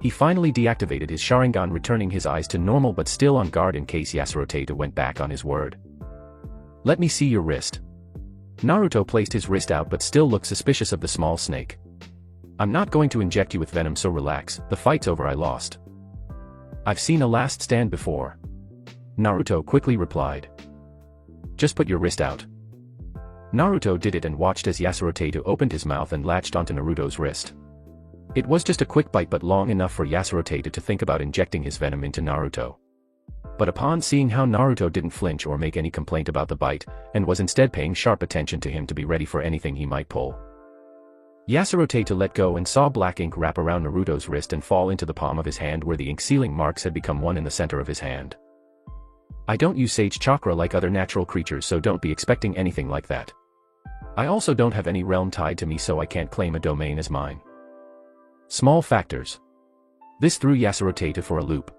He finally deactivated his Sharingan, returning his eyes to normal but still on guard in case Yasuro Taita went back on his word. "Let me see your wrist." Naruto placed his wrist out but still looked suspicious of the small snake. "I'm not going to inject you with venom, so relax, the fight's over, I lost." "I've seen a last stand before," Naruto quickly replied. "Just put your wrist out." Naruto did it and watched as Yasuro Taita opened his mouth and latched onto Naruto's wrist. It was just a quick bite but long enough for Yasuro Taita to think about injecting his venom into Naruto. But upon seeing how Naruto didn't flinch or make any complaint about the bite, and was instead paying sharp attention to him to be ready for anything he might pull, Yasuro Taita let go and saw black ink wrap around Naruto's wrist and fall into the palm of his hand, where the ink sealing marks had become one in the center of his hand. "I don't use Sage Chakra like other natural creatures, so don't be expecting anything like that. I also don't have any realm tied to me, so I can't claim a domain as mine." Small factors. This threw Yasuro Taita for a loop.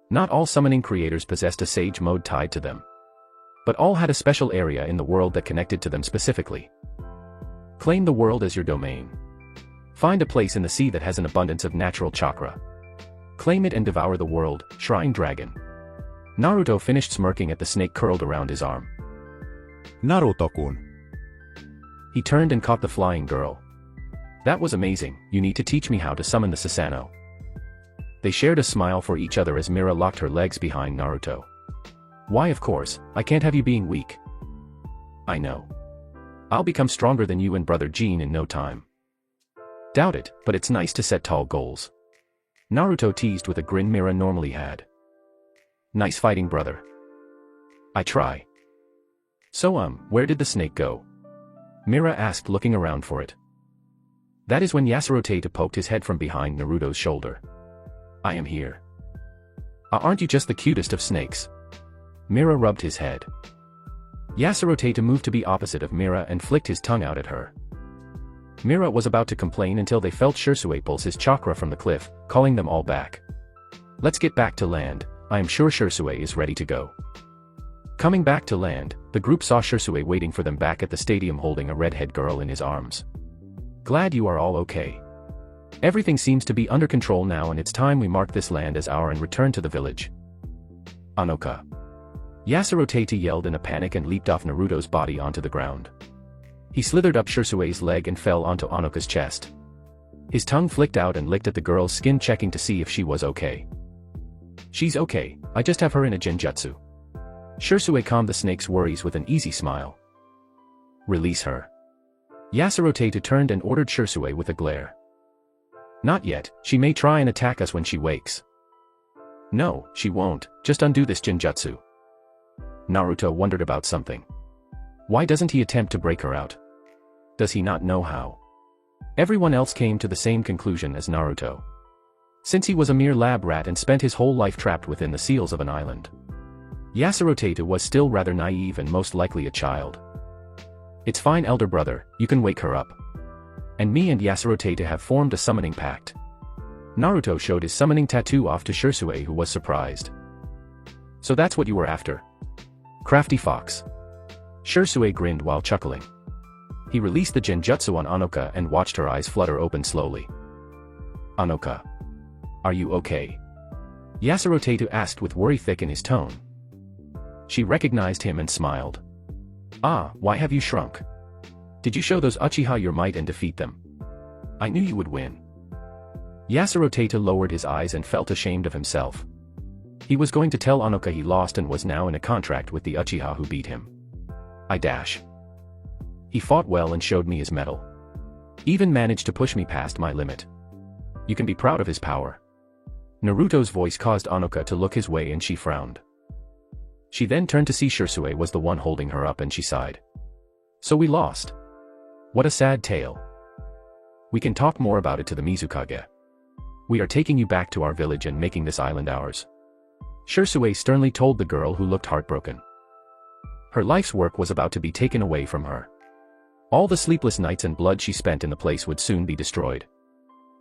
Not all summoning creators possessed a Sage mode tied to them, but all had a special area in the world that connected to them specifically. Claim the world as your domain. Find a place in the sea that has an abundance of natural chakra. Claim it and devour the world, Shrine Dragon. Naruto finished smirking at the snake curled around his arm. Naruto-kun. He turned and caught the flying girl. "That was amazing, you need to teach me how to summon the Susanoo." They shared a smile for each other as Mira locked her legs behind Naruto. "Why, of course, I can't have you being weak." "I know. I'll become stronger than you and Brother Gene in no time." "Doubt it, but it's nice to set tall goals." Naruto teased with a grin Mira normally had. "Nice fighting, brother." "I try." "So where did the snake go?" Mira asked, looking around for it. That is when Yasuro Taita poked his head from behind Naruto's shoulder. "I am here." Aren't you just the cutest of snakes?" Mira rubbed his head. Yasuro Taita moved to be opposite of Mira and flicked his tongue out at her. Mira was about to complain until they felt Shisui pulse his chakra from the cliff, calling them all back. "Let's get back to land, I am sure Shisui is ready to go." Coming back to land, the group saw Shisui waiting for them back at the stadium holding a redhead girl in his arms. "Glad you are all okay. Everything seems to be under control now, and it's time we mark this land as our and return to the village." "Anoka!" Yasuro Taita yelled in a panic and leaped off Naruto's body onto the ground. He slithered up Shisui's leg and fell onto Anoka's chest. His tongue flicked out and licked at the girl's skin, checking to see if she was okay. "She's okay, I just have her in a genjutsu." Shisui calmed the snake's worries with an easy smile. "Release her." Yasuro Taita turned and ordered Shisui with a glare. "Not yet, she may try and attack us when she wakes." "No, she won't, just undo this genjutsu." Naruto wondered about something. Why doesn't he attempt to break her out? Does he not know how? Everyone else came to the same conclusion as Naruto. Since he was a mere lab rat and spent his whole life trapped within the seals of an island, Yasuro Taita was still rather naive and most likely a child. "It's fine, elder brother, you can wake her up. And me and Yasuro Taita have formed a summoning pact." Naruto showed his summoning tattoo off to Shisui, who was surprised. "So that's what you were after? Crafty fox." Shisui grinned while chuckling. He released the genjutsu on Anoka and watched her eyes flutter open slowly. "Anoka, are you okay?" Yasuro Taita asked with worry thick in his tone. She recognized him and smiled. "Ah, why have you shrunk? Did you show those Uchiha your might and defeat them? I knew you would win." Yasuro Taita lowered his eyes and felt ashamed of himself. He was going to tell Anoka he lost and was now in a contract with the Uchiha who beat him. He fought well and showed me his mettle. Even managed to push me past my limit. You can be proud of his power." Naruto's voice caused Anoka to look his way and she frowned. She then turned to see Shisui was the one holding her up and she sighed. "So we lost. What a sad tale. We can talk more about it to the Mizukage. We are taking you back to our village and making this island ours," Shisui sternly told the girl, who looked heartbroken. Her life's work was about to be taken away from her. All the sleepless nights and blood she spent in the place would soon be destroyed.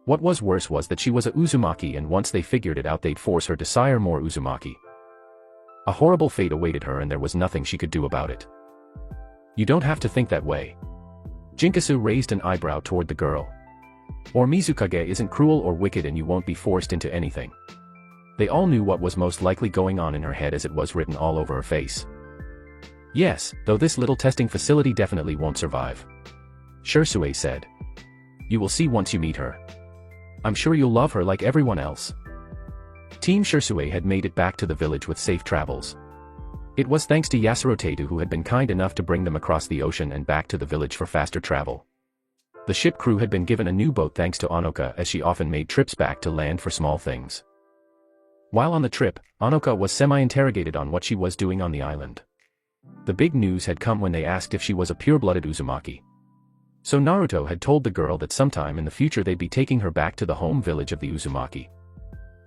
What was worse was that she was a Uzumaki, and once they figured it out they'd force her to sire more Uzumaki. A horrible fate awaited her and there was nothing she could do about it. "You don't have to think that way." Jinkasu raised an eyebrow toward the girl. Or Mizukage isn't cruel or wicked and you won't be forced into anything. They all knew what was most likely going on in her head as it was written all over her face. Yes, though this little testing facility definitely won't survive. Shisui said. You will see once you meet her. I'm sure you'll love her like everyone else. Team Shisui had made it back to the village with safe travels. It was thanks to Yasuro Tedu who had been kind enough to bring them across the ocean and back to the village for faster travel. The ship crew had been given a new boat thanks to Onoka as she often made trips back to land for small things. While on the trip, Onoka was semi-interrogated on what she was doing on the island. The big news had come when they asked if she was a pure-blooded Uzumaki. So Naruto had told the girl that sometime in the future they'd be taking her back to the home village of the Uzumaki.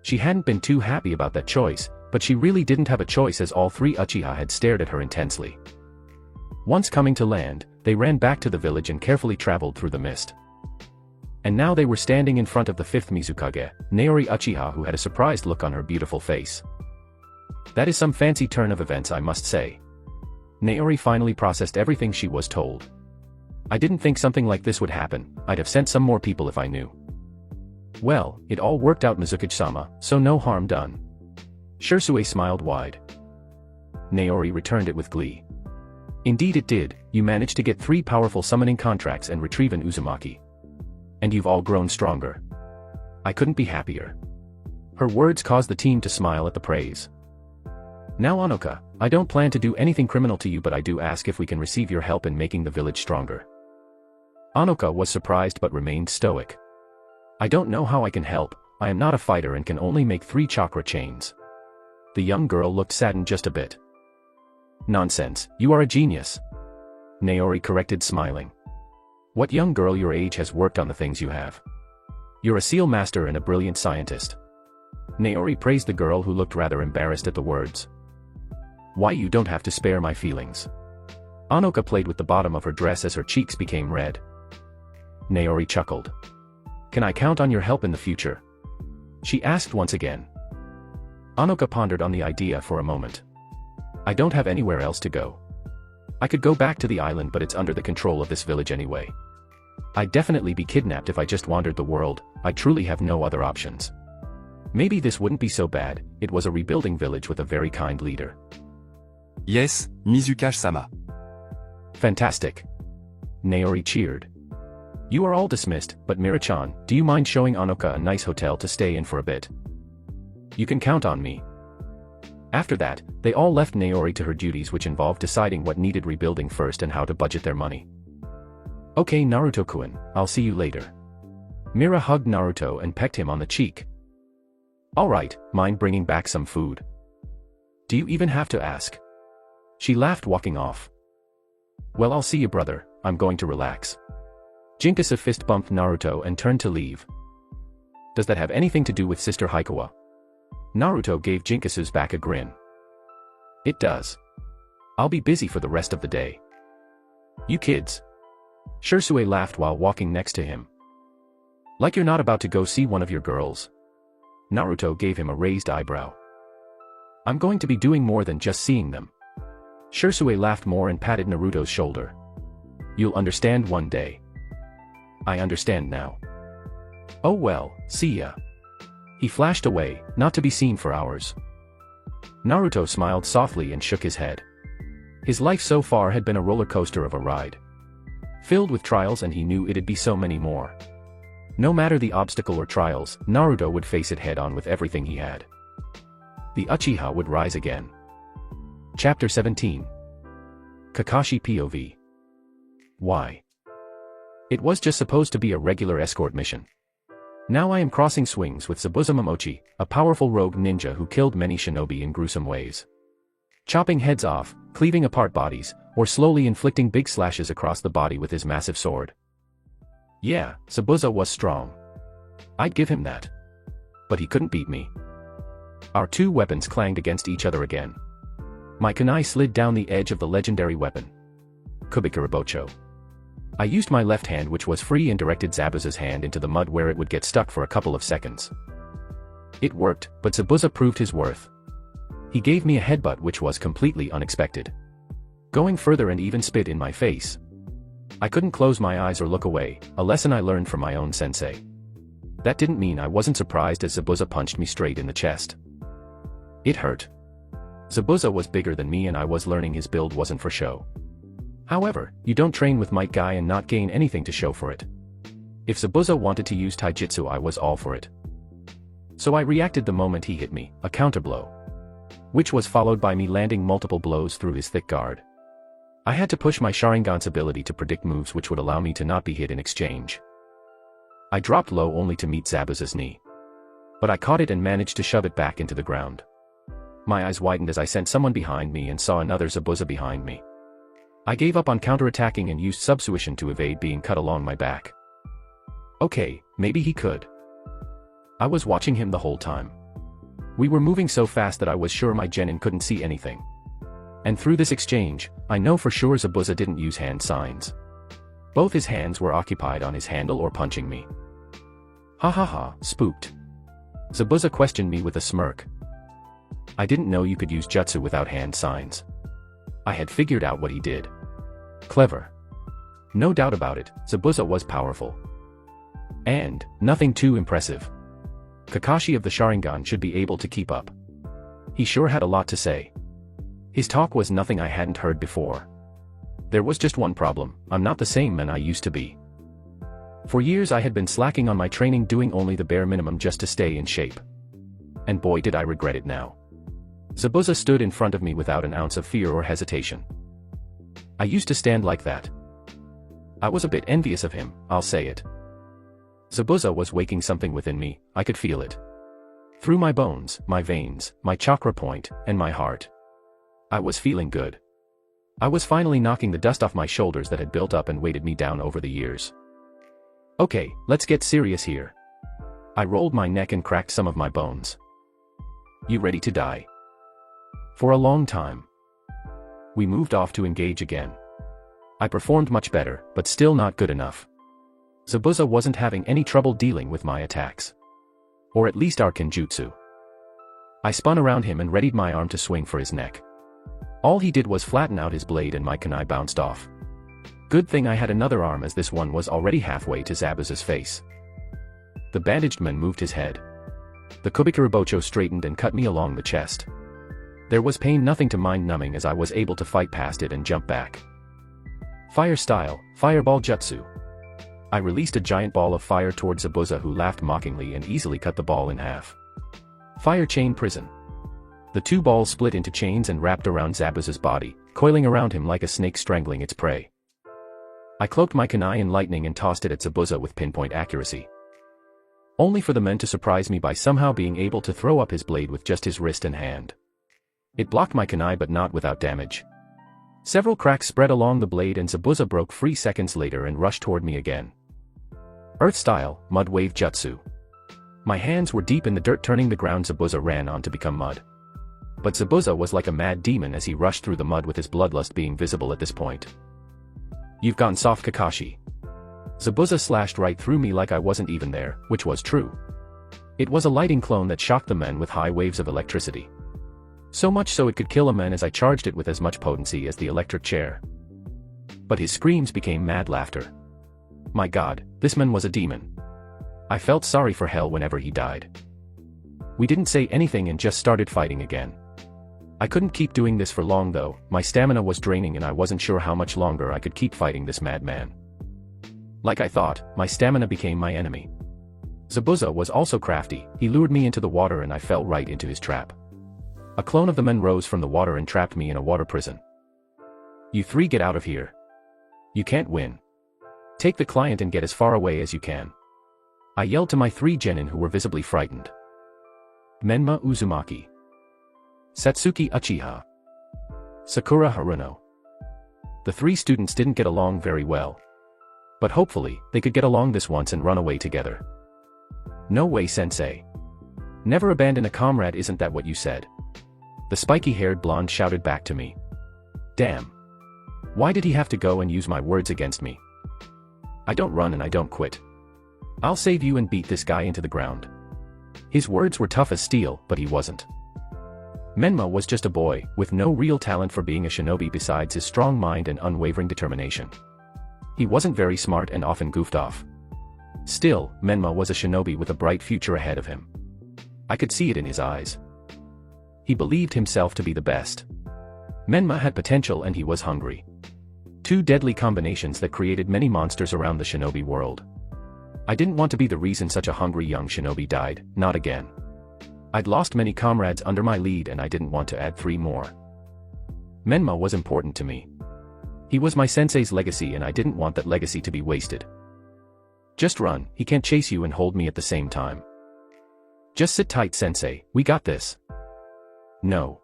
She hadn't been too happy about that choice, but she really didn't have a choice as all three Uchiha had stared at her intensely. Once coming to land, they ran back to the village and carefully traveled through the mist. And now they were standing in front of the fifth Mizukage, Naori Uchiha, who had a surprised look on her beautiful face. That is some fancy turn of events, I must say. Naori finally processed everything she was told. I didn't think something like this would happen. I'd have sent some more people if I knew. Well, it all worked out, Mizukage-sama, so no harm done. Shisui smiled wide. Naori returned it with glee. Indeed it did, you managed to get 3 powerful summoning contracts and retrieve an Uzumaki. And you've all grown stronger. I couldn't be happier. Her words caused the team to smile at the praise. Now Onoka, I don't plan to do anything criminal to you, but I do ask if we can receive your help in making the village stronger. Onoka was surprised but remained stoic. I don't know how I can help, I am not a fighter and can only make 3 chakra chains. The young girl looked saddened just a bit. Nonsense, you are a genius. Naori corrected, smiling. What young girl your age has worked on the things you have? You're a seal master and a brilliant scientist. Naori praised the girl who looked rather embarrassed at the words. Why, you don't have to spare my feelings. Onoka played with the bottom of her dress as her cheeks became red. Naori chuckled. Can I count on your help in the future? She asked once again. Onoka pondered on the idea for a moment. I don't have anywhere else to go. I could go back to the island, but it's under the control of this village anyway. I'd definitely be kidnapped if I just wandered the world. I truly have no other options. Maybe this wouldn't be so bad. It was a rebuilding village with a very kind leader. Yes, Mizukage-sama. Fantastic. Naori cheered. You are all dismissed, but Mira-chan, do you mind showing Onoka a nice hotel to stay in for a bit? You can count on me. After that, they all left Naori to her duties, which involved deciding what needed rebuilding first and how to budget their money. Okay, Naruto-kun, I'll see you later. Mira hugged Naruto and pecked him on the cheek. Alright, mind bringing back some food? Do you even have to ask? She laughed, walking off. Well, I'll see you, brother, I'm going to relax. Jinkasa fist bumped Naruto and turned to leave. Does that have anything to do with Sister Haikawa? Naruto gave Jinkasa's back a grin. It does. I'll be busy for the rest of the day. You kids. Shisui laughed while walking next to him. Like you're not about to go see one of your girls. Naruto gave him a raised eyebrow. I'm going to be doing more than just seeing them. Shisui laughed more and patted Naruto's shoulder. You'll understand one day. I understand now. Oh well, see ya. He flashed away, not to be seen for hours. Naruto smiled softly and shook his head. His life so far had been a roller coaster of a ride. Filled with trials, and he knew it'd be so many more. No matter the obstacle or trials, Naruto would face it head-on with everything he had. The Uchiha would rise again. Chapter 17. Kakashi POV. Why? It was just supposed to be a regular escort mission. Now I am crossing swings with Zabuza Momochi, a powerful rogue ninja who killed many shinobi in gruesome ways. Chopping heads off, cleaving apart bodies, or slowly inflicting big slashes across the body with his massive sword. Yeah, Zabuza was strong. I'd give him that. But he couldn't beat me. Our 2 weapons clanged against each other again. My kunai slid down the edge of the legendary weapon. Kubikarabocho. I used my left hand, which was free, and directed Zabuza's hand into the mud where it would get stuck for a couple of seconds. It worked, but Zabuza proved his worth. He gave me a headbutt which was completely unexpected. Going further and even spit in my face. I couldn't close my eyes or look away, a lesson I learned from my own sensei. That didn't mean I wasn't surprised as Zabuza punched me straight in the chest. It hurt. Zabuza was bigger than me and I was learning his build wasn't for show. However, you don't train with Might Guy and not gain anything to show for it. If Zabuza wanted to use taijutsu, I was all for it. So I reacted the moment he hit me, a counterblow, which was followed by me landing multiple blows through his thick guard. I had to push my Sharingan's ability to predict moves which would allow me to not be hit in exchange. I dropped low only to meet Zabuza's knee. But I caught it and managed to shove it back into the ground. My eyes widened as I sent someone behind me and saw another Zabuza behind me. I gave up on counterattacking and used subsuition to evade being cut along my back. Okay, maybe he could. I was watching him the whole time. We were moving so fast that I was sure my genin couldn't see anything. And through this exchange, I know for sure Zabuza didn't use hand signs. Both his hands were occupied on his handle or punching me. Ha ha ha, spooked. Zabuza questioned me with a smirk. I didn't know you could use jutsu without hand signs. I had figured out what he did. Clever. No doubt about it, Zabuza was powerful. And, nothing too impressive. Kakashi of the Sharingan should be able to keep up. He sure had a lot to say. His talk was nothing I hadn't heard before. There was just one problem, I'm not the same man I used to be. For years I had been slacking on my training, doing only the bare minimum just to stay in shape. And boy did I regret it now. Zabuza stood in front of me without an ounce of fear or hesitation. I used to stand like that. I was a bit envious of him, I'll say it. Zabuza was waking something within me, I could feel it. Through my bones, my veins, my chakra point, and my heart. I was feeling good. I was finally knocking the dust off my shoulders that had built up and weighted me down over the years. Okay, let's get serious here. I rolled my neck and cracked some of my bones. You ready to die? For a long time. We moved off to engage again. I performed much better, but still not good enough. Zabuza wasn't having any trouble dealing with my attacks. Or at least our kenjutsu. I spun around him and readied my arm to swing for his neck. All he did was flatten out his blade and my kunai bounced off. Good thing I had another arm, as this one was already halfway to Zabuza's face. The bandaged man moved his head. The Kubikarabocho straightened and cut me along the chest. There was pain, nothing to mind-numbing, as I was able to fight past it and jump back. Fire style, fireball jutsu. I released a giant ball of fire towards Zabuza, who laughed mockingly and easily cut the ball in half. Fire chain prison. The two balls split into chains and wrapped around Zabuza's body, coiling around him like a snake strangling its prey. I cloaked my kunai in lightning and tossed it at Zabuza with pinpoint accuracy. Only for the man to surprise me by somehow being able to throw up his blade with just his wrist and hand. It blocked my kunai but not without damage. Several cracks spread along the blade and Zabuza broke free seconds later and rushed toward me again. Earth style, mud wave jutsu. My hands were deep in the dirt, turning the ground Zabuza ran on to become mud. But Zabuza was like a mad demon as he rushed through the mud, with his bloodlust being visible at this point. You've gone soft, Kakashi. Zabuza slashed right through me like I wasn't even there, which was true. It was a lighting clone that shocked the men with high waves of electricity. So much so it could kill a man as I charged it with as much potency as the electric chair. But his screams became mad laughter. My god, this man was a demon. I felt sorry for hell whenever he died. We didn't say anything and just started fighting again. I couldn't keep doing this for long though, my stamina was draining and I wasn't sure how much longer I could keep fighting this madman. Like I thought, my stamina became my enemy. Zabuza was also crafty, he lured me into the water and I fell right into his trap. A clone of the men rose from the water and trapped me in a water prison. You three get out of here. You can't win. Take the client and get as far away as you can. I yelled to my three genin, who were visibly frightened. Menma Uzumaki. Satsuki Uchiha. Sakura Haruno. The three students didn't get along very well. But hopefully, they could get along this once and run away together. No way, sensei. Never abandon a comrade, isn't that what you said? The spiky-haired blonde shouted back to me. Damn. Why did he have to go and use my words against me? I don't run and I don't quit. I'll save you and beat this guy into the ground. His words were tough as steel, but he wasn't. Menma was just a boy, with no real talent for being a shinobi besides his strong mind and unwavering determination. He wasn't very smart and often goofed off. Still, Menma was a shinobi with a bright future ahead of him. I could see it in his eyes. He believed himself to be the best. Menma had potential and he was hungry. Two deadly combinations that created many monsters around the shinobi world. I didn't want to be the reason such a hungry young shinobi died, not again. I'd lost many comrades under my lead and I didn't want to add 3 more. Menma was important to me. He was my sensei's legacy and I didn't want that legacy to be wasted. Just run, he can't chase you and hold me at the same time. Just sit tight, sensei, we got this. No.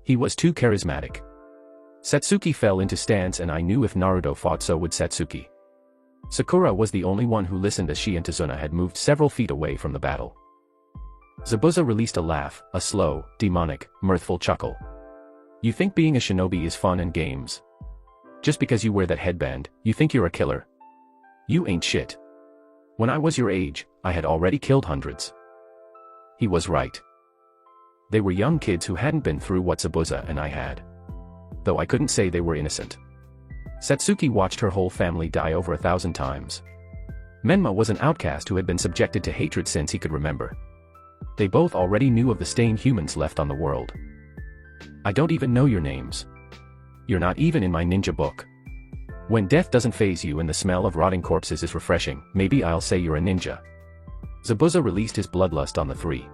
He was too charismatic. Satsuki fell into stance and I knew if Naruto fought so would Satsuki. Sakura was the only one who listened as she and Tazuna had moved several feet away from the battle. Zabuza released a laugh, a slow, demonic, mirthful chuckle. You think being a shinobi is fun and games? Just because you wear that headband, you think you're a killer? You ain't shit. When I was your age, I had already killed hundreds. He was right. They were young kids who hadn't been through what Zabuza and I had. Though I couldn't say they were innocent. Satsuki watched her whole family die over 1,000 times. Menma was an outcast who had been subjected to hatred since he could remember. They both already knew of the stain humans left on the world. I don't even know your names. You're not even in my ninja book. When death doesn't faze you and the smell of rotting corpses is refreshing, maybe I'll say you're a ninja. Zabuza released his bloodlust on the 3.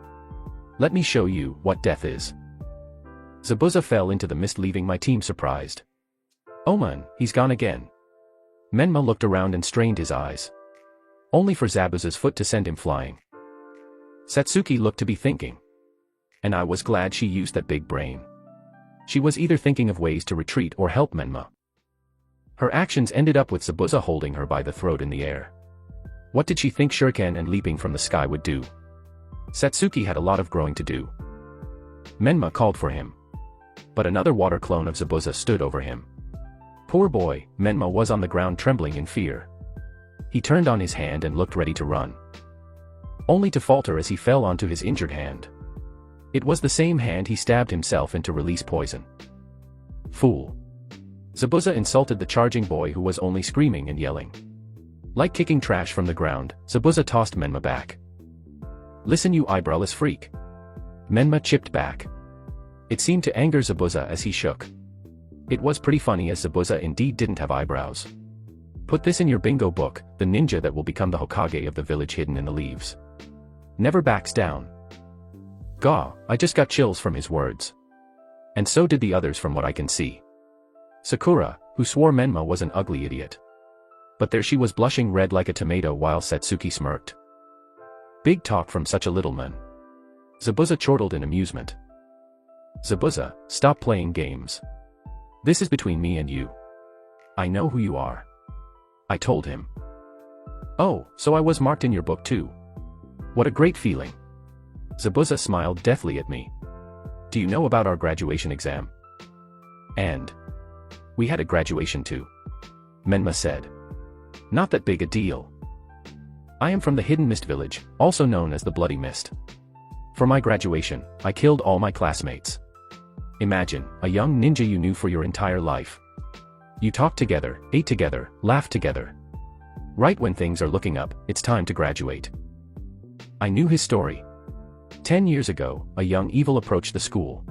Let me show you what death is. Zabuza fell into the mist, leaving my team surprised. Oh man, he's gone again. Menma looked around and strained his eyes. Only for Zabuza's foot to send him flying. Satsuki looked to be thinking. And I was glad she used that big brain. She was either thinking of ways to retreat or help Menma. Her actions ended up with Zabuza holding her by the throat in the air. What did she think shuriken and leaping from the sky would do? Satsuki had a lot of growing to do. Menma called for him. But another water clone of Zabuza stood over him. Poor boy, Menma was on the ground trembling in fear. He turned on his hand and looked ready to run. Only to falter as he fell onto his injured hand. It was the same hand he stabbed himself in to release poison. Fool. Zabuza insulted the charging boy who was only screaming and yelling. Like kicking trash from the ground, Zabuza tossed Menma back. Listen, you eyebrowless freak. Menma chipped back. It seemed to anger Zabuza as he shook. It was pretty funny as Zabuza indeed didn't have eyebrows. Put this in your bingo book, the ninja that will become the Hokage of the village hidden in the leaves. Never backs down. Gah, I just got chills from his words. And so did the others from what I can see. Sakura, who swore Menma was an ugly idiot. But there she was blushing red like a tomato while Satsuki smirked. Big talk from such a little man. Zabuza chortled in amusement. Zabuza, stop playing games. This is between me and you. I know who you are. I told him. Oh, so I was marked in your book too. What a great feeling. Zabuza smiled deathly at me. Do you know about our graduation exam? And we had a graduation too. Menma said. Not that big a deal. I am from the Hidden Mist Village, also known as the Bloody Mist. For my graduation, I killed all my classmates. Imagine, a young ninja you knew for your entire life. You talked together, ate together, laughed together. Right when things are looking up, it's time to graduate. I knew his story. 10 years ago, a young evil approached the school.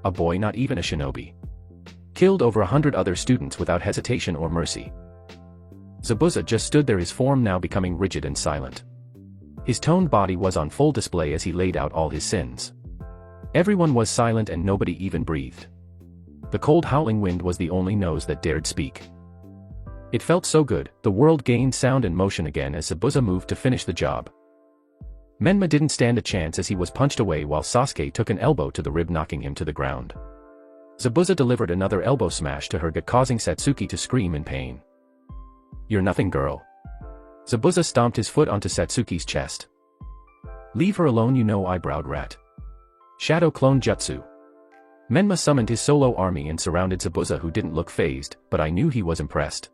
A boy not even a shinobi. Killed over 100 other students without hesitation or mercy. Zabuza just stood there, his form now becoming rigid and silent. His toned body was on full display as he laid out all his sins. Everyone was silent and nobody even breathed. The cold howling wind was the only nose that dared speak. It felt so good, the world gained sound and motion again as Zabuza moved to finish the job. Menma didn't stand a chance as he was punched away while Sasuke took an elbow to the rib, knocking him to the ground. Zabuza delivered another elbow smash to her gut, causing Satsuki to scream in pain. You're nothing, girl. Zabuza stomped his foot onto Satsuki's chest. Leave her alone, you know, eyebrowed rat. Shadow Clone Jutsu. Menma summoned his solo army and surrounded Zabuza, who didn't look fazed, but I knew he was impressed.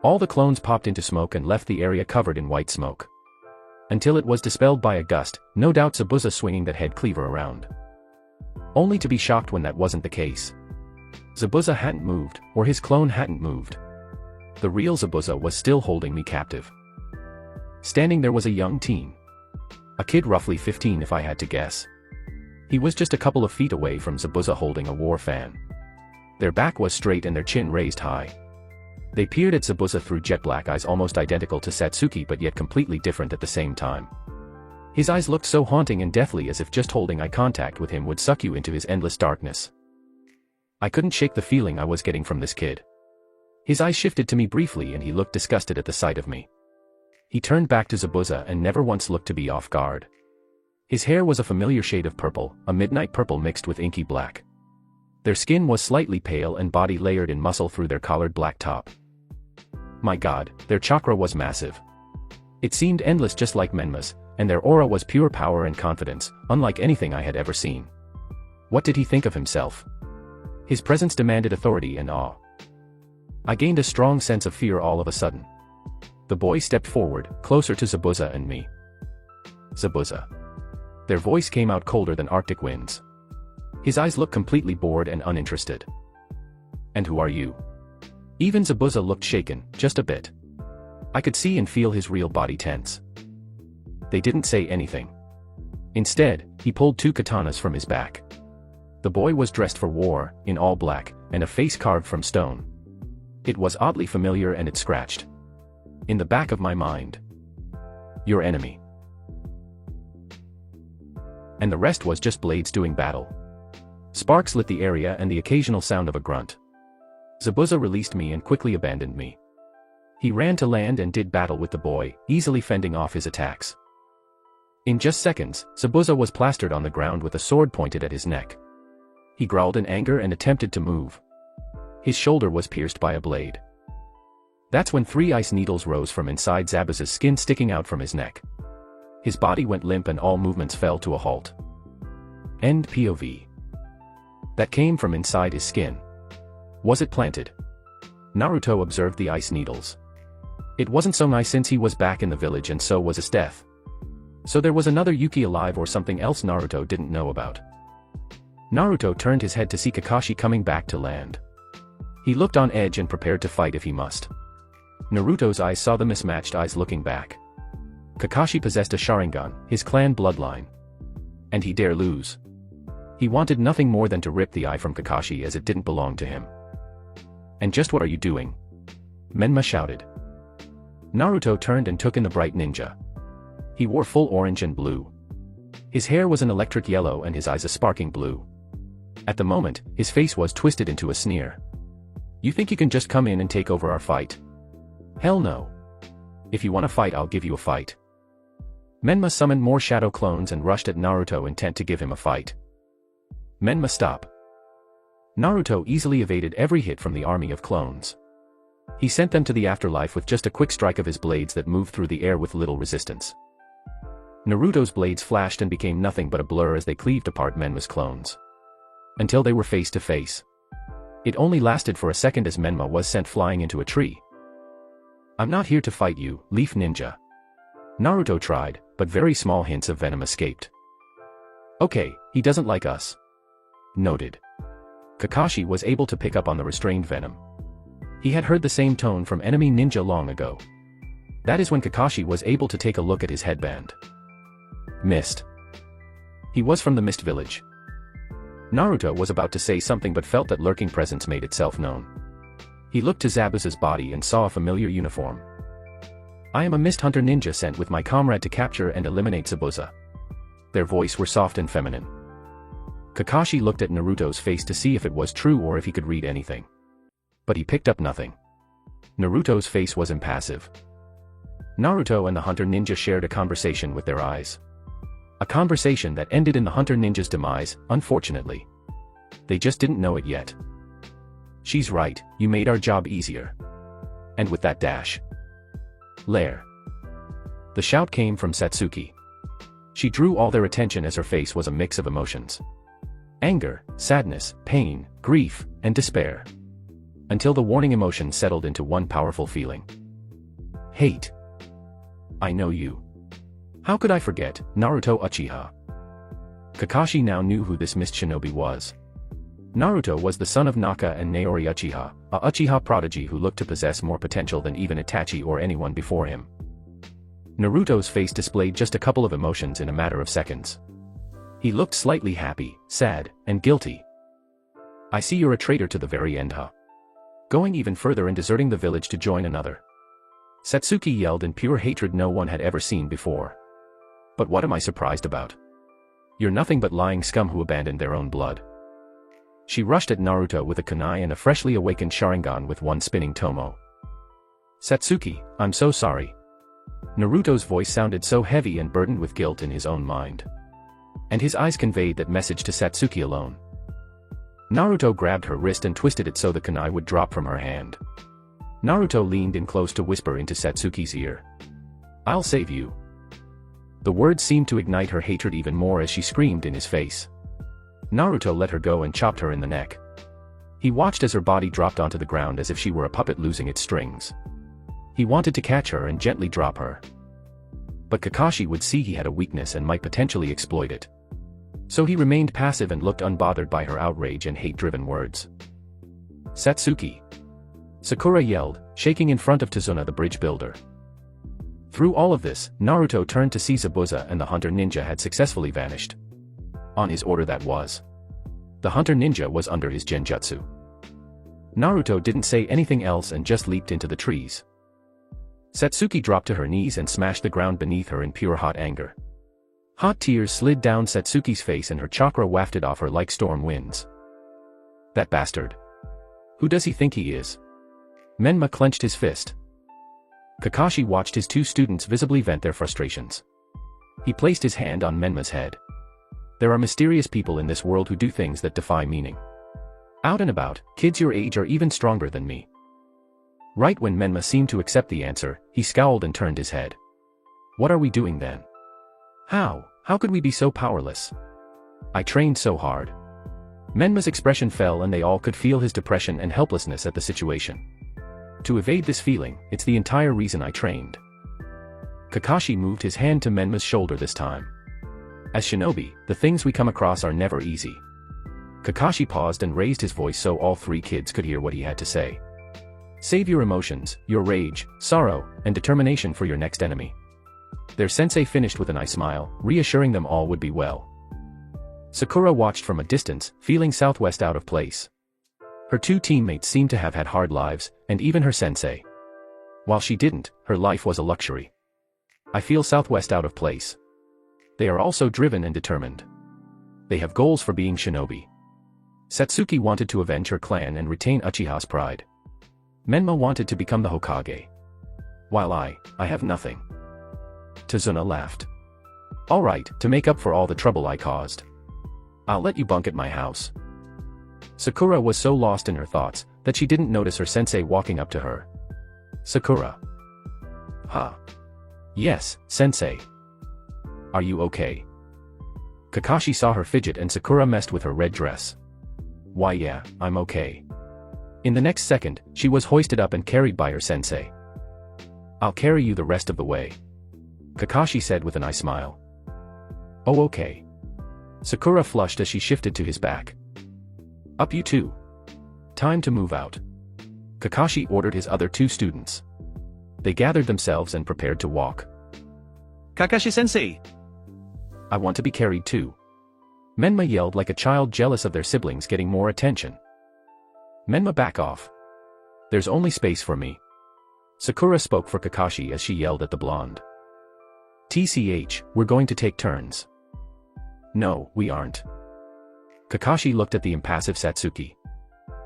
All the clones popped into smoke and left the area covered in white smoke. Until it was dispelled by a gust, no doubt Zabuza swinging that head cleaver around. Only to be shocked when that wasn't the case. Zabuza hadn't moved, or his clone hadn't moved. The real Zabuza was still holding me captive. Standing there was a young teen. A kid roughly 15 if I had to guess. He was just a couple of feet away from Zabuza holding a war fan. Their back was straight and their chin raised high. They peered at Zabuza through jet-black eyes almost identical to Satsuki but yet completely different at the same time. His eyes looked so haunting and deathly as if just holding eye contact with him would suck you into his endless darkness. I couldn't shake the feeling I was getting from this kid. His eyes shifted to me briefly and he looked disgusted at the sight of me. He turned back to Zabuza and never once looked to be off guard. His hair was a familiar shade of purple, a midnight purple mixed with inky black. Their skin was slightly pale and body layered in muscle through their collared black top. My god, their chakra was massive. It seemed endless just like Menma's, and their aura was pure power and confidence, unlike anything I had ever seen. What did he think of himself? His presence demanded authority and awe. I gained a strong sense of fear all of a sudden. The boy stepped forward, closer to Zabuza and me. Zabuza. Their voice came out colder than Arctic winds. His eyes looked completely bored and uninterested. And who are you? Even Zabuza looked shaken, just a bit. I could see and feel his real body tense. They didn't say anything. Instead, he pulled two katanas from his back. The boy was dressed for war, in all black, and a face carved from stone. It was oddly familiar and it scratched. In the back of my mind. Your enemy. And the rest was just blades doing battle. Sparks lit the area and the occasional sound of a grunt. Zabuza released me and quickly abandoned me. He ran to land and did battle with the boy, easily fending off his attacks. In just seconds, Zabuza was plastered on the ground with a sword pointed at his neck. He growled in anger and attempted to move. His shoulder was pierced by a blade. That's when 3 ice needles rose from inside Zabuza's skin sticking out from his neck. His body went limp and all movements fell to a halt. End POV. That came from inside his skin. Was it planted? Naruto observed the ice needles. It wasn't so nice since he was back in the village and so was his death. So there was another Yuki alive or something else Naruto didn't know about. Naruto turned his head to see Kakashi coming back to land. He looked on edge and prepared to fight if he must. Naruto's eyes saw the mismatched eyes looking back. Kakashi possessed a Sharingan, his clan bloodline. And he dare lose. He wanted nothing more than to rip the eye from Kakashi as it didn't belong to him. And just what are you doing? Menma shouted. Naruto turned and took in the bright ninja. He wore full orange and blue. His hair was an electric yellow and his eyes a sparking blue. At the moment, his face was twisted into a sneer. You think you can just come in and take over our fight? Hell no. If you want to fight, I'll give you a fight. Menma summoned more shadow clones and rushed at Naruto intent to give him a fight. Menma, stop. Naruto easily evaded every hit from the army of clones. He sent them to the afterlife with just a quick strike of his blades that moved through the air with little resistance. Naruto's blades flashed and became nothing but a blur as they cleaved apart Menma's clones. Until they were face to face. It only lasted for a second as Menma was sent flying into a tree. I'm not here to fight you, Leaf Ninja. Naruto tried, but very small hints of venom escaped. Okay, he doesn't like us. Noted. Kakashi was able to pick up on the restrained venom. He had heard the same tone from enemy ninja long ago. That is when Kakashi was able to take a look at his headband. Mist. He was from the Mist Village. Naruto was about to say something but felt that lurking presence made itself known. He looked to Zabuza's body and saw a familiar uniform. I am a Mist Hunter ninja sent with my comrade to capture and eliminate Zabuza. Their voices were soft and feminine. Kakashi looked at Naruto's face to see if it was true or if he could read anything. But he picked up nothing. Naruto's face was impassive. Naruto and the Hunter Ninja shared a conversation with their eyes. A conversation that ended in the Hunter Ninja's demise, unfortunately. They just didn't know it yet. She's right, you made our job easier. And with that dash. Lair. The shout came from Satsuki. She drew all their attention as her face was a mix of emotions. Anger, sadness, pain, grief, and despair. Until the warning emotion settled into one powerful feeling. Hate. I know you. How could I forget, Naruto Uchiha? Kakashi now knew who this Mist Shinobi was. Naruto was the son of Naka and Naori Uchiha, a Uchiha prodigy who looked to possess more potential than even Itachi or anyone before him. Naruto's face displayed just a couple of emotions in a matter of seconds. He looked slightly happy, sad, and guilty. I see you're a traitor to the very end, huh? Going even further and deserting the village to join another. Satsuki yelled in pure hatred no one had ever seen before. But what am I surprised about? You're nothing but lying scum who abandoned their own blood. She rushed at Naruto with a kunai and a freshly awakened Sharingan with one spinning tomo. Satsuki, I'm so sorry. Naruto's voice sounded so heavy and burdened with guilt in his own mind. And his eyes conveyed that message to Satsuki alone. Naruto grabbed her wrist and twisted it so the kunai would drop from her hand. Naruto leaned in close to whisper into Satsuki's ear. I'll save you. The words seemed to ignite her hatred even more as she screamed in his face. Naruto let her go and chopped her in the neck. He watched as her body dropped onto the ground as if she were a puppet losing its strings. He wanted to catch her and gently drop her. But Kakashi would see he had a weakness and might potentially exploit it. So he remained passive and looked unbothered by her outrage and hate-driven words. Satsuki! Sakura yelled, shaking in front of Tazuna the bridge builder. Through all of this, Naruto turned to see Zabuza and the hunter ninja had successfully vanished. On his order that was. The hunter ninja was under his genjutsu. Naruto didn't say anything else and just leaped into the trees. Satsuki dropped to her knees and smashed the ground beneath her in pure hot anger. Hot tears slid down Satsuki's face and her chakra wafted off her like storm winds. That bastard. Who does he think he is? Menma clenched his fist. Kakashi watched his two students visibly vent their frustrations. He placed his hand on Menma's head. There are mysterious people in this world who do things that defy meaning. Out and about, kids your age are even stronger than me. Right when Menma seemed to accept the answer, he scowled and turned his head. What are we doing then? How could we be so powerless? I trained so hard. Menma's expression fell and they all could feel his depression and helplessness at the situation. To evade this feeling, it's the entire reason I trained. Kakashi moved his hand to Menma's shoulder this time. As shinobi, the things we come across are never easy. Kakashi paused and raised his voice so all three kids could hear what he had to say. Save your emotions, your rage, sorrow, and determination for your next enemy. Their sensei finished with a nice smile, reassuring them all would be well. Sakura watched from a distance, feeling Southwest out of place. Her two teammates seemed to have had hard lives, and even her sensei. While she didn't, her life was a luxury. I feel Southwest out of place. They are also driven and determined. They have goals for being shinobi. Satsuki wanted to avenge her clan and retain Uchiha's pride. Menma wanted to become the Hokage. While I have nothing. Tazuna laughed. Alright, to make up for all the trouble I caused. I'll let you bunk at my house. Sakura was so lost in her thoughts, that she didn't notice her sensei walking up to her. Sakura. Huh? Yes, sensei. Are you okay? Kakashi saw her fidget and Sakura messed with her red dress. Why yeah, I'm okay. In the next second, she was hoisted up and carried by her sensei. I'll carry you the rest of the way. Kakashi said with a nice smile. Oh okay. Sakura flushed as she shifted to his back. Up you two. Time to move out. Kakashi ordered his other two students. They gathered themselves and prepared to walk. Kakashi-sensei! I want to be carried too. Menma yelled like a child jealous of their siblings getting more attention. Menma back off. There's only space for me. Sakura spoke for Kakashi as she yelled at the blonde. TCH, we're going to take turns. No, we aren't. Kakashi looked at the impassive Satsuki.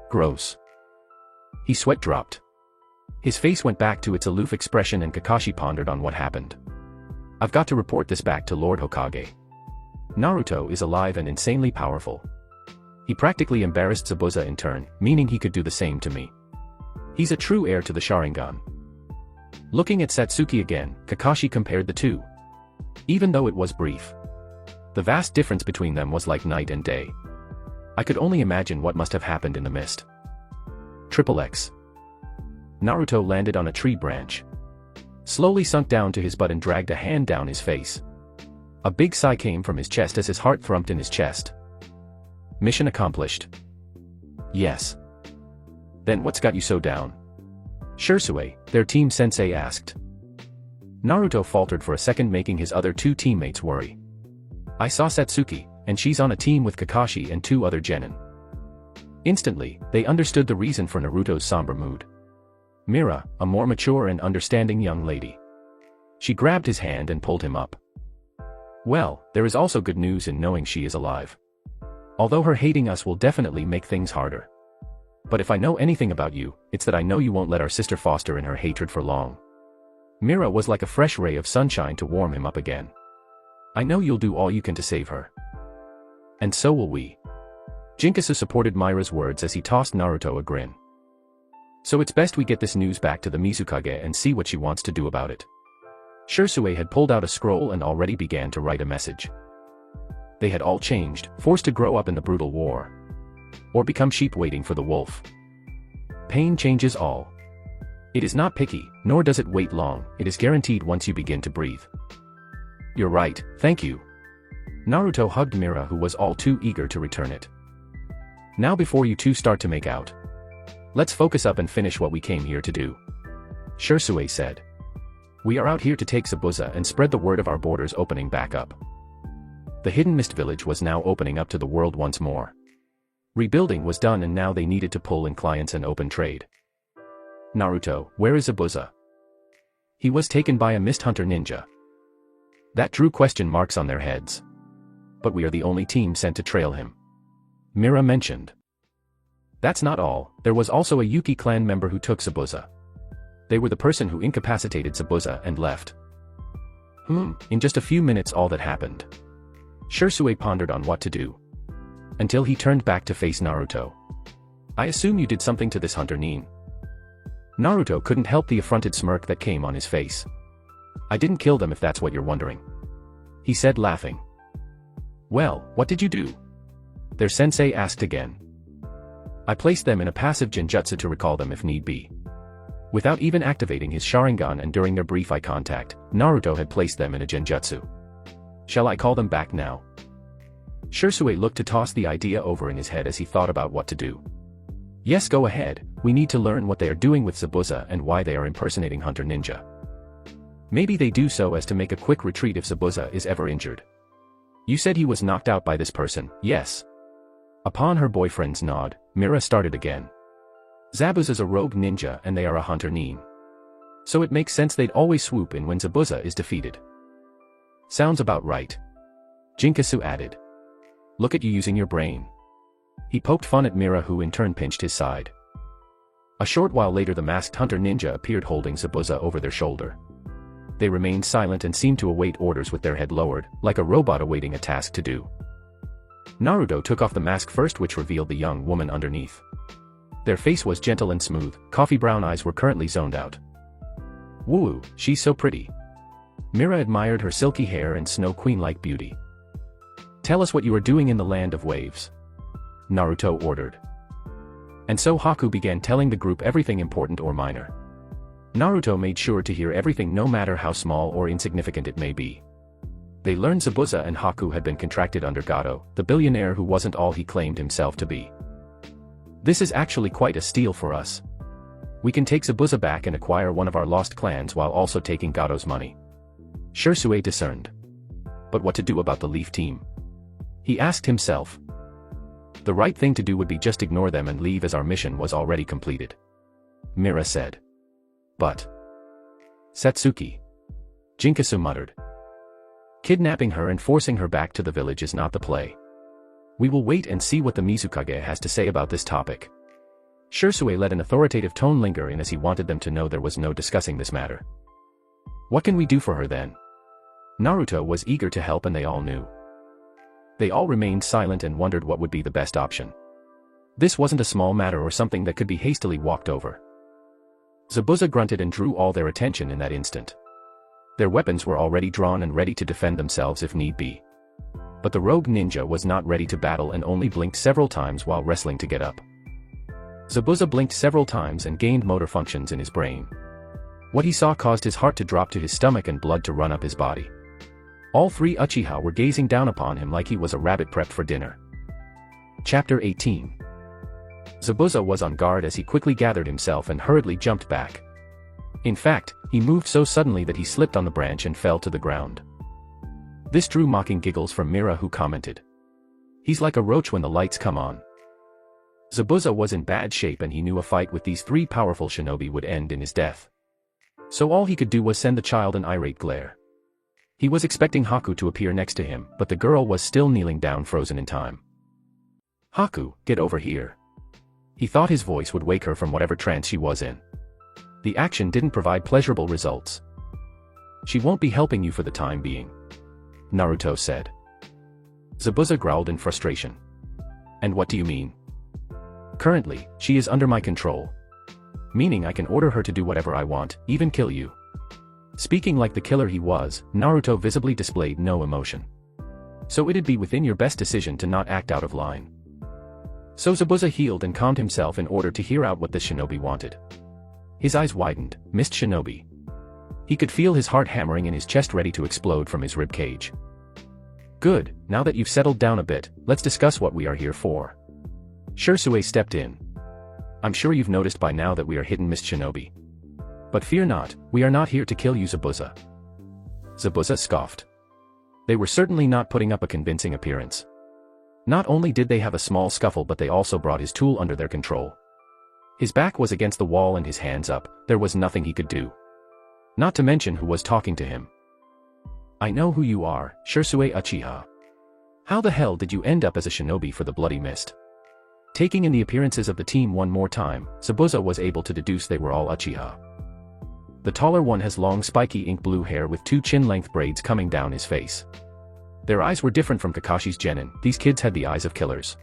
Gross. His sweat dropped. His face went back to its aloof expression and Kakashi pondered on what happened. I've got to report this back to Lord Hokage. Naruto is alive and insanely powerful. He practically embarrassed Zabuza in turn, meaning he could do the same to me. He's a true heir to the Sharingan. Looking at Satsuki again, Kakashi compared the two. Even though it was brief. The vast difference between them was like night and day. I could only imagine what must have happened in the mist. XXX. Naruto landed on a tree branch. Slowly sunk down to his butt and dragged a hand down his face. A big sigh came from his chest as his heart thumped in his chest. Mission accomplished. Yes. Then what's got you so down? Shisui, their team sensei asked. Naruto faltered for a second, making his other two teammates worry. I saw Satsuki, and she's on a team with Kakashi and two other genin. Instantly, they understood the reason for Naruto's somber mood. Mira, a more mature and understanding young lady. She grabbed his hand and pulled him up. Well, there is also good news in knowing she is alive. Although her hating us will definitely make things harder. But if I know anything about you, it's that I know you won't let our sister foster in her hatred for long. Mira was like a fresh ray of sunshine to warm him up again. I know you'll do all you can to save her. And so will we. Jinkasu supported Mira's words as he tossed Naruto a grin. So it's best we get this news back to the Mizukage and see what she wants to do about it. Shisui had pulled out a scroll and already began to write a message. They had all changed, forced to grow up in the brutal war. Or become sheep waiting for the wolf. Pain changes all. It is not picky, nor does it wait long, it is guaranteed once you begin to breathe. You're right, thank you. Naruto hugged Mira, who was all too eager to return it. Now before you two start to make out, let's focus up and finish what we came here to do. Shisui said. We are out here to take Zabuza and spread the word of our borders opening back up. The Hidden Mist Village was now opening up to the world once more. Rebuilding was done and now they needed to pull in clients and open trade. Naruto, where is Zabuza? He was taken by a Mist Hunter ninja. That drew question marks on their heads. But we are the only team sent to trail him. Mira mentioned. That's not all, there was also a Yuki clan member who took Zabuza. They were the person who incapacitated Zabuza and left. In just a few minutes all that happened. Shisui pondered on what to do. Until he turned back to face Naruto. I assume you did something to this hunter Nin. Naruto couldn't help the affronted smirk that came on his face. I didn't kill them if that's what you're wondering. He said laughing. Well, what did you do? Their sensei asked again. I placed them in a passive genjutsu to recall them if need be. Without even activating his Sharingan and during their brief eye contact, Naruto had placed them in a genjutsu. Shall I call them back now? Shisui looked to toss the idea over in his head as he thought about what to do. Yes, go ahead, we need to learn what they are doing with Zabuza and why they are impersonating Hunter Ninja. Maybe they do so as to make a quick retreat if Zabuza is ever injured. You said he was knocked out by this person, yes? Upon her boyfriend's nod, Mira started again. Zabuza's a rogue ninja and they are a hunter Nin. So it makes sense they'd always swoop in when Zabuza is defeated. Sounds about right. Jinkasu added. Look at you using your brain. He poked fun at Mira, who in turn pinched his side. A short while later the masked hunter ninja appeared holding Zabuza over their shoulder. They remained silent and seemed to await orders with their head lowered, like a robot awaiting a task to do. Naruto took off the mask first, which revealed the young woman underneath. Their face was gentle and smooth, coffee brown eyes were currently zoned out. Woo, she's so pretty. Mira admired her silky hair and snow queen-like beauty. Tell us what you are doing in the land of waves. Naruto ordered. And so Haku began telling the group everything important or minor. Naruto made sure to hear everything, no matter how small or insignificant it may be. They learned Zabuza and Haku had been contracted under Gato, the billionaire who wasn't all he claimed himself to be. This is actually quite a steal for us. We can take Zabuza back and acquire one of our lost clans while also taking Gato's money. Shisui discerned. But what to do about the Leaf team? He asked himself. The right thing to do would be just ignore them and leave, as our mission was already completed. Mira said. But Satsuki. Jinkasu muttered. Kidnapping her and forcing her back to the village is not the play. We will wait and see what the Mizukage has to say about this topic. Shisui let an authoritative tone linger in as he wanted them to know there was no discussing this matter. What can we do for her then? Naruto was eager to help and they all knew. They all remained silent and wondered what would be the best option. This wasn't a small matter or something that could be hastily walked over. Zabuza grunted and drew all their attention in that instant. Their weapons were already drawn and ready to defend themselves if need be. But the rogue ninja was not ready to battle and only blinked several times while wrestling to get up. Zabuza blinked several times and gained motor functions in his brain. What he saw caused his heart to drop to his stomach and blood to run up his body. All three Uchiha were gazing down upon him like he was a rabbit prepped for dinner. Chapter 18. Zabuza was on guard as he quickly gathered himself and hurriedly jumped back. In fact, he moved so suddenly that he slipped on the branch and fell to the ground. This drew mocking giggles from Mira, who commented, "He's like a roach when the lights come on." Zabuza was in bad shape and he knew a fight with these three powerful shinobi would end in his death. So all he could do was send the child an irate glare. He was expecting Haku to appear next to him, but the girl was still kneeling down, frozen in time. "Haku, get over here." He thought his voice would wake her from whatever trance she was in. The action didn't provide pleasurable results. "She won't be helping you for the time being," Naruto said. Zabuza growled in frustration. "And what do you mean?" "Currently, she is under my control. Meaning I can order her to do whatever I want, even kill you." Speaking like the killer he was, Naruto visibly displayed no emotion. "So it'd be within your best decision to not act out of line." So Zabuza healed and calmed himself in order to hear out what the shinobi wanted. His eyes widened. Mist Shinobi. He could feel his heart hammering in his chest, ready to explode from his rib cage. "Good, now that you've settled down a bit, let's discuss what we are here for." Shisui stepped in. "I'm sure you've noticed by now that we are hidden, Mist Shinobi. But fear not, we are not here to kill you, Zabuza." Zabuza scoffed. They were certainly not putting up a convincing appearance. Not only did they have a small scuffle, but they also brought his tool under their control. His back was against the wall and his hands up, there was nothing he could do. Not to mention who was talking to him. "I know who you are, Shisui Uchiha. How the hell did you end up as a shinobi for the Bloody Mist?" Taking in the appearances of the team one more time, Zabuza was able to deduce they were all Uchiha. The taller one has long spiky ink blue hair with two chin-length braids coming down his face. Their eyes were different from Kakashi's genin. These kids had the eyes of killers.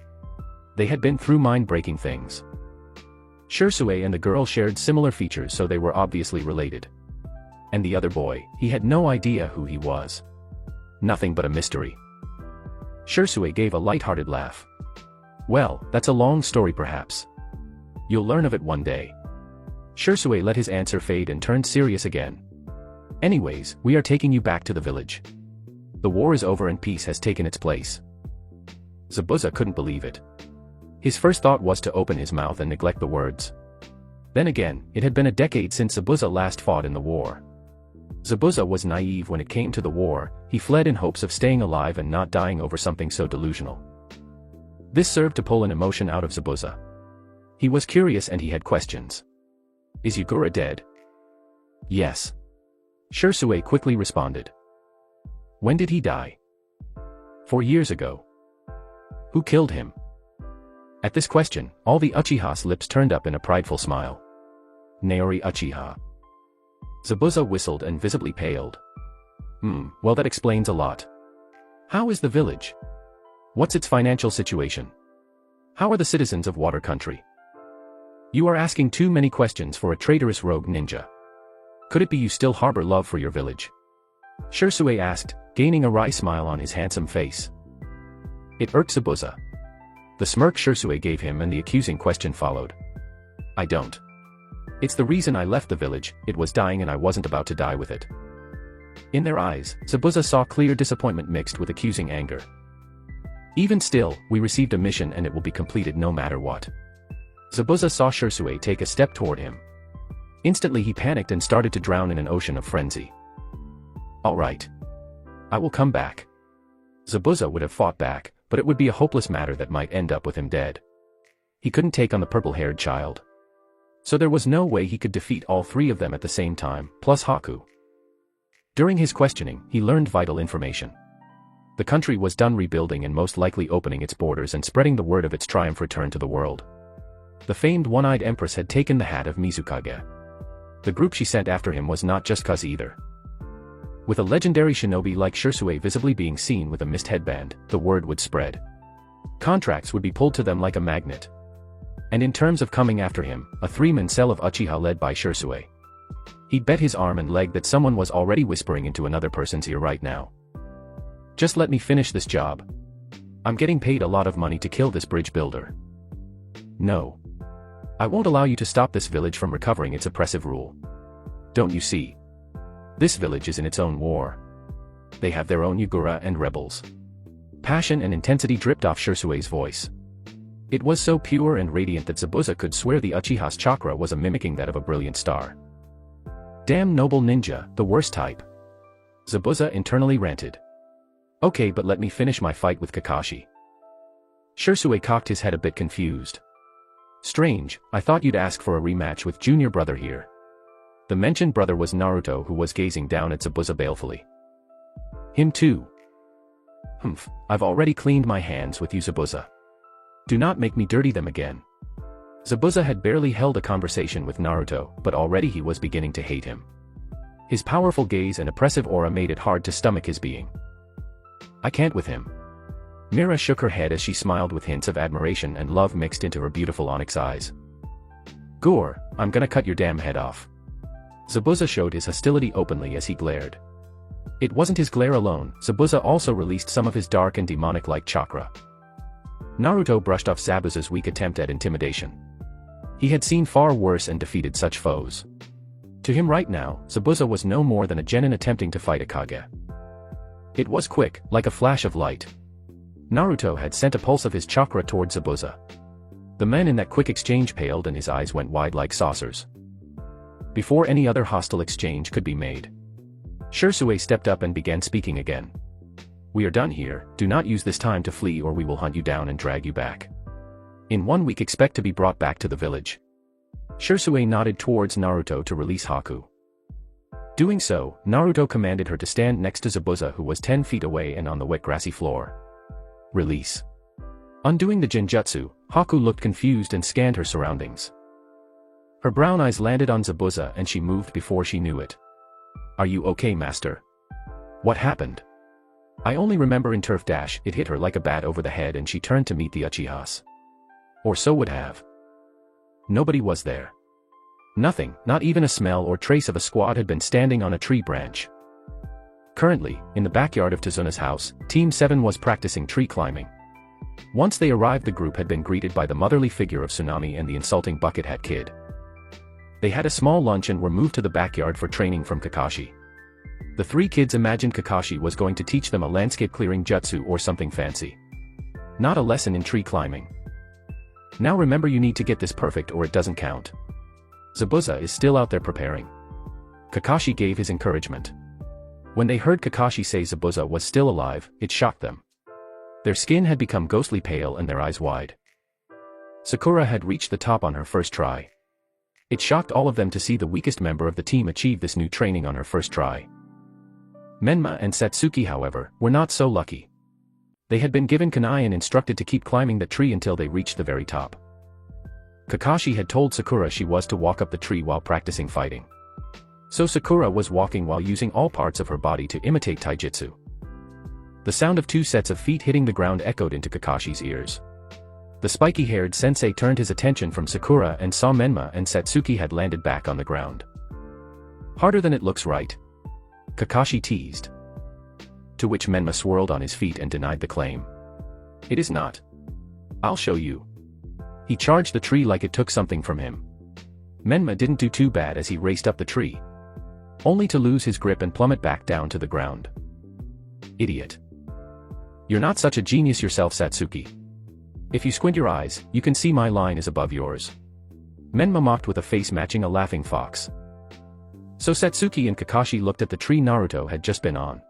They had been through mind-breaking things. Shisui and the girl shared similar features, so they were obviously related. And the other boy, he had no idea who he was. Nothing but a mystery. Shisui gave a light-hearted laugh. "Well, that's a long story perhaps. You'll learn of it one day." Shisui let his answer fade and turned serious again. "Anyways, we are taking you back to the village. The war is over and peace has taken its place." Zabuza couldn't believe it. His first thought was to open his mouth and neglect the words. Then again, it had been a decade since Zabuza last fought in the war. Zabuza was naive when it came to the war. He fled in hopes of staying alive and not dying over something so delusional. This served to pull an emotion out of Zabuza. He was curious and he had questions. "Is Yugura dead?" "Yes." Shisui quickly responded. "When did he die?" 4 years ago." "Who killed him?" At this question, all the Uchiha's lips turned up in a prideful smile. "Naori Uchiha." Zabuza whistled and visibly paled. Well, that explains a lot. How is the village? What's its financial situation? How are the citizens of Water Country?" "You are asking too many questions for a traitorous rogue ninja. Could it be you still harbor love for your village?" Shisui asked, gaining a wry smile on his handsome face. It irked Zabuza. The smirk Shisui gave him and the accusing question followed. "I don't. It's the reason I left the village. It was dying and I wasn't about to die with it." In their eyes, Zabuza saw clear disappointment mixed with accusing anger. "Even still, we received a mission and it will be completed no matter what." Zabuza saw Shisui take a step toward him. Instantly he panicked and started to drown in an ocean of frenzy. "All right. I will come back." Zabuza would have fought back, but it would be a hopeless matter that might end up with him dead. He couldn't take on the purple-haired child. So there was no way he could defeat all three of them at the same time, plus Haku. During his questioning, he learned vital information. The country was done rebuilding and most likely opening its borders and spreading the word of its triumph return to the world. The famed one-eyed empress had taken the hat of Mizukage. The group she sent after him was not just cuz either. With a legendary shinobi like Shisui visibly being seen with a mist headband, the word would spread. Contracts would be pulled to them like a magnet. And in terms of coming after him, a three-man cell of Uchiha led by Shisui. He'd bet his arm and leg that someone was already whispering into another person's ear right now. "Just let me finish this job. I'm getting paid a lot of money to kill this bridge builder. No. I won't allow you to stop this village from recovering its oppressive rule. Don't you see? This village is in its own war. They have their own Yugura and rebels." Passion and intensity dripped off Shisui's voice. It was so pure and radiant that Zabuza could swear the Uchiha's chakra was a mimicking that of a brilliant star. Damn noble ninja, the worst type. Zabuza internally ranted. Okay, but let me finish my fight with Kakashi. Shisui cocked his head a bit confused. Strange, I thought you'd ask for a rematch with junior brother here. The mentioned brother was Naruto, who was gazing down at Zabuza balefully. Him too. Humph, I've already cleaned my hands with you, Zabuza. Do not make me dirty them again. Zabuza had barely held a conversation with Naruto, but already he was beginning to hate him. His powerful gaze and oppressive aura made it hard to stomach his being. I can't with him. Mira shook her head as she smiled with hints of admiration and love mixed into her beautiful onyx eyes. Gore, I'm gonna cut your damn head off. Zabuza showed his hostility openly as he glared. It wasn't his glare alone, Zabuza also released some of his dark and demonic-like chakra. Naruto brushed off Zabuza's weak attempt at intimidation. He had seen far worse and defeated such foes. To him right now, Zabuza was no more than a genin attempting to fight a Kage. It was quick, like a flash of light. Naruto had sent a pulse of his chakra toward Zabuza. The man in that quick exchange paled and his eyes went wide like saucers. Before any other hostile exchange could be made, Shisui stepped up and began speaking again. We are done here, do not use this time to flee or we will hunt you down and drag you back. In 1 week expect to be brought back to the village. Shisui nodded towards Naruto to release Haku. Doing so, Naruto commanded her to stand next to Zabuza, who was 10 feet away and on the wet grassy floor. Release. Undoing the Genjutsu, Haku looked confused and scanned her surroundings. Her brown eyes landed on Zabuza and she moved before she knew it. Are you okay, master? What happened? I only remember in Turf Dash, it hit her like a bat over the head and she turned to meet the Uchihas. Or so would have. Nobody was there. Nothing, not even a smell or trace of a squad had been standing on a tree branch. Currently, in the backyard of Tazuna's house, Team 7 was practicing tree climbing. Once they arrived, the group had been greeted by the motherly figure of Tsunami and the insulting Bucket Hat Kid. They had a small lunch and were moved to the backyard for training from Kakashi. The 3 kids imagined Kakashi was going to teach them a landscape clearing jutsu or something fancy. Not a lesson in tree climbing. Now remember, you need to get this perfect or it doesn't count. Zabuza is still out there preparing. Kakashi gave his encouragement. When they heard Kakashi say Zabuza was still alive, it shocked them. Their skin had become ghostly pale and their eyes wide. Sakura had reached the top on her first try. It shocked all of them to see the weakest member of the team achieve this new training on her first try. Menma and Satsuki, however, were not so lucky. They had been given kunai and instructed to keep climbing the tree until they reached the very top. Kakashi had told Sakura she was to walk up the tree while practicing fighting. So Sakura was walking while using all parts of her body to imitate taijutsu. The sound of 2 sets of feet hitting the ground echoed into Kakashi's ears. The spiky-haired sensei turned his attention from Sakura and saw Menma and Satsuki had landed back on the ground. Harder than it looks, right? Kakashi teased. To which Menma swirled on his feet and denied the claim. It is not. I'll show you. He charged the tree like it took something from him. Menma didn't do too bad as he raced up the tree, only to lose his grip and plummet back down to the ground. Idiot. You're not such a genius yourself, Satsuki. If you squint your eyes, you can see my line is above yours. Menma mocked with a face matching a laughing fox. So Satsuki and Kakashi looked at the tree Naruto had just been on.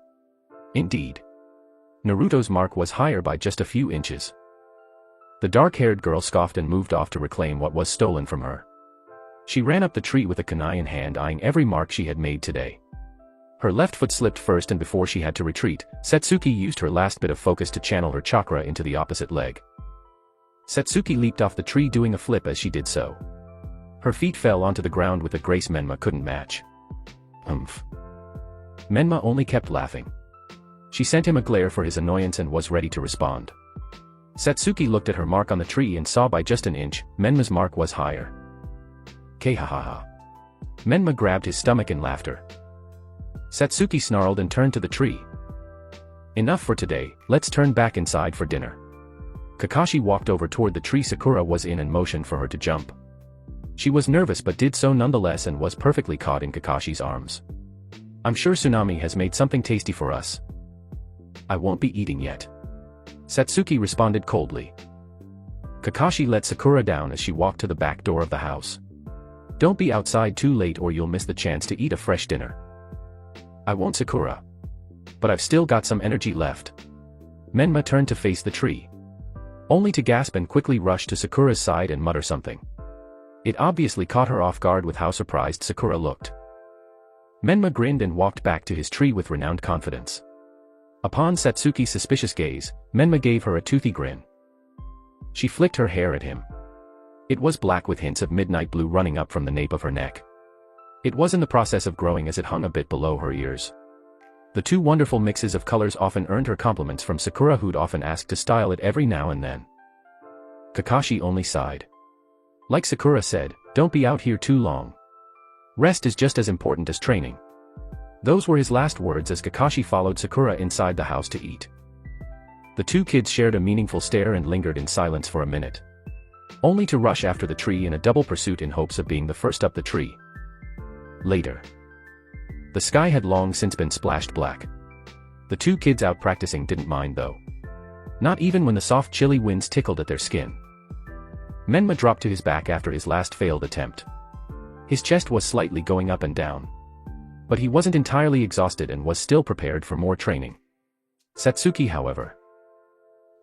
Indeed. Naruto's mark was higher by just a few inches. The dark-haired girl scoffed and moved off to reclaim what was stolen from her. She ran up the tree with a kunai in hand, eyeing every mark she had made today. Her left foot slipped first, and before she had to retreat, Satsuki used her last bit of focus to channel her chakra into the opposite leg. Satsuki leaped off the tree, doing a flip as she did so. Her feet fell onto the ground with a grace Menma couldn't match. Humph. Menma only kept laughing. She sent him a glare for his annoyance and was ready to respond. Satsuki looked at her mark on the tree and saw by just an inch, Menma's mark was higher. Kahahaha. Menma grabbed his stomach in laughter. Satsuki snarled and turned to the tree. Enough for today, let's turn back inside for dinner. Kakashi walked over toward the tree Sakura was in and motioned for her to jump. She was nervous but did so nonetheless and was perfectly caught in Kakashi's arms. I'm sure Tsunami has made something tasty for us. I won't be eating yet. Satsuki responded coldly. Kakashi let Sakura down as she walked to the back door of the house. Don't be outside too late or you'll miss the chance to eat a fresh dinner. I won't, Sakura. But I've still got some energy left. Menma turned to face the tree, only to gasp and quickly rush to Sakura's side and mutter something. It obviously caught her off guard with how surprised Sakura looked. Menma grinned and walked back to his tree with renowned confidence. Upon Satsuki's suspicious gaze, Menma gave her a toothy grin. She flicked her hair at him. It was black with hints of midnight blue running up from the nape of her neck. It was in the process of growing as it hung a bit below her ears. The two wonderful mixes of colors often earned her compliments from Sakura, who'd often asked to style it every now and then. Kakashi only sighed. Like Sakura said, don't be out here too long. Rest is just as important as training. Those were his last words as Kakashi followed Sakura inside the house to eat. The two kids shared a meaningful stare and lingered in silence for a minute, only to rush after the tree in a double pursuit in hopes of being the first up the tree. Later. The sky had long since been splashed black. The two kids out practicing didn't mind though. Not even when the soft chilly winds tickled at their skin. Menma dropped to his back after his last failed attempt. His chest was slightly going up and down. But he wasn't entirely exhausted and was still prepared for more training. Satsuki, however.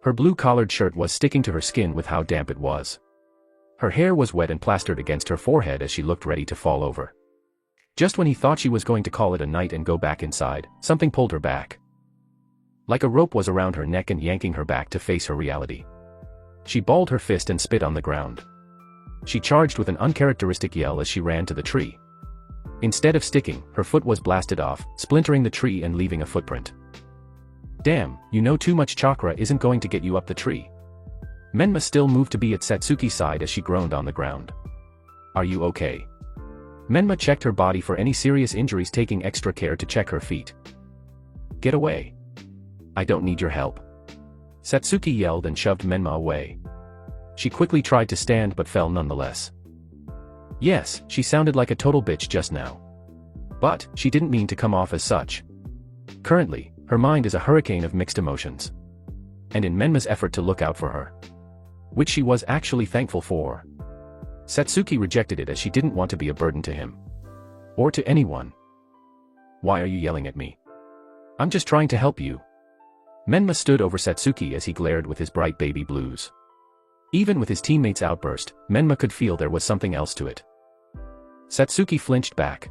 Her blue-collared shirt was sticking to her skin with how damp it was. Her hair was wet and plastered against her forehead as she looked ready to fall over. Just when he thought she was going to call it a night and go back inside, something pulled her back. Like a rope was around her neck and yanking her back to face her reality. She balled her fist and spit on the ground. She charged with an uncharacteristic yell as she ran to the tree. Instead of sticking, her foot was blasted off, splintering the tree and leaving a footprint. Damn, you know too much chakra isn't going to get you up the tree. Menma still moved to be at Satsuki's side as she groaned on the ground. Are you okay? Menma checked her body for any serious injuries, taking extra care to check her feet. Get away. I don't need your help. Satsuki yelled and shoved Menma away. She quickly tried to stand but fell nonetheless. Yes, she sounded like a total bitch just now. But, she didn't mean to come off as such. Currently, her mind is a hurricane of mixed emotions. And in Menma's effort to look out for her, which she was actually thankful for, Satsuki rejected it as she didn't want to be a burden to him. Or to anyone. Why are you yelling at me? I'm just trying to help you. Menma stood over Satsuki as he glared with his bright baby blues. Even with his teammate's outburst, Menma could feel there was something else to it. Satsuki flinched back.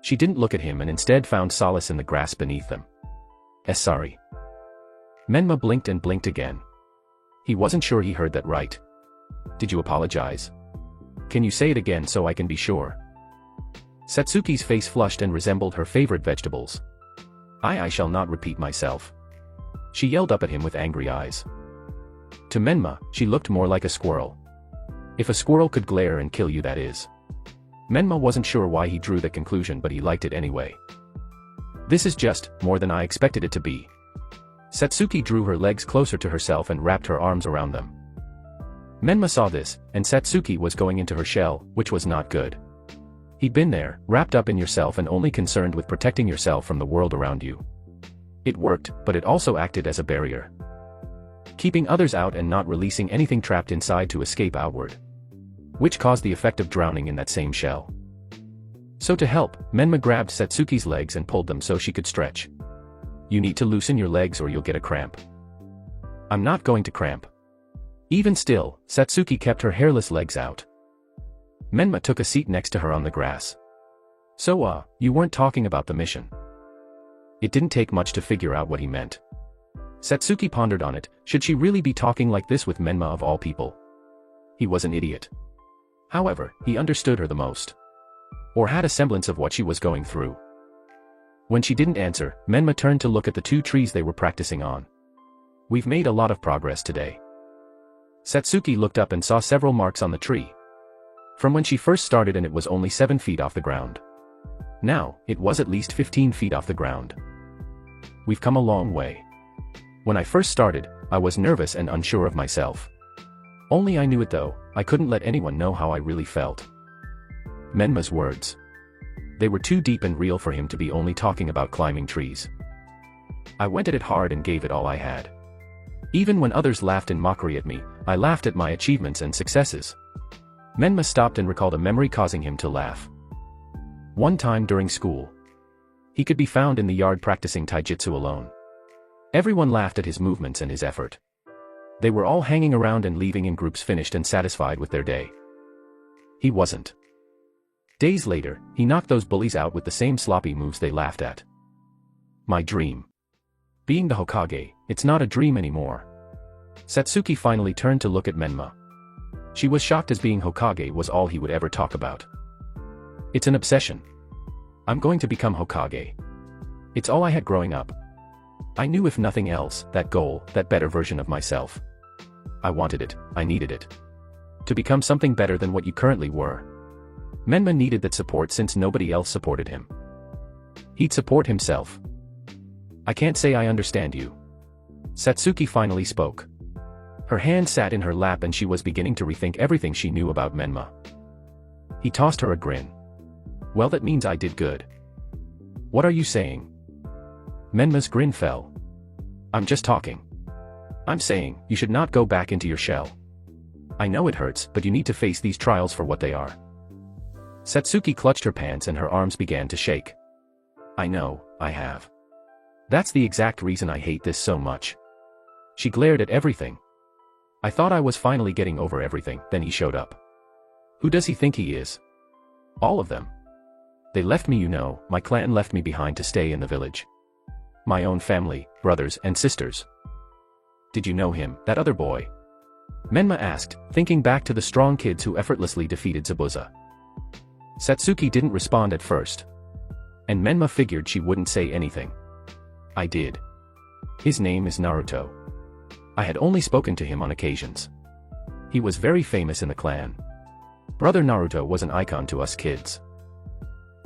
She didn't look at him and instead found solace in the grass beneath them. Sorry. Menma blinked and blinked again. He wasn't sure he heard that right. Did you apologize? Can you say it again so I can be sure? Satsuki's face flushed and resembled her favorite vegetables. I shall not repeat myself. She yelled up at him with angry eyes. To Menma, she looked more like a squirrel. If a squirrel could glare and kill you, that is. Menma wasn't sure why he drew that conclusion, but he liked it anyway. This is just more than I expected it to be. Satsuki drew her legs closer to herself and wrapped her arms around them. Menma saw this, and Satsuki was going into her shell, which was not good. He'd been there, wrapped up in yourself and only concerned with protecting yourself from the world around you. It worked, but it also acted as a barrier, keeping others out and not releasing anything trapped inside to escape outward, which caused the effect of drowning in that same shell. So to help, Menma grabbed Satsuki's legs and pulled them so she could stretch. You need to loosen your legs or you'll get a cramp. I'm not going to cramp. Even still, Satsuki kept her hairless legs out. Menma took a seat next to her on the grass. So you weren't talking about the mission. It didn't take much to figure out what he meant. Satsuki pondered on it. Should she really be talking like this with Menma of all people? He was an idiot. However, he understood her the most. Or had a semblance of what she was going through. When she didn't answer, Menma turned to look at the two trees they were practicing on. We've made a lot of progress today. Satsuki looked up and saw several marks on the tree. From when she first started, and it was only 7 feet off the ground. Now, it was at least 15 feet off the ground. We've come a long way. When I first started, I was nervous and unsure of myself. Only I knew it though, I couldn't let anyone know how I really felt. Menma's words. They were too deep and real for him to be only talking about climbing trees. I went at it hard and gave it all I had. Even when others laughed in mockery at me, I laughed at my achievements and successes. Menma stopped and recalled a memory causing him to laugh. One time during school, he could be found in the yard practicing taijutsu alone. Everyone laughed at his movements and his effort. They were all hanging around and leaving in groups, finished and satisfied with their day. He wasn't. Days later, he knocked those bullies out with the same sloppy moves they laughed at. My dream. Being the Hokage, it's not a dream anymore. Satsuki finally turned to look at Menma. She was shocked, as being Hokage was all he would ever talk about. It's an obsession. I'm going to become Hokage. It's all I had growing up. I knew, if nothing else, that goal, that better version of myself. I wanted it, I needed it. To become something better than what you currently were. Menma needed that support since nobody else supported him. He'd support himself. I can't say I understand you. Satsuki finally spoke. Her hand sat in her lap and she was beginning to rethink everything she knew about Menma. He tossed her a grin. Well, that means I did good. What are you saying? Menma's grin fell. I'm just talking. I'm saying, you should not go back into your shell. I know it hurts, but you need to face these trials for what they are. Satsuki clutched her pants and her arms began to shake. I know, I have. That's the exact reason I hate this so much. She glared at everything. I thought I was finally getting over everything, then he showed up. Who does he think he is? All of them. They left me, you know, my clan left me behind to stay in the village. My own family, brothers and sisters. Did you know him, that other boy? Menma asked, thinking back to the strong kids who effortlessly defeated Zabuza. Satsuki didn't respond at first. And Menma figured she wouldn't say anything. I did. His name is Naruto. I had only spoken to him on occasions. He was very famous in the clan. Brother Naruto was an icon to us kids.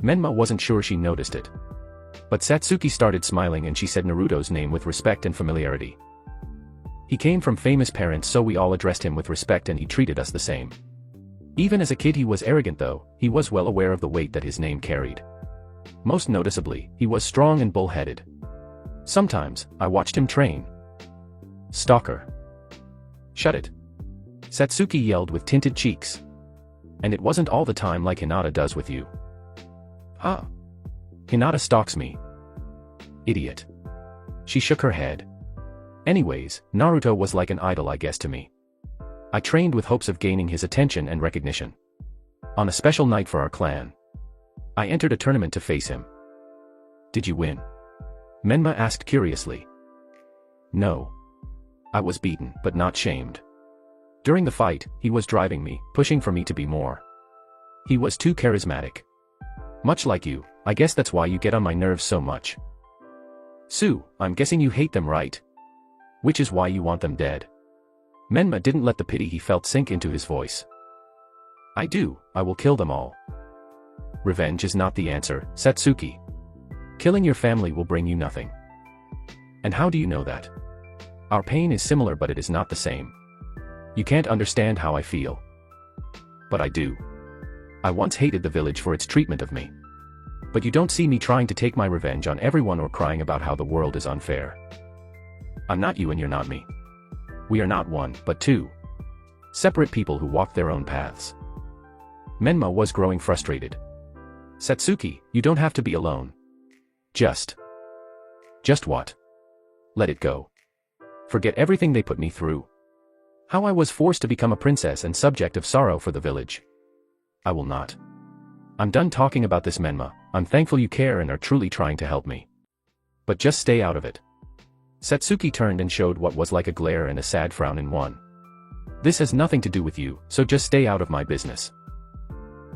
Menma wasn't sure she noticed it. But Satsuki started smiling and she said Naruto's name with respect and familiarity. He came from famous parents, so we all addressed him with respect and he treated us the same. Even as a kid he was arrogant, though, he was well aware of the weight that his name carried. Most noticeably, he was strong and bull-headed. Sometimes, I watched him train. Stalker. Shut it. Satsuki yelled with tinted cheeks. And it wasn't all the time like Hinata does with you. Huh? Hinata stalks me. Idiot. She shook her head. Anyways, Naruto was like an idol, I guess, to me. I trained with hopes of gaining his attention and recognition. On a special night for our clan, I entered a tournament to face him. Did you win? Menma asked curiously. No. I was beaten, but not shamed. During the fight, he was driving me, pushing for me to be more. He was too charismatic. Much like you, I guess that's why you get on my nerves so much. Sue, I'm guessing you hate them, right? Which is why you want them dead. Menma didn't let the pity he felt sink into his voice. I do, I will kill them all. Revenge is not the answer, Satsuki. Killing your family will bring you nothing. And how do you know that? Our pain is similar, but it is not the same. You can't understand how I feel. But I do. I once hated the village for its treatment of me. But you don't see me trying to take my revenge on everyone or crying about how the world is unfair. I'm not you and you're not me. We are not one, but two. Separate people who walk their own paths. Menma was growing frustrated. Satsuki, you don't have to be alone. Just what? Let it go. Forget everything they put me through. How I was forced to become a princess and subject of sorrow for the village. I will not. I'm done talking about this, Menma. I'm thankful you care and are truly trying to help me. But just stay out of it. Satsuki turned and showed what was like a glare and a sad frown in one. This has nothing to do with you, so just stay out of my business.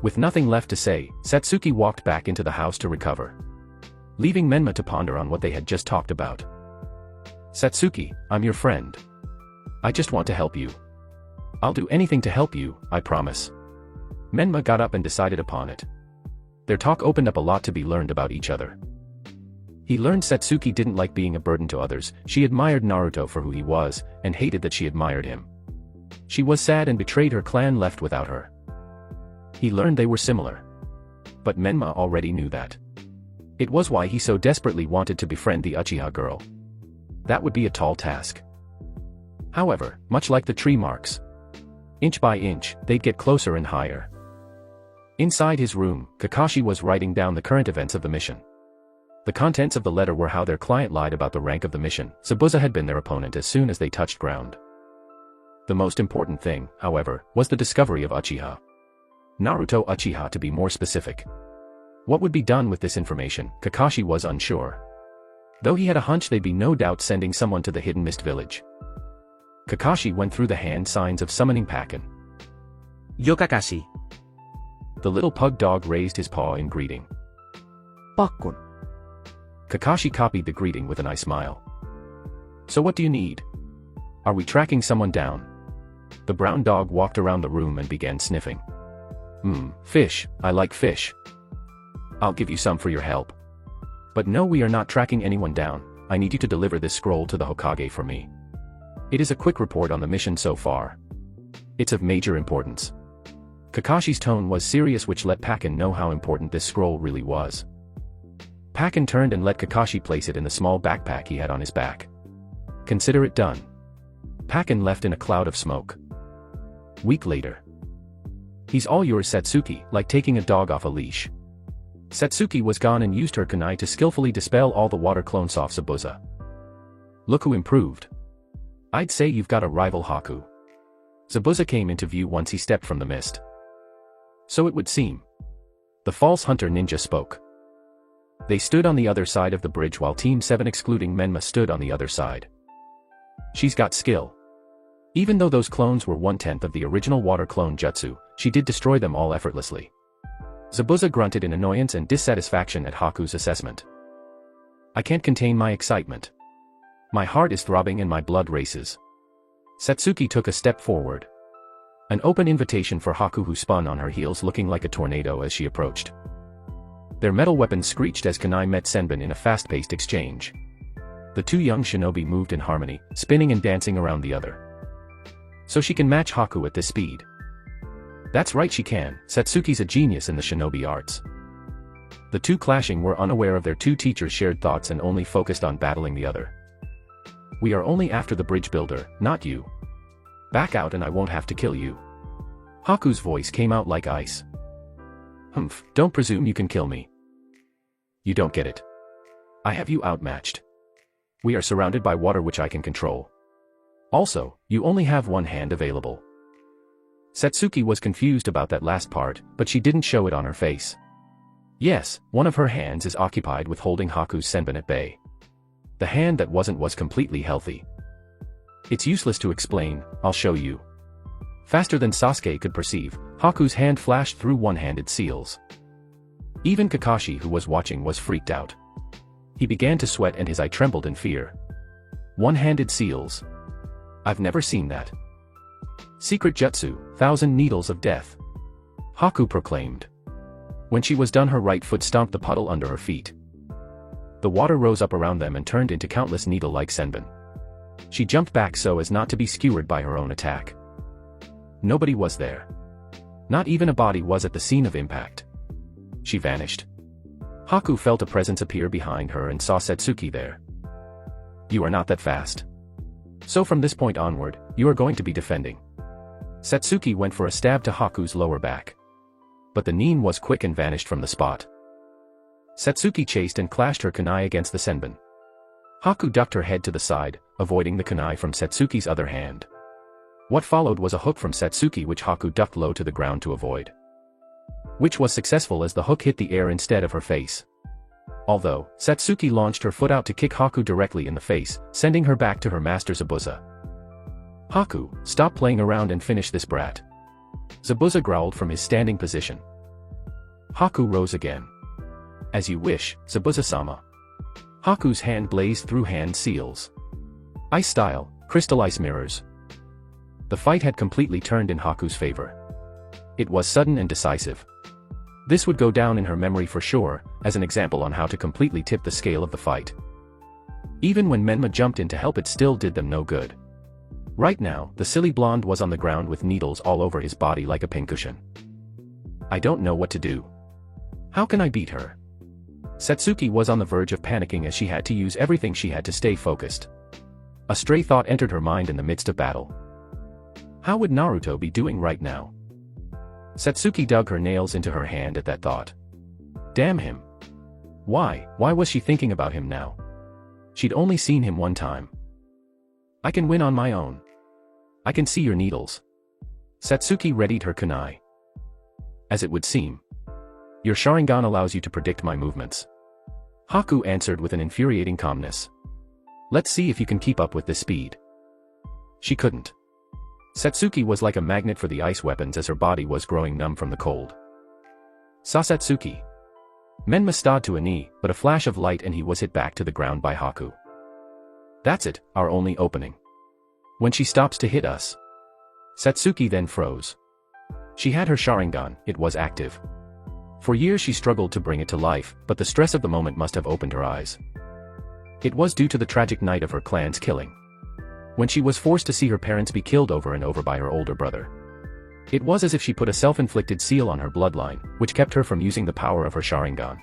With nothing left to say, Satsuki walked back into the house to recover, leaving Menma to ponder on what they had just talked about. Satsuki, I'm your friend. I just want to help you. I'll do anything to help you, I promise. Menma got up and decided upon it. Their talk opened up a lot to be learned about each other. He learned Satsuki didn't like being a burden to others, she admired Naruto for who he was, and hated that she admired him. She was sad and betrayed her clan left without her. He learned they were similar. But Menma already knew that. It was why he so desperately wanted to befriend the Uchiha girl. That would be a tall task. However, much like the tree marks, inch by inch, they'd get closer and higher. Inside his room, Kakashi was writing down the current events of the mission. The contents of the letter were how their client lied about the rank of the mission. Zabuza had been their opponent as soon as they touched ground. The most important thing, however, was the discovery of Uchiha. Naruto Uchiha to be more specific. What would be done with this information, Kakashi was unsure. Though he had a hunch they'd be no doubt sending someone to the Hidden Mist Village. Kakashi went through the hand signs of summoning Pakken. Yo Kakashi. The little pug dog raised his paw in greeting. Pakkun. Kakashi copied the greeting with an eye smile. So what do you need? Are we tracking someone down? The brown dog walked around the room and began sniffing. Fish, I like fish. I'll give you some for your help. But no, we are not tracking anyone down. I need you to deliver this scroll to the Hokage for me. It is a quick report on the mission so far. It's of major importance. Kakashi's tone was serious, which let Pakken know how important this scroll really was. Pakken turned and let Kakashi place it in the small backpack he had on his back. Consider it done. Pakken left in a cloud of smoke. Week later. He's all yours, Satsuki, like taking a dog off a leash. Satsuki was gone and used her kunai to skillfully dispel all the water clones off Zabuza. Look who improved. I'd say you've got a rival, Haku. Zabuza came into view once he stepped from the mist. So it would seem. The false hunter ninja spoke. They stood on the other side of the bridge while Team 7 excluding Menma stood on the other side. She's got skill. Even though those clones were 1/10 of the original water clone jutsu, she did destroy them all effortlessly. Zabuza grunted in annoyance and dissatisfaction at Haku's assessment. I can't contain my excitement. My heart is throbbing and my blood races. Satsuki took a step forward. An open invitation for Haku, who spun on her heels looking like a tornado as she approached. Their metal weapons screeched as kunai met Senbin in a fast-paced exchange. The two young shinobi moved in harmony, spinning and dancing around the other. So she can match Haku at this speed. That's right, she can. Satsuki's a genius in the shinobi arts. The two clashing were unaware of their two teachers' shared thoughts and only focused on battling the other. We are only after the bridge builder, not you. Back out and I won't have to kill you. Haku's voice came out like ice. Humph, don't presume you can kill me. You don't get it. I have you outmatched. We are surrounded by water which I can control. Also, you only have one hand available. Satsuki was confused about that last part, but she didn't show it on her face. Yes, one of her hands is occupied with holding Haku's senbon at bay. The hand that wasn't was completely healthy. It's useless to explain, I'll show you. Faster than Sasuke could perceive, Haku's hand flashed through one-handed seals. Even Kakashi, who was watching, was freaked out. He began to sweat and his eye trembled in fear. One-handed seals. I've never seen that. Secret jutsu, 1,000 needles of death. Haku proclaimed. When she was done, her right foot stomped the puddle under her feet. The water rose up around them and turned into countless needle-like senbon. She jumped back so as not to be skewered by her own attack. Nobody was there. Not even a body was at the scene of impact. She vanished. Haku felt a presence appear behind her and saw Satsuki there. You are not that fast. So from this point onward, you are going to be defending. Satsuki went for a stab to Haku's lower back. But the nin was quick and vanished from the spot. Satsuki chased and clashed her kunai against the senbon. Haku ducked her head to the side, avoiding the kunai from Satsuki's other hand. What followed was a hook from Satsuki which Haku ducked low to the ground to avoid. Which was successful as the hook hit the air instead of her face. Although, Satsuki launched her foot out to kick Haku directly in the face, sending her back to her master Zabuza. Haku, stop playing around and finish this brat. Zabuza growled from his standing position. Haku rose again. As you wish, Zabuza-sama. Haku's hand blazed through hand seals. Ice style, crystal ice mirrors. The fight had completely turned in Haku's favor. It was sudden and decisive. This would go down in her memory for sure, as an example on how to completely tip the scale of the fight. Even when Menma jumped in to help, it still did them no good. Right now, the silly blonde was on the ground with needles all over his body like a pincushion. I don't know what to do. How can I beat her? Satsuki was on the verge of panicking as she had to use everything she had to stay focused. A stray thought entered her mind in the midst of battle. How would Naruto be doing right now? Satsuki dug her nails into her hand at that thought. Damn him. Why was she thinking about him now? She'd only seen him one time. I can win on my own. I can see your needles. Satsuki readied her kunai. As it would seem. Your Sharingan allows you to predict my movements. Haku answered with an infuriating calmness. Let's see if you can keep up with this speed. She couldn't. Satsuki was like a magnet for the ice weapons as her body was growing numb from the cold. Sasatsuki. Menma stod to a knee, but a flash of light and he was hit back to the ground by Haku. That's it, our only opening. When she stops to hit us. Satsuki then froze. She had her Sharingan, it was active. For years she struggled to bring it to life, but the stress of the moment must have opened her eyes. It was due to the tragic night of her clan's killing. When she was forced to see her parents be killed over and over by her older brother. It was as if she put a self-inflicted seal on her bloodline, which kept her from using the power of her Sharingan.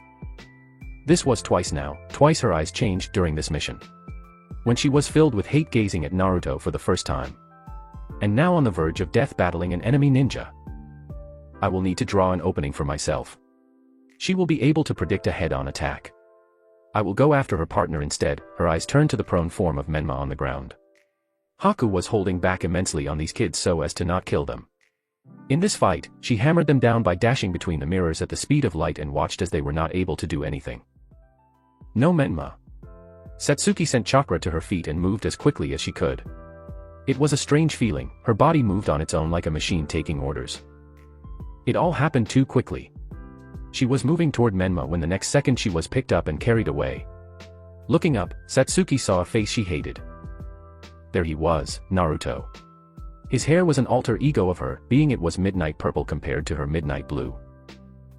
This was twice now, twice her eyes changed during this mission. When she was filled with hate gazing at Naruto for the first time. And now on the verge of death battling an enemy ninja. I will need to draw an opening for myself. She will be able to predict a head-on attack. I will go after her partner instead. Her eyes turned to the prone form of Menma on the ground. Haku was holding back immensely on these kids so as to not kill them. In this fight, she hammered them down by dashing between the mirrors at the speed of light and watched as they were not able to do anything. No Menma. Satsuki sent chakra to her feet and moved as quickly as she could. It was a strange feeling, her body moved on its own like a machine taking orders. It all happened too quickly. She was moving toward Menma when the next second she was picked up and carried away. Looking up, Satsuki saw a face she hated. There he was, Naruto. His hair was an alter ego of her, being it was midnight purple compared to her midnight blue.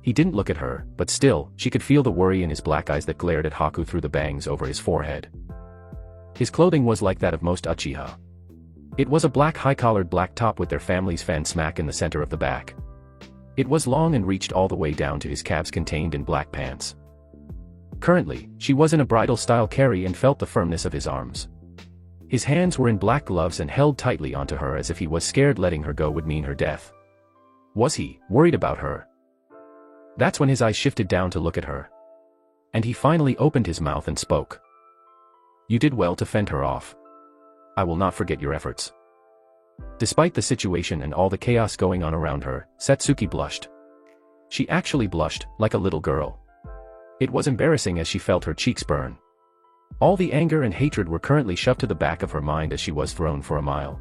He didn't look at her, but still, she could feel the worry in his black eyes that glared at Haku through the bangs over his forehead. His clothing was like that of most Uchiha. It was a black high-collared black top with their family's fan smack in the center of the back. It was long and reached all the way down to his calves contained in black pants. Currently, she was in a bridal-style carry and felt the firmness of his arms. His hands were in black gloves and held tightly onto her as if he was scared letting her go would mean her death. Was he worried about her? That's when his eyes shifted down to look at her. And he finally opened his mouth and spoke. You did well to fend her off. I will not forget your efforts. Despite the situation and all the chaos going on around her, Satsuki blushed. She actually blushed, like a little girl. It was embarrassing as she felt her cheeks burn. All the anger and hatred were currently shoved to the back of her mind as she was thrown for a mile.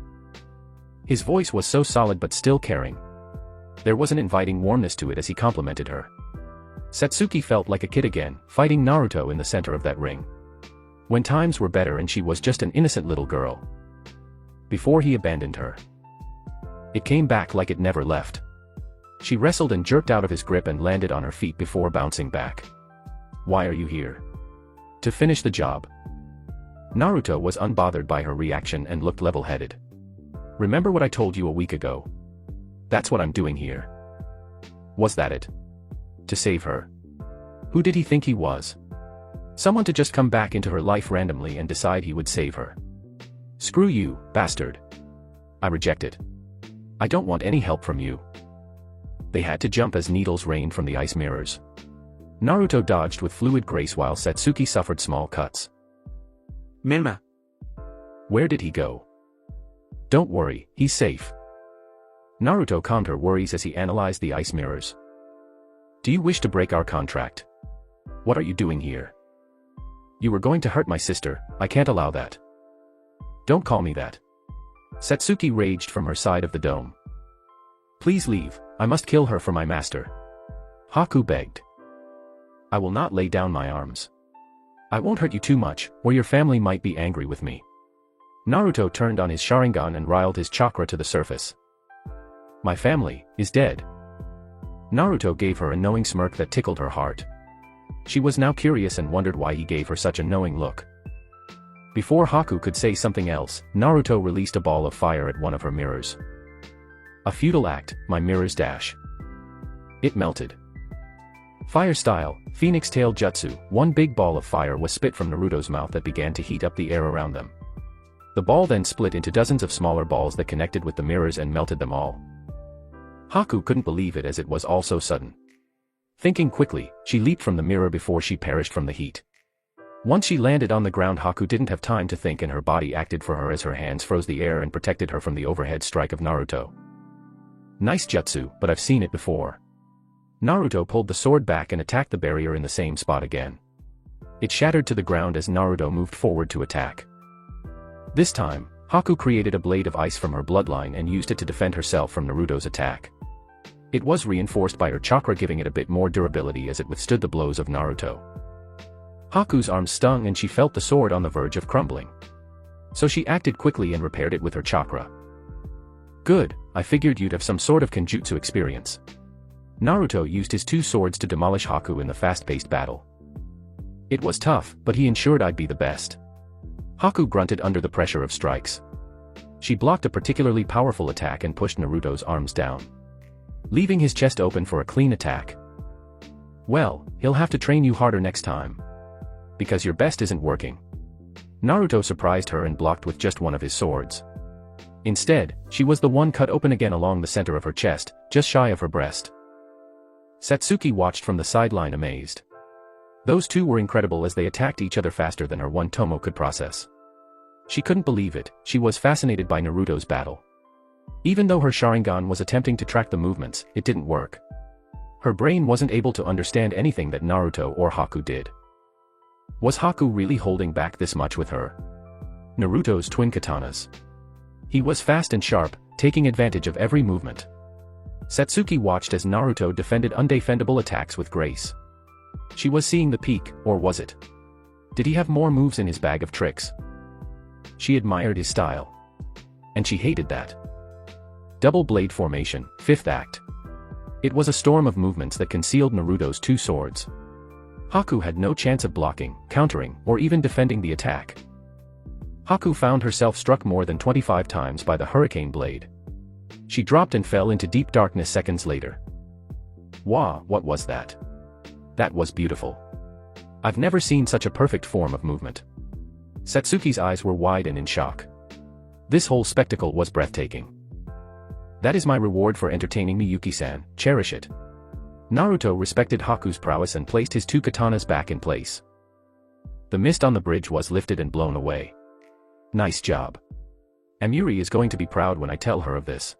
His voice was so solid but still caring. There was an inviting warmness to it as he complimented her. Satsuki felt like a kid again, fighting Naruto in the center of that ring. When times were better and she was just an innocent little girl. Before he abandoned her. It came back like it never left. She wrestled and jerked out of his grip and landed on her feet before bouncing back. Why are you here? To finish the job. Naruto was unbothered by her reaction and looked level-headed. Remember what I told you a week ago? That's what I'm doing here. Was that it? To save her. Who did he think he was? Someone to just come back into her life randomly and decide he would save her. Screw you, bastard. I reject it. I don't want any help from you. They had to jump as needles rained from the ice mirrors. Naruto dodged with fluid grace while Satsuki suffered small cuts. Menma. Where did he go? Don't worry, he's safe. Naruto calmed her worries as he analyzed the ice mirrors. Do you wish to break our contract? What are you doing here? You were going to hurt my sister, I can't allow that. Don't call me that. Satsuki raged from her side of the dome. Please leave, I must kill her for my master. Haku begged. I will not lay down my arms. I won't hurt you too much, or your family might be angry with me. Naruto turned on his Sharingan and riled his chakra to the surface. My family is dead. Naruto gave her a knowing smirk that tickled her heart. She was now curious and wondered why he gave her such a knowing look. Before Haku could say something else, Naruto released a ball of fire at one of her mirrors. A futile act, my mirror's dash. It melted. Fire style, Phoenix Tail Jutsu, one big ball of fire was spit from Naruto's mouth that began to heat up the air around them. The ball then split into dozens of smaller balls that connected with the mirrors and melted them all. Haku couldn't believe it as it was all so sudden. Thinking quickly, she leaped from the mirror before she perished from the heat. Once she landed on the ground, Haku didn't have time to think and her body acted for her as her hands froze the air and protected her from the overhead strike of Naruto. Nice jutsu, but I've seen it before. Naruto pulled the sword back and attacked the barrier in the same spot again. It shattered to the ground as Naruto moved forward to attack. This time, Haku created a blade of ice from her bloodline and used it to defend herself from Naruto's attack. It was reinforced by her chakra, giving it a bit more durability as it withstood the blows of Naruto. Haku's arm stung and she felt the sword on the verge of crumbling. So she acted quickly and repaired it with her chakra. Good, I figured you'd have some sort of kenjutsu experience. Naruto used his two swords to demolish Haku in the fast-paced battle. It was tough, but he ensured I'd be the best. Haku grunted under the pressure of strikes. She blocked a particularly powerful attack and pushed Naruto's arms down, leaving his chest open for a clean attack. Well, he'll have to train you harder next time. Because your best isn't working. Naruto surprised her and blocked with just one of his swords. Instead, she was the one cut open again along the center of her chest, just shy of her breast. Satsuki watched from the sideline amazed. Those two were incredible as they attacked each other faster than her one Tomo could process. She couldn't believe it, she was fascinated by Naruto's battle. Even though her Sharingan was attempting to track the movements, it didn't work. Her brain wasn't able to understand anything that Naruto or Haku did. Was Haku really holding back this much with her? Naruto's twin katanas. He was fast and sharp, taking advantage of every movement. Satsuki watched as Naruto defended undefendable attacks with grace. She was seeing the peak, or was it? Did he have more moves in his bag of tricks? She admired his style. And she hated that. Double blade formation, 5th act. It was a storm of movements that concealed Naruto's two swords. Haku had no chance of blocking, countering, or even defending the attack. Haku found herself struck more than 25 times by the hurricane blade. She dropped and fell into deep darkness seconds later. Wow, what was that? That was beautiful. I've never seen such a perfect form of movement. Satsuki's eyes were wide and in shock. This whole spectacle was breathtaking. That is my reward for entertaining me, Yuki-san, cherish it. Naruto respected Haku's prowess and placed his two katanas back in place. The mist on the bridge was lifted and blown away. Nice job. Amiri is going to be proud when I tell her of this.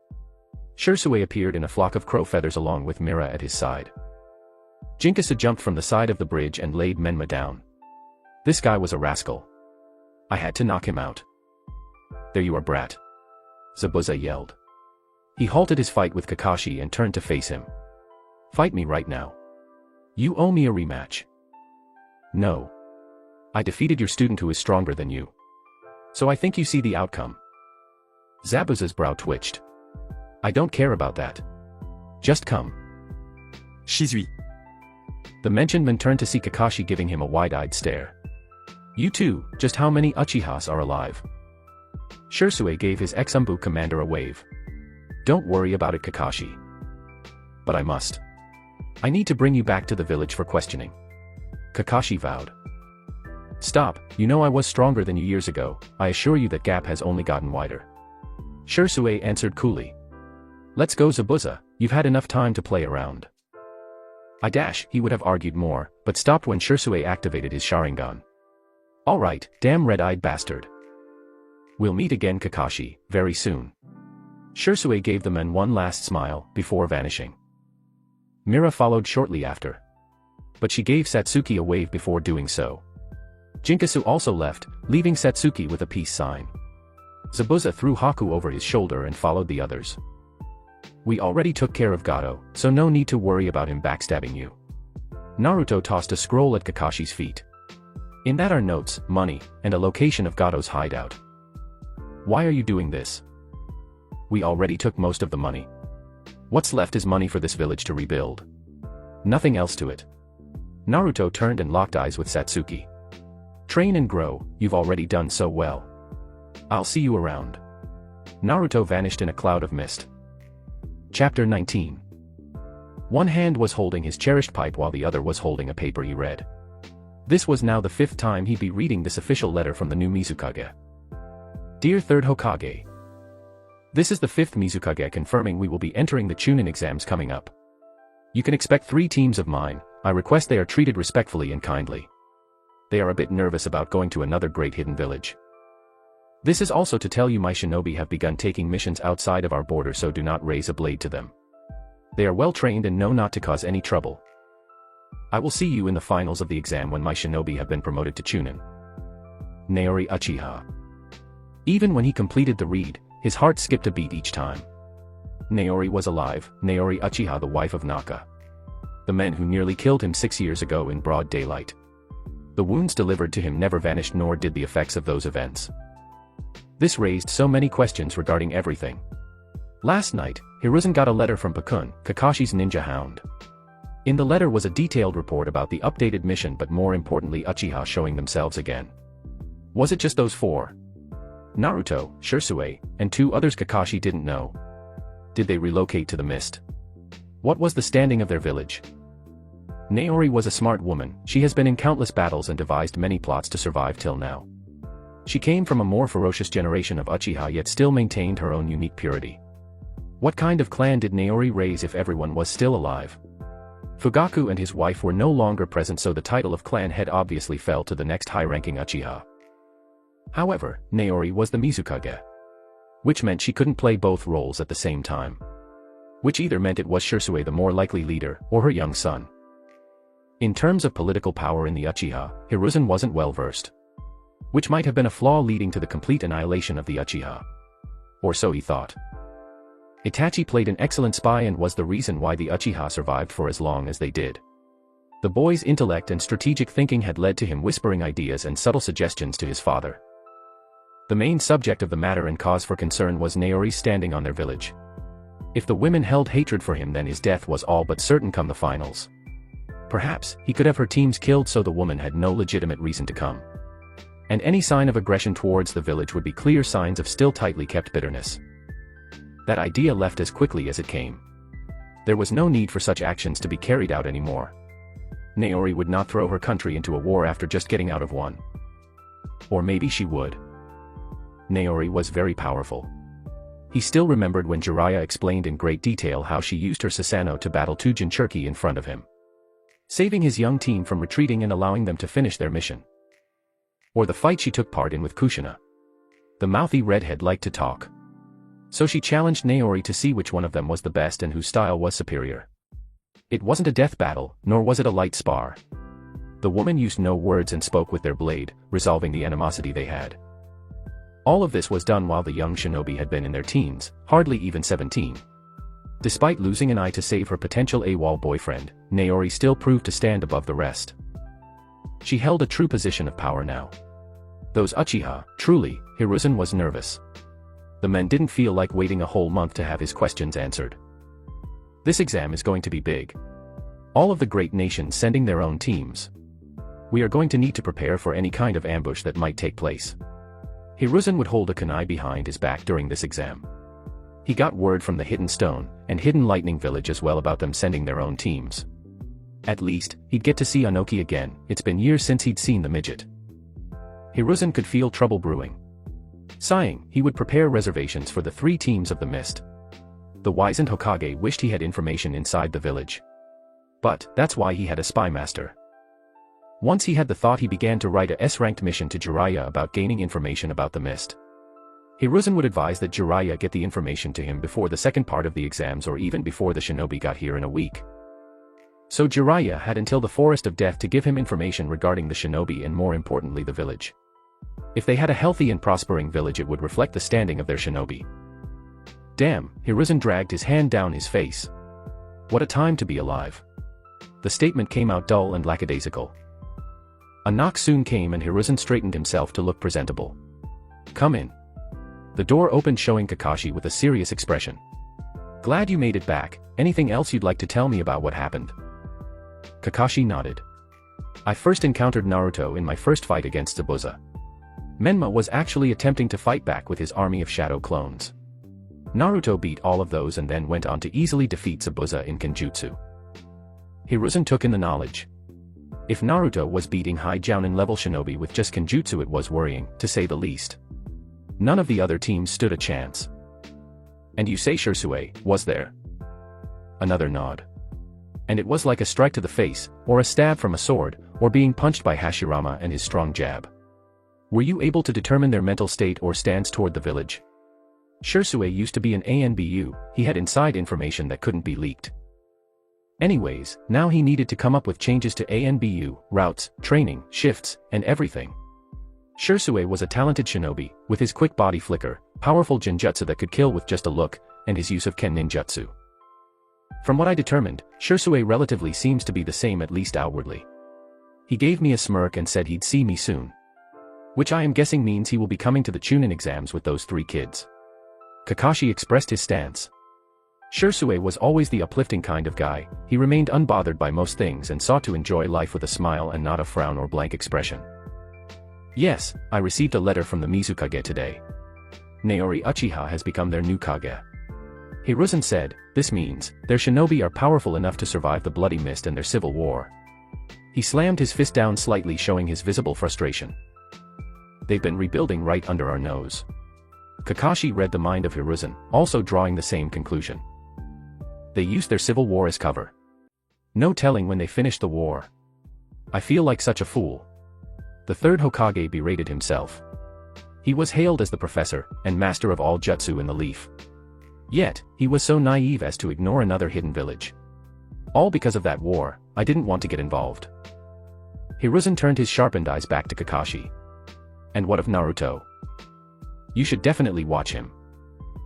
Shisui appeared in a flock of crow feathers along with Mira at his side. Jinkasa jumped from the side of the bridge and laid Menma down. This guy was a rascal. I had to knock him out. There you are, brat. Zabuza yelled. He halted his fight with Kakashi and turned to face him. Fight me right now. You owe me a rematch. No. I defeated your student who is stronger than you. So I think you see the outcome. Zabuza's brow twitched. I don't care about that. Just come. Shisui. The mentioned man turned to see Kakashi giving him a wide-eyed stare. You too, just how many Uchihas are alive? Shisui gave his ex-Umbu commander a wave. Don't worry about it, Kakashi. But I must. I need to bring you back to the village for questioning. Kakashi vowed. Stop, you know I was stronger than you years ago, I assure you that gap has only gotten wider. Shisui answered coolly. Let's go, Zabuza, you've had enough time to play around. He would have argued more, but stopped when Shisui activated his Sharingan. Alright, damn red-eyed bastard. We'll meet again, Kakashi, very soon. Shisui gave the men one last smile, before vanishing. Mira followed shortly after. But she gave Satsuki a wave before doing so. Jinkasu also left, leaving Satsuki with a peace sign. Zabuza threw Haku over his shoulder and followed the others. We already took care of Gato, so no need to worry about him backstabbing you. Naruto tossed a scroll at Kakashi's feet. In that are notes, money, and a location of Gato's hideout. Why are you doing this? We already took most of the money. What's left is money for this village to rebuild. Nothing else to it. Naruto turned and locked eyes with Satsuki. Train and grow, you've already done so well. I'll see you around. Naruto vanished in a cloud of mist. Chapter 19. One hand was holding his cherished pipe while the other was holding a paper he read. This was now the 5th time he'd be reading this official letter from the new Mizukage. Dear 3rd Hokage. This is the 5th Mizukage confirming we will be entering the Chunin exams coming up. You can expect 3 teams of mine. I request they are treated respectfully and kindly. They are a bit nervous about going to another great hidden village. This is also to tell you my shinobi have begun taking missions outside of our border, so do not raise a blade to them. They are well trained and know not to cause any trouble. I will see you in the finals of the exam when my shinobi have been promoted to Chunin. Naori Uchiha. Even when he completed the read, his heart skipped a beat each time. Naori was alive, Naori Uchiha, the wife of Naka, the men who nearly killed him 6 years ago in broad daylight. The wounds delivered to him never vanished, nor did the effects of those events. This raised so many questions regarding everything. Last night, Hiruzen got a letter from Pakun, Kakashi's ninja hound. In the letter was a detailed report about the updated mission, but more importantly Uchiha showing themselves again. Was it just those 4? Naruto, Shisui, and 2 others Kakashi didn't know. Did they relocate to the mist? What was the standing of their village? Naori was a smart woman. She has been in countless battles and devised many plots to survive till now. She came from a more ferocious generation of Uchiha, yet still maintained her own unique purity. What kind of clan did Naori raise if everyone was still alive? Fugaku and his wife were no longer present, so the title of clan head obviously fell to the next high-ranking Uchiha. However, Naori was the Mizukage, which meant she couldn't play both roles at the same time. Which either meant it was Shisui the more likely leader, or her young son. In terms of political power in the Uchiha, Hiruzen wasn't well versed. Which might have been a flaw leading to the complete annihilation of the Uchiha. Or so he thought. Itachi played an excellent spy and was the reason why the Uchiha survived for as long as they did. The boy's intellect and strategic thinking had led to him whispering ideas and subtle suggestions to his father. The main subject of the matter and cause for concern was Naori's standing on their village. If the women held hatred for him, then his death was all but certain come the finals. Perhaps, he could have her teams killed so the woman had no legitimate reason to come. And any sign of aggression towards the village would be clear signs of still tightly kept bitterness. That idea left as quickly as it came. There was no need for such actions to be carried out anymore. Naori would not throw her country into a war after just getting out of one. Or maybe she would. Naori was very powerful. He still remembered when Jiraiya explained in great detail how she used her Susanoo to battle 2 Jinchuriki in front of him, saving his young team from retreating and allowing them to finish their mission. Or the fight she took part in with Kushina. The mouthy redhead liked to talk. So she challenged Naori to see which one of them was the best and whose style was superior. It wasn't a death battle, nor was it a light spar. The woman used no words and spoke with their blade, resolving the animosity they had. All of this was done while the young shinobi had been in their teens, hardly even 17. Despite losing an eye to save her potential AWOL boyfriend, Naori still proved to stand above the rest. She held a true position of power now. Those Uchiha, truly, Hiruzen was nervous. The men didn't feel like waiting a whole month to have his questions answered. This exam is going to be big. All of the great nations sending their own teams. We are going to need to prepare for any kind of ambush that might take place. Hiruzen would hold a kunai behind his back during this exam. He got word from the Hidden Stone and Hidden Lightning Village as well about them sending their own teams. At least, he'd get to see Anoki again. It's been years since he'd seen the midget. Hiruzen could feel trouble brewing. Sighing, he would prepare reservations for the 3 teams of the mist. The wizened Hokage wished he had information inside the village. But, that's why he had a spy master. Once he had the thought, he began to write a S-ranked mission to Jiraiya about gaining information about the mist. Hiruzen would advise that Jiraiya get the information to him before the second part of the exams or even before the shinobi got here in a week. So Jiraiya had until the Forest of Death to give him information regarding the shinobi and more importantly the village. If they had a healthy and prospering village, it would reflect the standing of their shinobi. Damn, Hiruzen dragged his hand down his face. What a time to be alive. The statement came out dull and lackadaisical. A knock soon came and Hiruzen straightened himself to look presentable. Come in. The door opened, showing Kakashi with a serious expression. Glad you made it back. Anything else you'd like to tell me about what happened? Kakashi nodded. I first encountered Naruto in my first fight against Zabuza. Menma was actually attempting to fight back with his army of shadow clones. Naruto beat all of those and then went on to easily defeat Zabuza in Kenjutsu. Hiruzen took in the knowledge. If Naruto was beating high Jounin level shinobi with just Kenjutsu, it was worrying, to say the least. None of the other teams stood a chance. And you say Shisui was there? Another nod. And it was like a strike to the face, or a stab from a sword, or being punched by Hashirama and his strong jab. Were you able to determine their mental state or stance toward the village? Shisui used to be an ANBU, he had inside information that couldn't be leaked. Anyways, now he needed to come up with changes to ANBU, routes, training, shifts, and everything. Shisui was a talented shinobi, with his quick body flicker, powerful genjutsu that could kill with just a look, and his use of ken ninjutsu. From what I determined, Shisui relatively seems to be the same at least outwardly. He gave me a smirk and said he'd see me soon. Which I am guessing means he will be coming to the Chunin exams with those 3 kids. Kakashi expressed his stance. Shisui was always the uplifting kind of guy, he remained unbothered by most things and sought to enjoy life with a smile and not a frown or blank expression. Yes, I received a letter from the Mizukage today. Naori Uchiha has become their new Kage. Hiruzen said, this means, their shinobi are powerful enough to survive the Bloody Mist and their civil war. He slammed his fist down slightly, showing his visible frustration. They've been rebuilding right under our nose. Kakashi read the mind of Hiruzen, also drawing the same conclusion. They used their civil war as cover. No telling when they finished the war. I feel like such a fool. The 3rd Hokage berated himself. He was hailed as the professor, and master of all jutsu in the leaf. Yet, he was so naive as to ignore another hidden village. All because of that war, I didn't want to get involved. Hiruzen turned his sharpened eyes back to Kakashi. And what of Naruto? You should definitely watch him.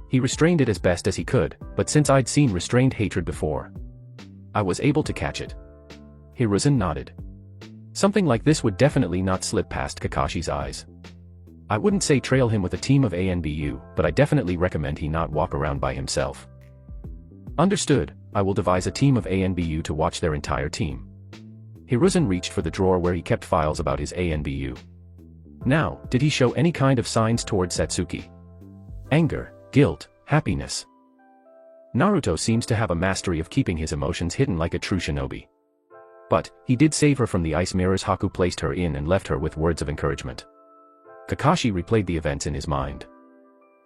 He restrained it as best as he could, but since I'd seen restrained hatred before, I was able to catch it. Hiruzen nodded. Something like this would definitely not slip past Kakashi's eyes. I wouldn't say trail him with a team of ANBU, but I definitely recommend he not walk around by himself. Understood, I will devise a team of ANBU to watch their entire team. Hiruzen reached for the drawer where he kept files about his ANBU. Now, did he show any kind of signs toward Satsuki? Anger, guilt, happiness. Naruto seems to have a mastery of keeping his emotions hidden like a true shinobi. But, he did save her from the ice mirrors Haku placed her in and left her with words of encouragement. Kakashi replayed the events in his mind.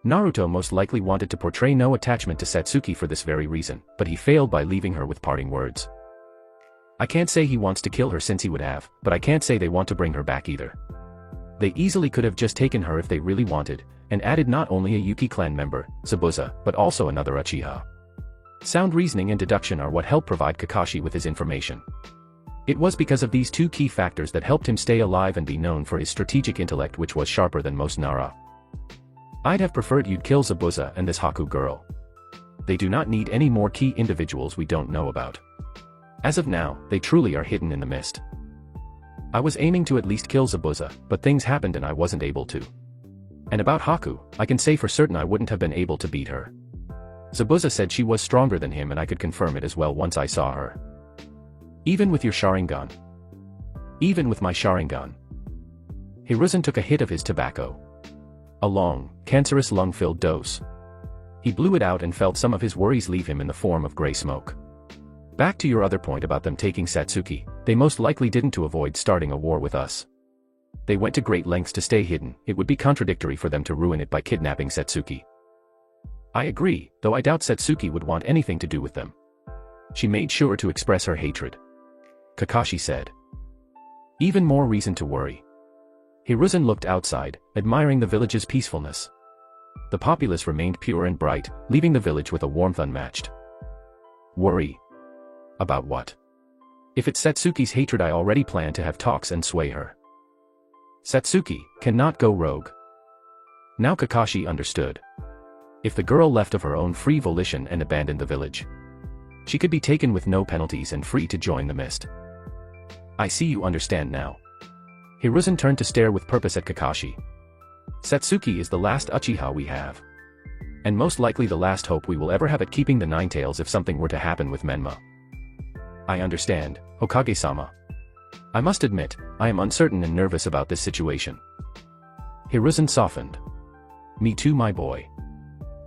Naruto most likely wanted to portray no attachment to Satsuki for this very reason, but he failed by leaving her with parting words. I can't say he wants to kill her since he would have, but I can't say they want to bring her back either. They easily could have just taken her if they really wanted, and added not only a Yuki clan member, Zabuza, but also another Uchiha. Sound reasoning and deduction are what helped provide Kakashi with his information. It was because of these 2 key factors that helped him stay alive and be known for his strategic intellect, which was sharper than most Nara. I'd have preferred you'd kill Zabuza and this Haku girl. They do not need any more key individuals we don't know about. As of now, they truly are hidden in the mist. I was aiming to at least kill Zabuza, but things happened and I wasn't able to. And about Haku, I can say for certain I wouldn't have been able to beat her. Zabuza said she was stronger than him and I could confirm it as well once I saw her. Even with your Sharingan. Even with my Sharingan. Hiruzen took a hit of his tobacco. A long, cancerous lung-filled dose. He blew it out and felt some of his worries leave him in the form of gray smoke. Back to your other point about them taking Satsuki, they most likely didn't to avoid starting a war with us. They went to great lengths to stay hidden, it would be contradictory for them to ruin it by kidnapping Satsuki. I agree, though I doubt Satsuki would want anything to do with them. She made sure to express her hatred. Kakashi said. Even more reason to worry. Hiruzen looked outside, admiring the village's peacefulness. The populace remained pure and bright, leaving the village with a warmth unmatched. Worry. About what? If it's Satsuki's hatred, I already plan to have talks and sway her. Satsuki cannot go rogue. Now Kakashi understood. If the girl left of her own free volition and abandoned the village, she could be taken with no penalties and free to join the mist. I see you understand now. Hiruzen turned to stare with purpose at Kakashi. Satsuki is the last Uchiha we have. And most likely the last hope we will ever have at keeping the Nine Tails if something were to happen with Menma. I understand, Hokage-sama. I must admit, I am uncertain and nervous about this situation. Hiruzen softened. Me too, my boy.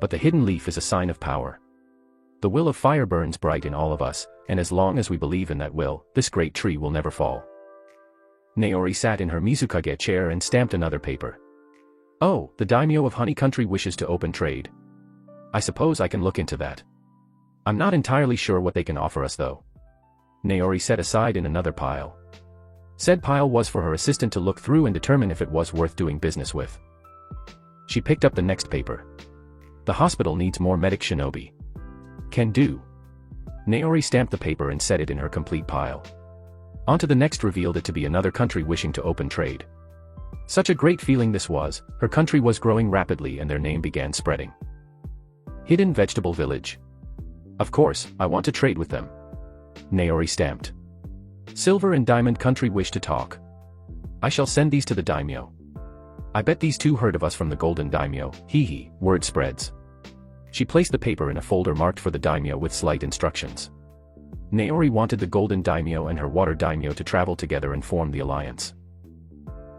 But the hidden leaf is a sign of power. The will of fire burns bright in all of us, and as long as we believe in that will, this great tree will never fall. Naori sat in her Mizukage chair and stamped another paper. Oh, the daimyo of Honey Country wishes to open trade. I suppose I can look into that. I'm not entirely sure what they can offer us though. Naori set aside in another pile. Said pile was for her assistant to look through and determine if it was worth doing business with. She picked up the next paper. The hospital needs more medic shinobi. Can do. Naori stamped the paper and set it in her complete pile. Onto the next revealed it to be another country wishing to open trade. Such a great feeling this was, her country was growing rapidly and their name began spreading. Hidden Vegetable Village. Of course, I want to trade with them. Naori stamped. Silver and Diamond Country wish to talk. I shall send these to the daimyo. I bet these two heard of us from the Golden Daimyo, hee hee, word spreads. She placed the paper in a folder marked for the daimyo with slight instructions. Naori wanted the Golden Daimyo and her Water Daimyo to travel together and form the alliance.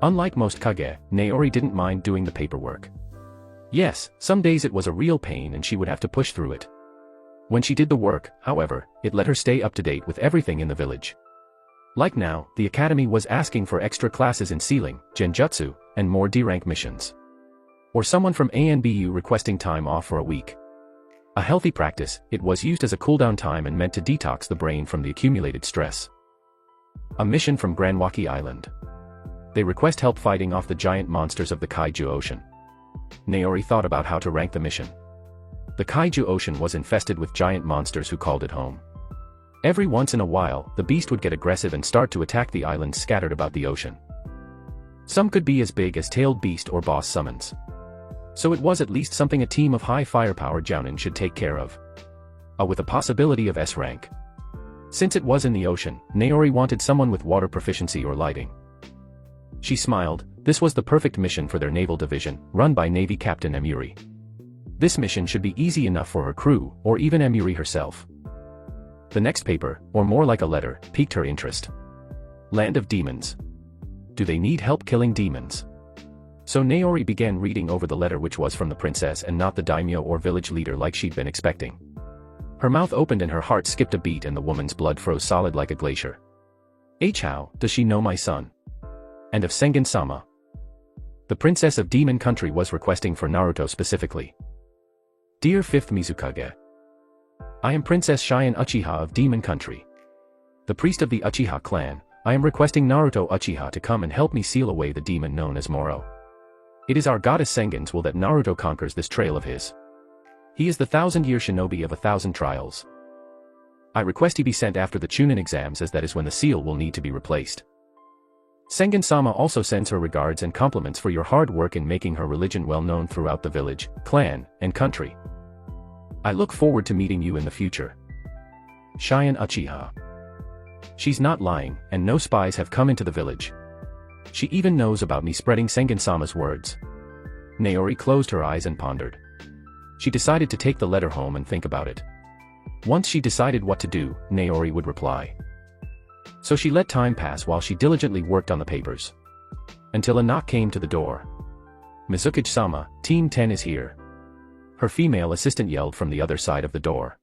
Unlike most kage, Naori didn't mind doing the paperwork. Yes, some days it was a real pain and she would have to push through it. When she did the work, however, it let her stay up to date with everything in the village. Like now, the academy was asking for extra classes in sealing, genjutsu, and more D-rank missions. Or someone from ANBU requesting time off for a week. A healthy practice, it was used as a cooldown time and meant to detox the brain from the accumulated stress. A mission from Granwaki Island. They request help fighting off the giant monsters of the Kaiju Ocean. Naori thought about how to rank the mission. The Kaiju Ocean was infested with giant monsters who called it home. Every once in a while, the beast would get aggressive and start to attack the islands scattered about the ocean. Some could be as big as tailed beast or boss summons. So it was at least something a team of high firepower jounin should take care of. With a possibility of S rank. Since it was in the ocean, Naori wanted someone with water proficiency or lighting. She smiled, this was the perfect mission for their naval division, run by Navy Captain Emuri. This mission should be easy enough for her crew, or even Emuri herself. The next paper, or more like a letter, piqued her interest. Land of Demons. Do they need help killing demons? So Naori began reading over the letter, which was from the princess and not the daimyo or village leader like she'd been expecting. Her mouth opened and her heart skipped a beat and the woman's blood froze solid like a glacier. How does she know my son? And of Sengen-sama? The princess of Demon Country was requesting for Naruto specifically. Dear 5th Mizukage. I am Princess Cheyenne Uchiha of Demon Country. The priest of the Uchiha clan, I am requesting Naruto Uchiha to come and help me seal away the demon known as Moro. It is our goddess Sengen's will that Naruto conquers this trail of his. He is the 1000-year shinobi of 1000 trials. I request he be sent after the Chunin exams, as that is when the seal will need to be replaced. Sengen-sama also sends her regards and compliments for your hard work in making her religion well known throughout the village, clan, and country. I look forward to meeting you in the future. Cheyenne Uchiha. She's not lying, and no spies have come into the village. She even knows about me spreading Sengen-sama's words. Naori closed her eyes and pondered. She decided to take the letter home and think about it. Once she decided what to do, Naori would reply. So she let time pass while she diligently worked on the papers. Until a knock came to the door. Mizukage-sama, Team 10 is here. Her female assistant yelled from the other side of the door.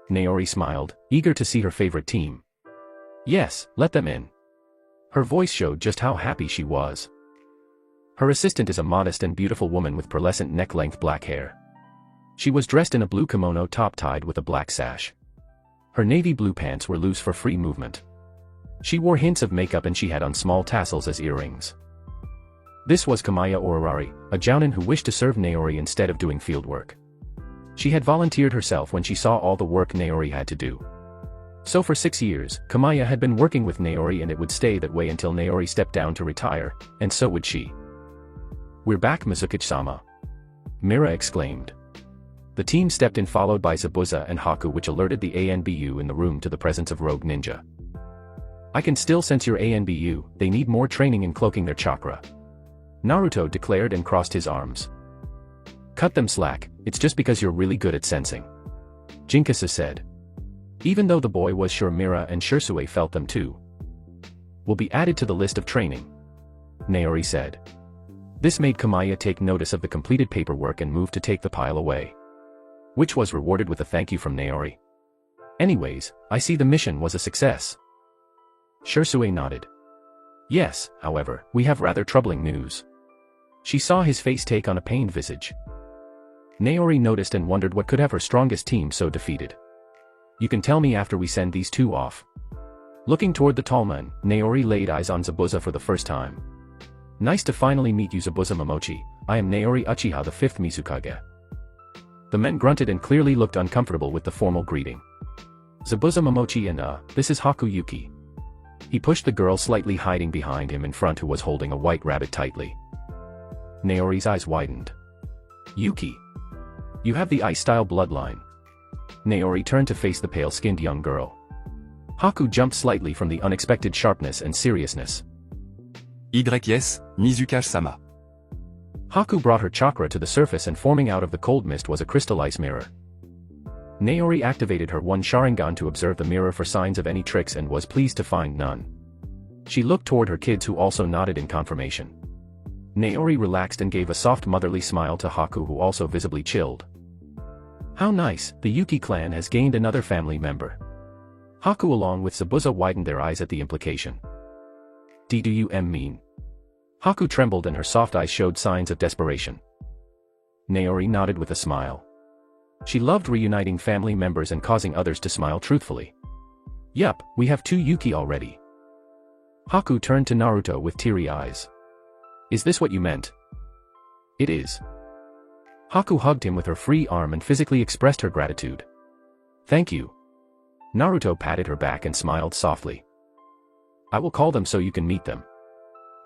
Naori smiled, eager to see her favorite team. Yes, let them in. Her voice showed just how happy she was. Her assistant is a modest and beautiful woman with pearlescent neck-length black hair. She was dressed in a blue kimono top tied with a black sash. Her navy blue pants were loose for free movement. She wore hints of makeup and she had on small tassels as earrings. This was Kamaya Orarari, a jounin who wished to serve Naori instead of doing field work. She had volunteered herself when she saw all the work Naori had to do. So for 6 years, Kamaya had been working with Naori and it would stay that way until Naori stepped down to retire, and so would she. We're back, Mizukage-sama. Mira exclaimed. The team stepped in followed by Zabuza and Haku, which alerted the ANBU in the room to the presence of Rogue Ninja. I can still sense your ANBU, they need more training in cloaking their chakra. Naruto declared and crossed his arms. Cut them slack, it's just because you're really good at sensing. Jinkasa said. Even though the boy was sure Mira and Shursue felt them too. Will be added to the list of training. Naori said. This made Kamaya take notice of the completed paperwork and move to take the pile away. Which was rewarded with a thank you from Naori. Anyways, I see the mission was a success. Shursue nodded. Yes, however, we have rather troubling news. She saw his face take on a pained visage. Naori noticed and wondered what could have her strongest team so defeated. You can tell me after we send these two off. Looking toward the tall man, Naori laid eyes on Zabuza for the first time. Nice to finally meet you, Zabuza Momochi. I am Naori Uchiha, the 5th Mizukage. The men grunted and clearly looked uncomfortable with the formal greeting. Zabuza Momochi and this is Haku Yuki. He pushed the girl slightly hiding behind him in front, who was holding a white rabbit tightly. Naori's eyes widened. Yuki. You have the ice-style bloodline. Naori turned to face the pale-skinned young girl. Haku jumped slightly from the unexpected sharpness and seriousness. Yes, Mizukage-sama. Haku brought her chakra to the surface, and forming out of the cold mist was a crystal ice mirror. Naori activated her one Sharingan to observe the mirror for signs of any tricks and was pleased to find none. She looked toward her kids, who also nodded in confirmation. Naori relaxed and gave a soft motherly smile to Haku, who also visibly chilled. How nice, the Yuki clan has gained another family member. Haku along with Zabuza widened their eyes at the implication. Do you mean? Haku trembled and her soft eyes showed signs of desperation. Naori nodded with a smile. She loved reuniting family members and causing others to smile truthfully. Yup, we have 2 Yuki already. Haku turned to Naruto with teary eyes. Is this what you meant? It is. Haku hugged him with her free arm and physically expressed her gratitude. Thank you. Naruto patted her back and smiled softly. I will call them so you can meet them,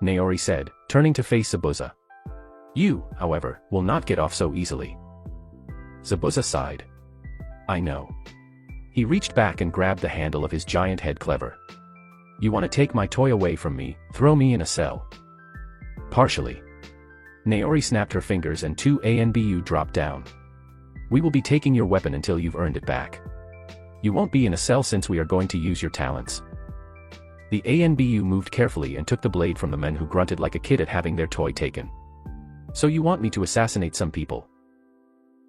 Naori said, turning to face Zabuza. You, however, will not get off so easily. Zabuza sighed. I know. He reached back and grabbed the handle of his giant head. Clever. You want to take my toy away from me, throw me in a cell? Partially. Naori snapped her fingers and 2 ANBU dropped down. We will be taking your weapon until you've earned it back. You won't be in a cell since we are going to use your talents. The ANBU moved carefully and took the blade from the men, who grunted like a kid at having their toy taken. So you want me to assassinate some people?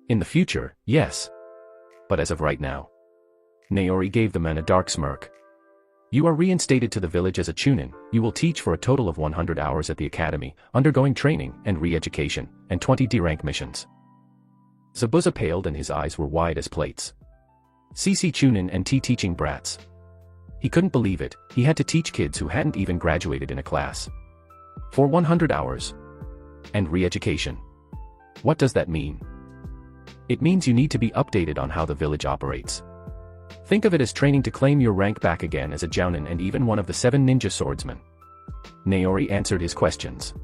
In the future, yes. But as of right now. Naori gave the men a dark smirk. You are reinstated to the village as a Chunin. You will teach for a total of 100 hours at the academy, undergoing training and re-education, and 20 D-rank missions. Zabuza paled and his eyes were wide as plates. CC Chunin and T teaching brats. He couldn't believe it, he had to teach kids who hadn't even graduated in a class. For 100 hours. And re-education. What does that mean? It means you need to be updated on how the village operates. Think of it as training to claim your rank back again as a Jounin and even one of the 7 ninja swordsmen. Naori answered his questions.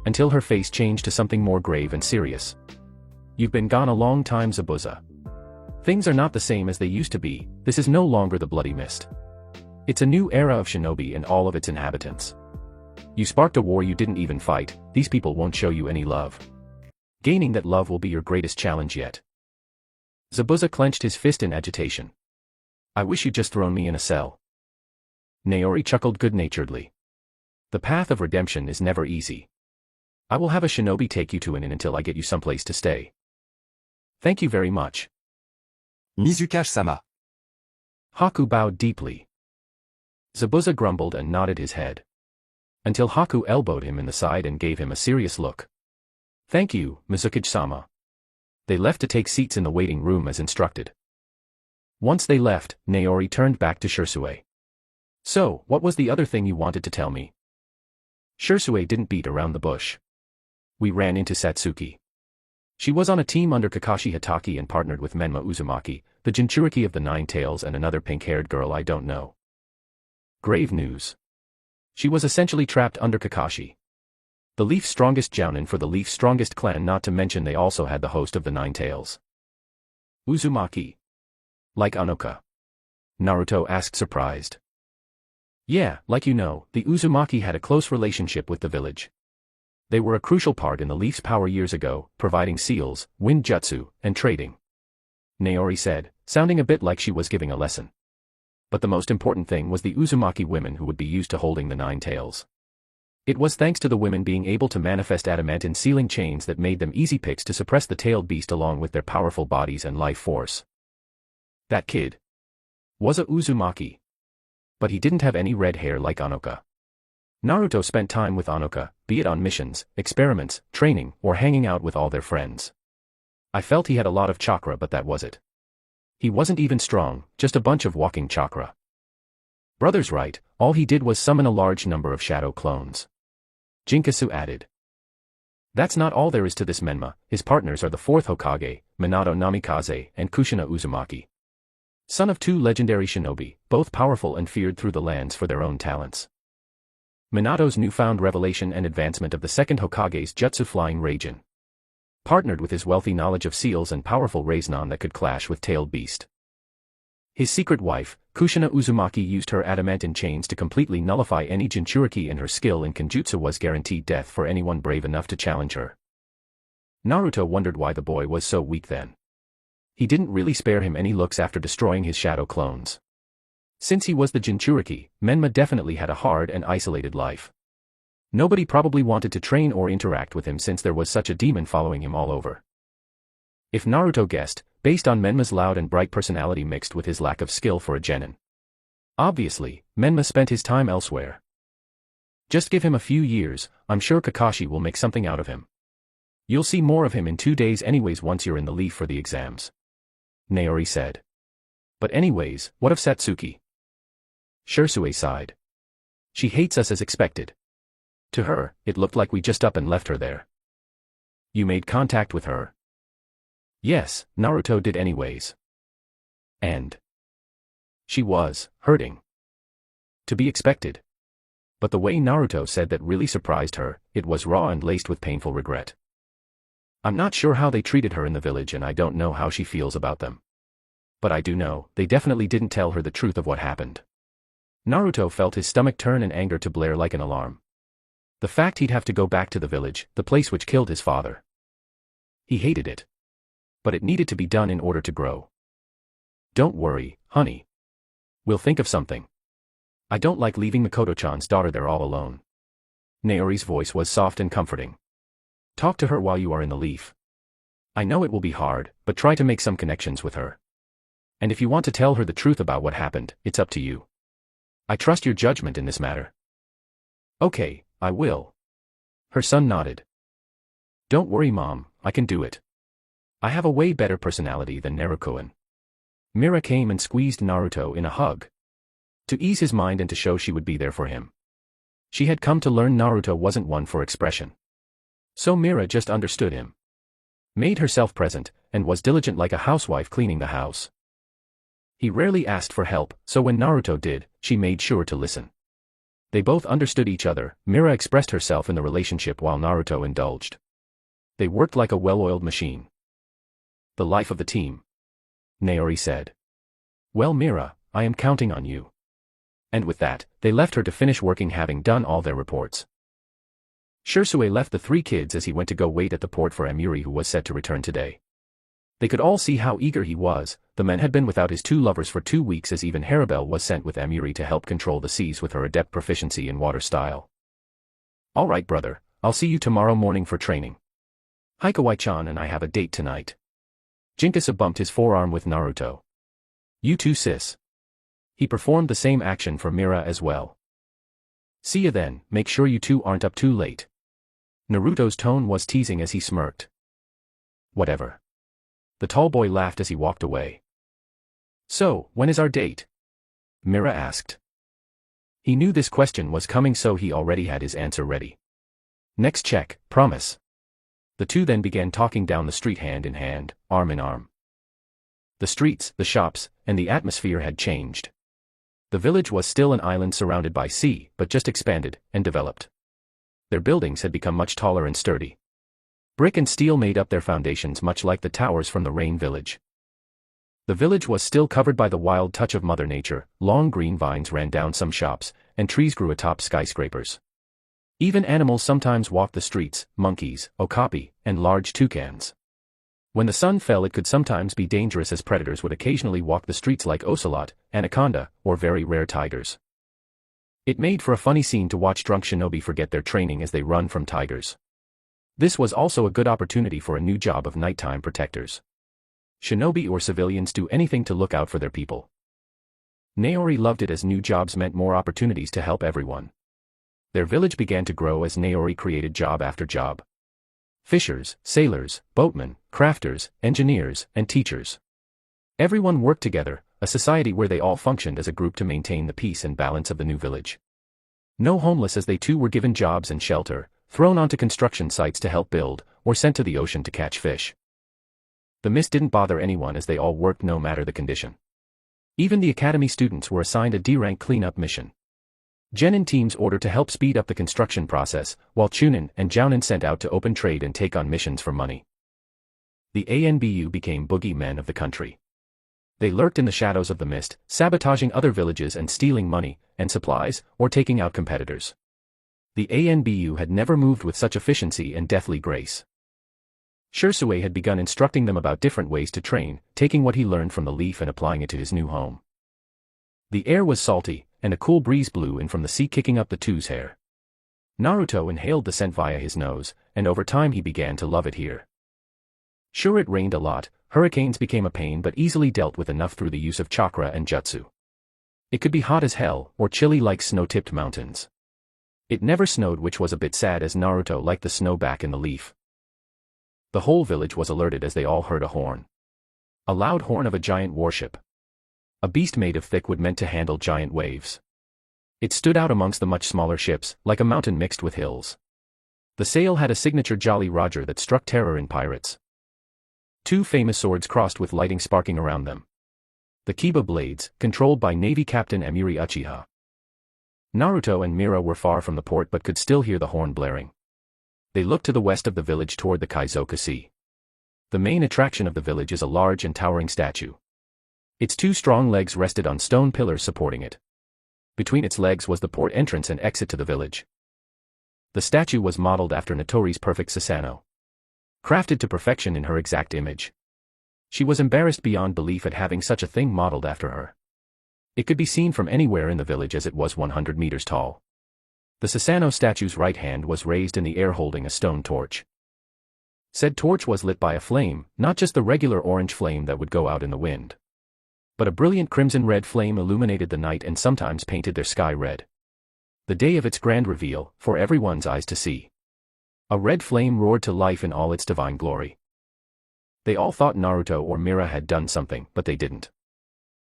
Until her face changed to something more grave and serious. You've been gone a long time, Zabuza. Things are not the same as they used to be. This is no longer the Bloody Mist. It's a new era of shinobi and all of its inhabitants. You sparked a war you didn't even fight. These people won't show you any love. Gaining that love will be your greatest challenge yet. Zabuza clenched his fist in agitation. I wish you'd just thrown me in a cell. Naori chuckled good-naturedly. The path of redemption is never easy. I will have a shinobi take you to an inn until I get you someplace to stay. Thank you very much. Mizukage-sama. Haku bowed deeply. Zabuza grumbled and nodded his head. Until Haku elbowed him in the side and gave him a serious look. Thank you, Mizukage-sama. They left to take seats in the waiting room as instructed. Once they left, Naori turned back to Shisui. So, what was the other thing you wanted to tell me? Shisui didn't beat around the bush. We ran into Satsuki. She was on a team under Kakashi Hatake and partnered with Menma Uzumaki, the Jinchuriki of the Nine Tails, and another pink-haired girl I don't know. Grave news. She was essentially trapped under Kakashi. The Leaf's strongest Jounin for the Leaf's strongest clan, not to mention they also had the host of the Nine Tails. Uzumaki. Like Anoka? Naruto asked, surprised. Yeah, like you know, the Uzumaki had a close relationship with the village. They were a crucial part in the Leaf's power years ago, providing seals, wind jutsu, and trading. Naori said, sounding a bit like she was giving a lesson. But the most important thing was the Uzumaki women who would be used to holding the Nine Tails. It was thanks to the women being able to manifest adamantine sealing chains that made them easy picks to suppress the tailed beast along with their powerful bodies and life force. That kid was a Uzumaki. But he didn't have any red hair like Anoka. Naruto spent time with Anoka, be it on missions, experiments, training, or hanging out with all their friends. I felt he had a lot of chakra, but that was it. He wasn't even strong, just a bunch of walking chakra. Brother's right, all he did was summon a large number of shadow clones. Jinkasu added. That's not all there is to this Menma. His partners are the 4th Hokage, Minato Namikaze and Kushina Uzumaki. Son of 2 legendary shinobi, both powerful and feared through the lands for their own talents. Minato's newfound revelation and advancement of the 2nd Hokage's jutsu flying Raijin. Partnered with his wealthy knowledge of seals and powerful Raiznon that could clash with tailed beast. His secret wife, Kushina Uzumaki, used her adamantine chains to completely nullify any Jinchuriki, and her skill in Kenjutsu was guaranteed death for anyone brave enough to challenge her. Naruto wondered why the boy was so weak then. He didn't really spare him any looks after destroying his shadow clones. Since he was the Jinchuriki, Menma definitely had a hard and isolated life. Nobody probably wanted to train or interact with him since there was such a demon following him all over. If Naruto guessed, based on Menma's loud and bright personality mixed with his lack of skill for a genin. Obviously, Menma spent his time elsewhere. Just give him a few years, I'm sure Kakashi will make something out of him. You'll see more of him in 2 days anyways once you're in the leaf for the exams. Naori said. But anyways, what of Satsuki? Shisui sighed. She hates us as expected. To her, it looked like we just up and left her there. You made contact with her? Yes, Naruto did anyways. And she was hurting. To be expected. But the way Naruto said that really surprised her. It was raw and laced with painful regret. I'm not sure how they treated her in the village, and I don't know how she feels about them. But I do know, they definitely didn't tell her the truth of what happened. Naruto felt his stomach turn in anger to blare like an alarm. The fact he'd have to go back to the village, the place which killed his father. He hated it. But it needed to be done in order to grow. Don't worry, honey. We'll think of something. I don't like leaving Mikoto-chan's daughter there all alone. Naori's voice was soft and comforting. Talk to her while you are in the leaf. I know it will be hard, but try to make some connections with her. And if you want to tell her the truth about what happened, it's up to you. I trust your judgment in this matter. Okay, I will. Her son nodded. Don't worry, Mom, I can do it. I have a way better personality than Naruto-an. Mira came and squeezed Naruto in a hug. To ease his mind and to show she would be there for him. She had come to learn Naruto wasn't one for expression. So Mira just understood him. Made herself present, and was diligent like a housewife cleaning the house. He rarely asked for help, so when Naruto did, she made sure to listen. They both understood each other. Mira expressed herself in the relationship while Naruto indulged. They worked like a well-oiled machine. The life of the team. Naori said. Well, Mira, I am counting on you. And with that, they left her to finish working, having done all their reports. Shisui left the 3 kids as he went to go wait at the port for Amiri, who was set to return today. They could all see how eager he was. The man had been without his 2 lovers for 2 weeks, as even Haribel was sent with Amiri to help control the seas with her adept proficiency in water style. All right, brother, I'll see you tomorrow morning for training. Hikawai-chan and I have a date tonight. Jinkasu bumped his forearm with Naruto. You too, sis. He performed the same action for Mira as well. See ya then, make sure you two aren't up too late. Naruto's tone was teasing as he smirked. Whatever. The tall boy laughed as he walked away. So, when is our date? Mira asked. He knew this question was coming, so he already had his answer ready. Next check, promise. The two then began talking down the street hand in hand, arm in arm. The streets, the shops, and the atmosphere had changed. The village was still an island surrounded by sea, but just expanded and developed. Their buildings had become much taller and sturdy. Brick and steel made up their foundations, much like the towers from the Rain Village. The village was still covered by the wild touch of Mother Nature. Long green vines ran down some shops, and trees grew atop skyscrapers. Even animals sometimes walked the streets: monkeys, okapi, and large toucans. When the sun fell, it could sometimes be dangerous, as predators would occasionally walk the streets like ocelot, anaconda, or very rare tigers. It made for a funny scene to watch drunk shinobi forget their training as they run from tigers. This was also a good opportunity for a new job of nighttime protectors. Shinobi or civilians do anything to look out for their people. Naori loved it, as new jobs meant more opportunities to help everyone. Their village began to grow as Naori created job after job. Fishers, sailors, boatmen, crafters, engineers, and teachers. Everyone worked together, a society where they all functioned as a group to maintain the peace and balance of the new village. No homeless, as they too were given jobs and shelter, thrown onto construction sites to help build, or sent to the ocean to catch fish. The mist didn't bother anyone as they all worked no matter the condition. Even the academy students were assigned a D-rank cleanup mission. Genin teams ordered to help speed up the construction process, while Chunin and Jiaonan sent out to open trade and take on missions for money. The ANBU became boogeymen of the country. They lurked in the shadows of the mist, sabotaging other villages and stealing money and supplies, or taking out competitors. The ANBU had never moved with such efficiency and deathly grace. Shursui had begun instructing them about different ways to train, taking what he learned from the leaf and applying it to his new home. The air was salty, and a cool breeze blew in from the sea, kicking up the two's hair. Naruto inhaled the scent via his nose, and over time he began to love it here. Sure, it rained a lot, hurricanes became a pain, but easily dealt with enough through the use of chakra and jutsu. It could be hot as hell, or chilly like snow-tipped mountains. It never snowed, which was a bit sad, as Naruto liked the snow back in the leaf. The whole village was alerted as they all heard a horn. A loud horn of a giant warship. A beast made of thick wood meant to handle giant waves. It stood out amongst the much smaller ships, like a mountain mixed with hills. The sail had a signature Jolly Roger that struck terror in pirates. Two famous swords crossed with lighting sparking around them. The Kiba blades, controlled by Navy Captain Emiri Uchiha. Naruto and Mira were far from the port but could still hear the horn blaring. They looked to the west of the village toward the Kaizoku Sea. The main attraction of the village is a large and towering statue. Its two strong legs rested on stone pillars supporting it. Between its legs was the port entrance and exit to the village. The statue was modeled after Natori's perfect Susanoo. Crafted to perfection in her exact image. She was embarrassed beyond belief at having such a thing modeled after her. It could be seen from anywhere in the village as it was 100 meters tall. The Susanoo statue's right hand was raised in the air holding a stone torch. Said torch was lit by a flame, not just the regular orange flame that would go out in the wind. But a brilliant crimson-red flame illuminated the night and sometimes painted their sky red. The day of its grand reveal, for everyone's eyes to see. A red flame roared to life in all its divine glory. They all thought Naruto or Mira had done something, but they didn't.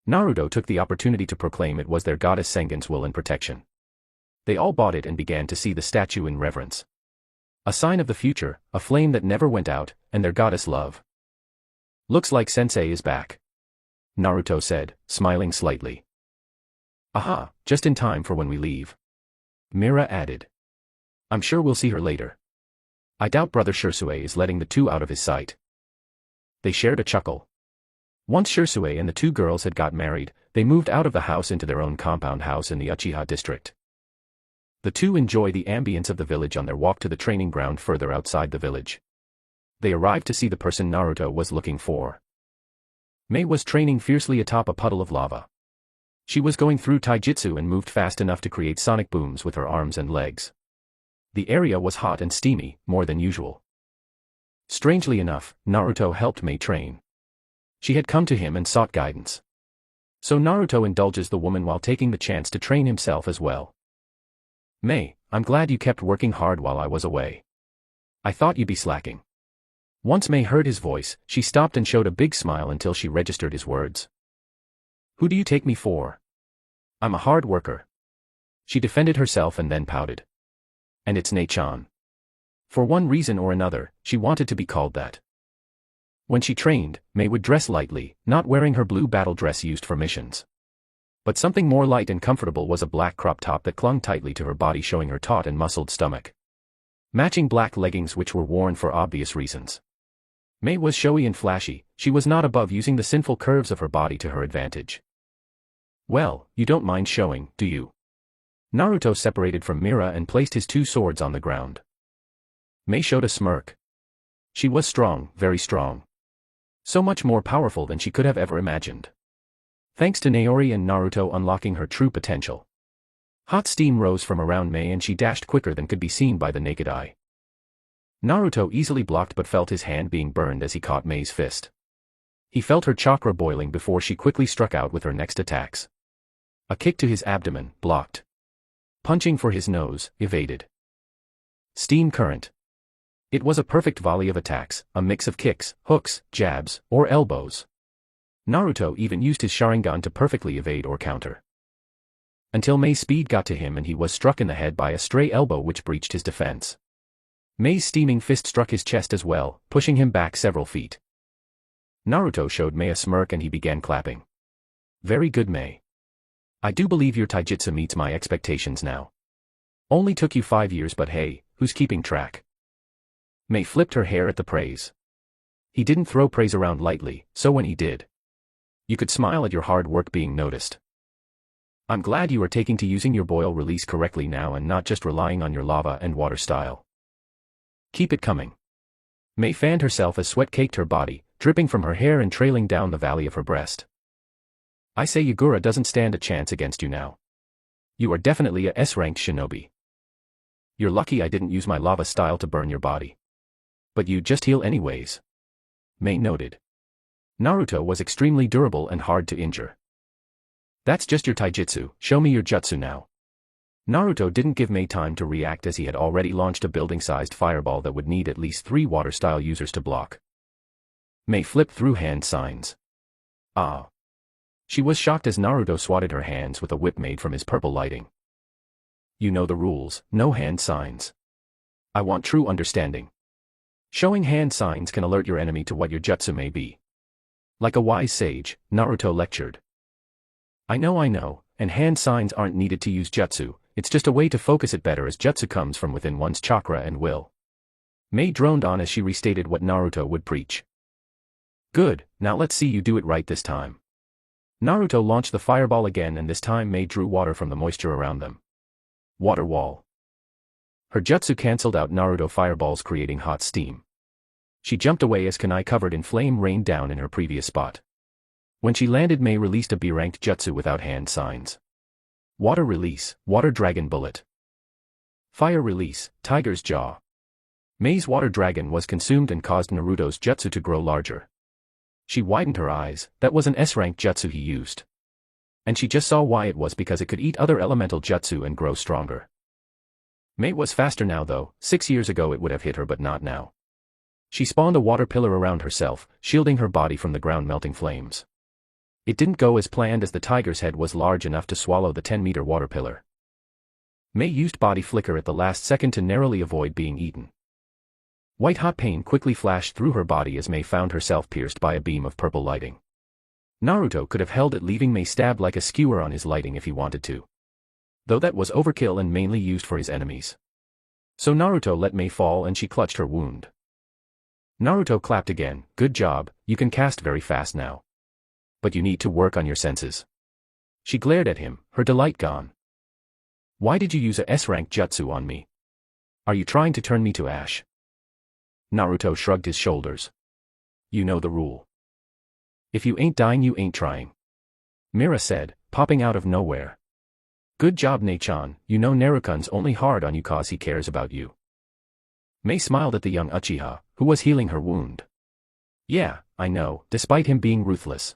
Naruto took the opportunity to proclaim it was their goddess Sengen's will and protection. They all bought it and began to see the statue in reverence. A sign of the future, a flame that never went out, and their goddess love. Looks like Sensei is back, Naruto said, smiling slightly. Aha, just in time for when we leave. Mira added. I'm sure we'll see her later. I doubt Brother Shursui is letting the two out of his sight. They shared a chuckle. Once Shursui and the two girls had got married, they moved out of the house into their own compound house in the Uchiha district. The two enjoy the ambience of the village on their walk to the training ground further outside the village. They arrived to see the person Naruto was looking for. Mei was training fiercely atop a puddle of lava. She was going through taijutsu and moved fast enough to create sonic booms with her arms and legs. The area was hot and steamy, more than usual. Strangely enough, Naruto helped Mei train. She had come to him and sought guidance. So Naruto indulges the woman while taking the chance to train himself as well. Mei, I'm glad you kept working hard while I was away. I thought you'd be slacking. Once Mei heard his voice, she stopped and showed a big smile until she registered his words. Who do you take me for? I'm a hard worker. She defended herself and then pouted. And it's Nei-chan. For one reason or another, she wanted to be called that. When she trained, Mei would dress lightly, not wearing her blue battle dress used for missions. But something more light and comfortable was a black crop top that clung tightly to her body, showing her taut and muscled stomach. Matching black leggings which were worn for obvious reasons. Mei was showy and flashy, she was not above using the sinful curves of her body to her advantage. Well, you don't mind showing, do you? Naruto separated from Mira and placed his two swords on the ground. Mei showed a smirk. She was strong, very strong. So much more powerful than she could have ever imagined. Thanks to Naori and Naruto unlocking her true potential. Hot steam rose from around Mei and she dashed quicker than could be seen by the naked eye. Naruto easily blocked but felt his hand being burned as he caught Mei's fist. He felt her chakra boiling before she quickly struck out with her next attacks. A kick to his abdomen, blocked. Punching for his nose, evaded. Steam current. It was a perfect volley of attacks, a mix of kicks, hooks, jabs, or elbows. Naruto even used his Sharingan to perfectly evade or counter. Until Mei's speed got to him and he was struck in the head by a stray elbow which breached his defense. Mei's steaming fist struck his chest as well, pushing him back several feet. Naruto showed Mei a smirk and he began clapping. Very good, Mei. I do believe your taijutsu meets my expectations now. Only took you 5 years, but hey, who's keeping track? Mei flipped her hair at the praise. He didn't throw praise around lightly, so when he did, you could smile at your hard work being noticed. I'm glad you are taking to using your boil release correctly now and not just relying on your lava and water style. Keep it coming. Mei fanned herself as sweat caked her body, dripping from her hair and trailing down the valley of her breast. I say Yagura doesn't stand a chance against you now. You are definitely a S-ranked shinobi. You're lucky I didn't use my lava style to burn your body. But you'd just heal anyways. Mei noted. Naruto was extremely durable and hard to injure. That's just your taijutsu, show me your jutsu now. Naruto didn't give Mei time to react as he had already launched a building-sized fireball that would need at least 3 water-style users to block. Mei flipped through hand signs. Ah. She was shocked as Naruto swatted her hands with a whip made from his purple lighting. You know the rules, no hand signs. I want true understanding. Showing hand signs can alert your enemy to what your jutsu may be. Like a wise sage, Naruto lectured. I know, and hand signs aren't needed to use jutsu, it's just a way to focus it better as jutsu comes from within one's chakra and will. Mei droned on as she restated what Naruto would preach. Good, now let's see you do it right this time. Naruto launched the fireball again and this time Mei drew water from the moisture around them. Water wall. Her jutsu cancelled out Naruto fireballs creating hot steam. She jumped away as kunai covered in flame rained down in her previous spot. When she landed, Mei released a B-ranked jutsu without hand signs. Water release, water dragon bullet. Fire release, tiger's jaw. Mei's water dragon was consumed and caused Naruto's jutsu to grow larger. She widened her eyes, that was an S-rank jutsu he used. And she just saw why it was, because it could eat other elemental jutsu and grow stronger. Mei was faster now though, 6 years ago it would have hit her but not now. She spawned a water pillar around herself, shielding her body from the ground melting flames. It didn't go as planned as the tiger's head was large enough to swallow the 10-meter water pillar. Mei used body flicker at the last second to narrowly avoid being eaten. White-hot pain quickly flashed through her body as Mei found herself pierced by a beam of purple lighting. Naruto could have held it, leaving Mei stabbed like a skewer on his lighting if he wanted to. Though that was overkill and mainly used for his enemies. So Naruto let Mei fall and she clutched her wound. Naruto clapped again, good job, you can cast very fast now. But you need to work on your senses. She glared at him, her delight gone. Why did you use a S-rank jutsu on me? Are you trying to turn me to ash? Naruto shrugged his shoulders. You know the rule. If you ain't dying, you ain't trying. Mira said, popping out of nowhere. Good job, Nei-chan, you know Nerukun's only hard on you cause he cares about you. Mei smiled at the young Uchiha, who was healing her wound. Yeah, I know, despite him being ruthless.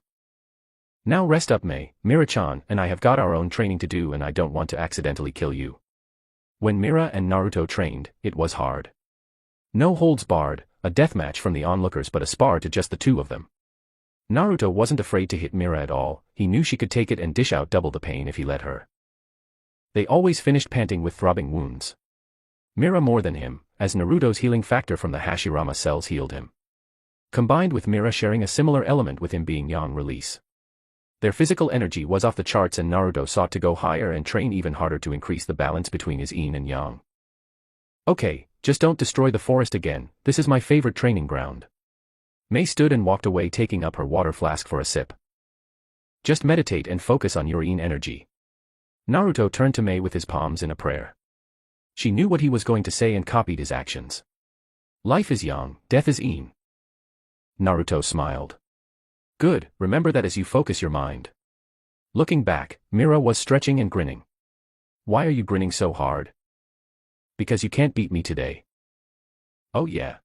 Now rest up, Mei, Mira-chan and I have got our own training to do and I don't want to accidentally kill you. When Mira and Naruto trained, it was hard. No holds barred, a deathmatch from the onlookers but a spar to just the two of them. Naruto wasn't afraid to hit Mira at all, he knew she could take it and dish out double the pain if he let her. They always finished panting with throbbing wounds. Mira more than him, as Naruto's healing factor from the Hashirama cells healed him. Combined with Mira sharing a similar element with him being yang release. Their physical energy was off the charts and Naruto sought to go higher and train even harder to increase the balance between his yin and yang. Okay, just don't destroy the forest again, this is my favorite training ground. Mei stood and walked away taking up her water flask for a sip. Just meditate and focus on your yin energy. Naruto turned to Mei with his palms in a prayer. She knew what he was going to say and copied his actions. Life is yang, death is yin. Naruto smiled. Good, remember that as you focus your mind. Looking back, Mira was stretching and grinning. Why are you grinning so hard? Because you can't beat me today. Oh yeah.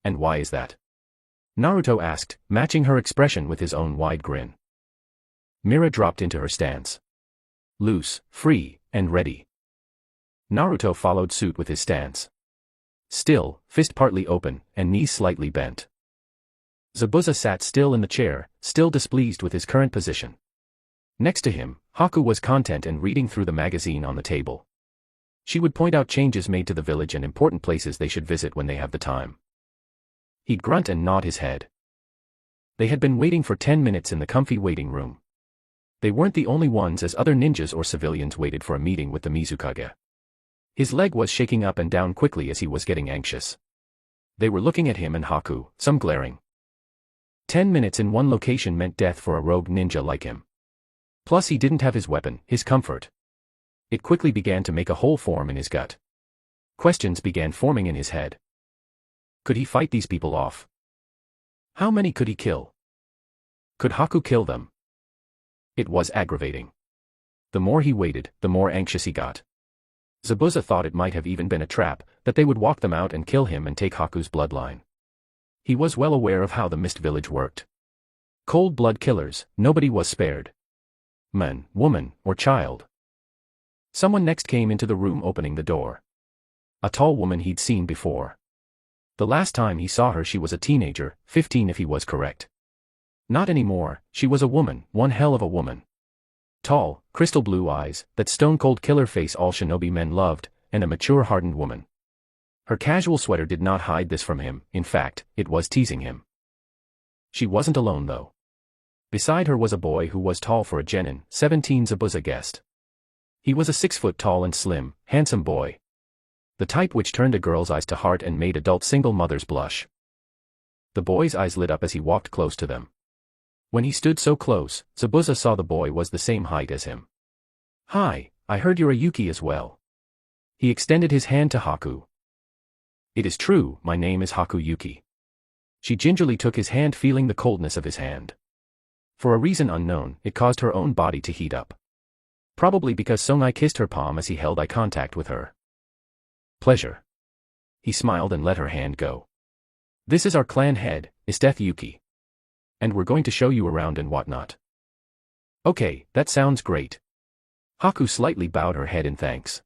And why is that? Naruto asked, matching her expression with his own wide grin. Mira dropped into her stance. Loose, free, and ready. Naruto followed suit with his stance. Still, fist partly open, and knees slightly bent. Zabuza sat still in the chair, still displeased with his current position. Next to him, Haku was content and reading through the magazine on the table. She would point out changes made to the village and important places they should visit when they have the time. He'd grunt and nod his head. They had been waiting for 10 minutes in the comfy waiting room. They weren't the only ones, as other ninjas or civilians waited for a meeting with the Mizukage. His leg was shaking up and down quickly as he was getting anxious. They were looking at him and Haku, some glaring. 10 minutes in one location meant death for a rogue ninja like him. Plus he didn't have his weapon, his comfort. It quickly began to make a hole form in his gut. Questions began forming in his head. Could he fight these people off? How many could he kill? Could Haku kill them? It was aggravating. The more he waited, the more anxious he got. Zabuza thought it might have even been a trap, that they would walk them out and kill him and take Haku's bloodline. He was well aware of how the Mist Village worked. Cold-blood killers, nobody was spared. Man, woman, or child. Someone next came into the room, opening the door. A tall woman he'd seen before. The last time he saw her she was a teenager, 15 if he was correct. Not anymore, she was a woman, one hell of a woman. Tall, crystal blue eyes, that stone-cold killer face all shinobi men loved, and a mature hardened woman. Her casual sweater did not hide this from him, in fact, it was teasing him. She wasn't alone though. Beside her was a boy who was tall for a genin, 17 Zabuza guessed. He was a 6 foot tall and slim, handsome boy. The type which turned a girl's eyes to heart and made adult single mothers blush. The boy's eyes lit up as he walked close to them. When he stood so close, Zabuza saw the boy was the same height as him. "Hi, I heard you're a Yuki as well." He extended his hand to Haku. "It is true, my name is Haku Yuki." She gingerly took his hand, feeling the coldness of his hand. For a reason unknown, it caused her own body to heat up. Probably because Songai kissed her palm as he held eye contact with her. "Pleasure." He smiled and let her hand go. "This is our clan head, Isteth Yuki. And we're going to show you around and whatnot." "Okay, that sounds great." Haku slightly bowed her head in thanks.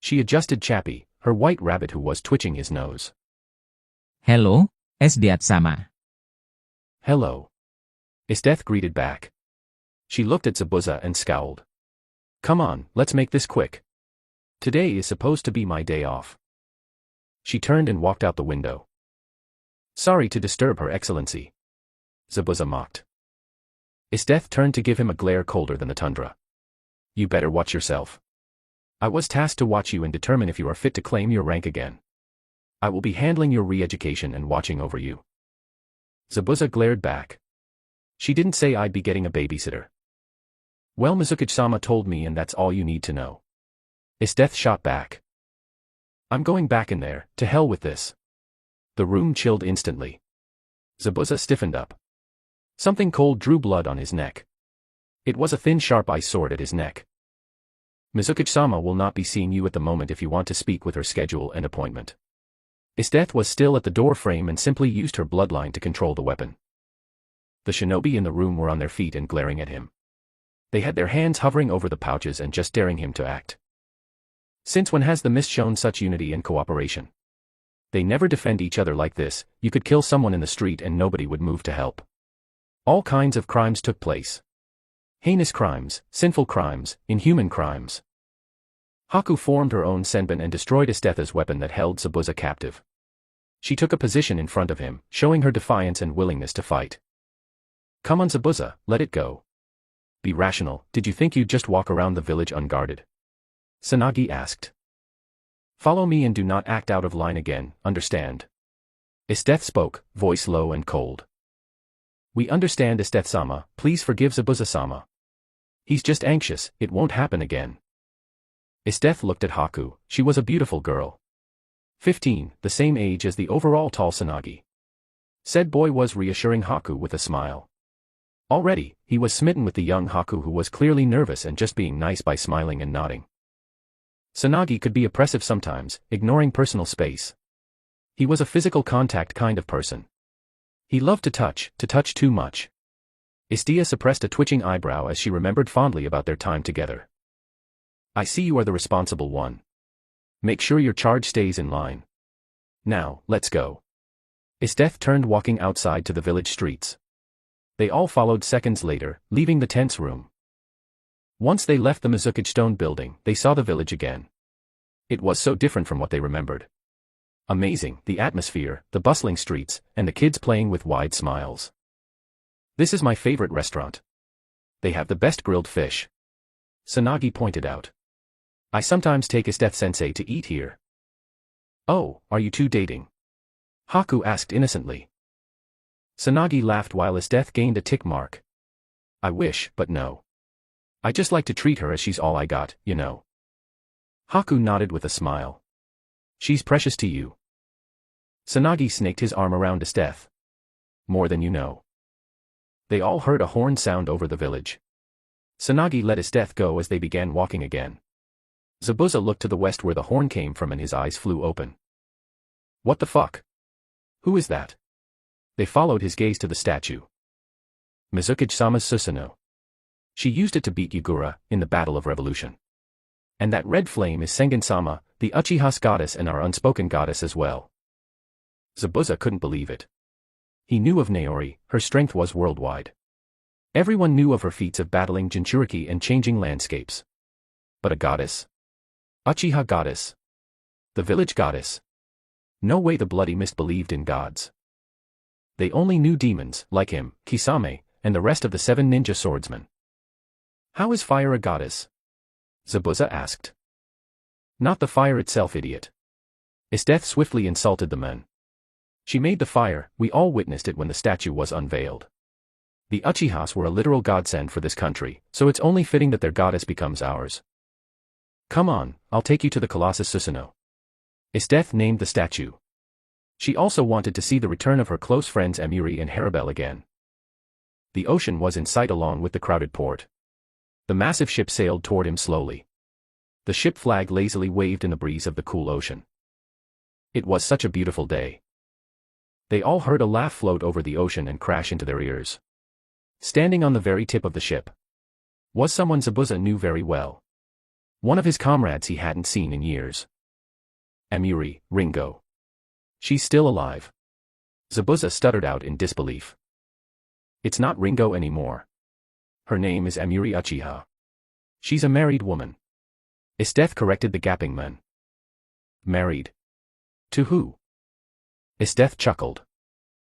She adjusted Chappie, her white rabbit who was twitching his nose. Hello, Esdiat-sama. "Hello." Isteth greeted back. She looked at Zabuza and scowled. "Come on, let's make this quick. Today is supposed to be my day off." She turned and walked out the window. "Sorry to disturb Her Excellency," Zabuza mocked. Isteth turned to give him a glare colder than the tundra. "You better watch yourself. I was tasked to watch you and determine if you are fit to claim your rank again. I will be handling your re-education and watching over you." Zabuza glared back. "She didn't say I'd be getting a babysitter." "Well, Mizukage-sama told me, and that's all you need to know." Isteth shot back. "I'm going back in there, to hell with this." The room chilled instantly. Zabuza stiffened up. Something cold drew blood on his neck. It was a thin sharp ice sword at his neck. "Mizukage-sama will not be seeing you at the moment if you want to speak with her schedule and appointment." Isteth was still at the door frame and simply used her bloodline to control the weapon. The shinobi in the room were on their feet and glaring at him. They had their hands hovering over the pouches and just daring him to act. Since when has the Mist shown such unity and cooperation? They never defend each other like this. You could kill someone in the street and nobody would move to help. All kinds of crimes took place. Heinous crimes, sinful crimes, inhuman crimes. Haku formed her own senbon and destroyed Isteth's weapon that held Zabuza captive. She took a position in front of him, showing her defiance and willingness to fight. "Come on, Zabuza, let it go. Be rational. Did you think you'd just walk around the village unguarded?" Tsunagi asked. "Follow me and do not act out of line again, understand?" Isteth spoke, voice low and cold. "We understand, Isteth-sama, please forgive Zabuza-sama. He's just anxious, it won't happen again." Isteth looked at Haku. She was a beautiful girl. 15, the same age as the overall tall Tsunagi. Said boy was reassuring Haku with a smile. Already, he was smitten with the young Haku who was clearly nervous and just being nice by smiling and nodding. Tsunagi could be oppressive sometimes, ignoring personal space. He was a physical contact kind of person. He loved to touch too much. Istia suppressed a twitching eyebrow as she remembered fondly about their time together. "I see you are the responsible one. Make sure your charge stays in line. Now, let's go. Esteth turned walking outside to the village streets. They all followed seconds later, leaving the tense room. Once they left the Mizukage stone building, they saw the village again. It was so different from what they remembered. Amazing, the atmosphere, the bustling streets, and the kids playing with wide smiles. This is my favorite restaurant. They have the best grilled fish. Sanagi pointed out. I sometimes take Esteth-sensei to eat here. Oh, are you two dating? Haku asked innocently. Sanagi laughed while Esteth gained a tick mark. I wish, but no. I just like to treat her as she's all I got, you know. Haku nodded with a smile. She's precious to you. Sanagi snaked his arm around Esteth. More than you know. They all heard a horn sound over the village. Sanagi let Esteth go as they began walking again. Zabuza looked to the west where the horn came from and his eyes flew open. What the fuck? Who is that? They followed his gaze to the statue. Mizukage-sama's Susanoo. She used it to beat Yugura in the Battle of Revolution. And that red flame is Sengen-sama, the Uchiha's goddess and our unspoken goddess as well. Zabuza couldn't believe it. He knew of Naori, her strength was worldwide. Everyone knew of her feats of battling Jinchuriki and changing landscapes. But a goddess? Uchiha goddess? The village goddess? No way the Bloody Mist believed in gods. They only knew demons, like him, Kisame, and the rest of the 7 ninja swordsmen. How is fire a goddess? Zabuza asked. Not the fire itself, idiot. Esteth swiftly insulted the men. She made the fire, we all witnessed it when the statue was unveiled. The Uchihas were a literal godsend for this country, so it's only fitting that their goddess becomes ours. Come on, I'll take you to the Colossus Susanoo. Esteth named the statue. She also wanted to see the return of her close friends Amiri and Haribel again. The ocean was in sight along with the crowded port. The massive ship sailed toward him slowly. The ship flag lazily waved in the breeze of the cool ocean. It was such a beautiful day. They all heard a laugh float over the ocean and crash into their ears. Standing on the very tip of the ship was someone Zabuza knew very well. One of his comrades he hadn't seen in years. Amiri, Ringo. She's still alive. Zabuza stuttered out in disbelief. It's not Ringo anymore. Her name is Amiri Uchiha. She's a married woman. Esteth corrected the gapping man. Married? To who? Esteth chuckled.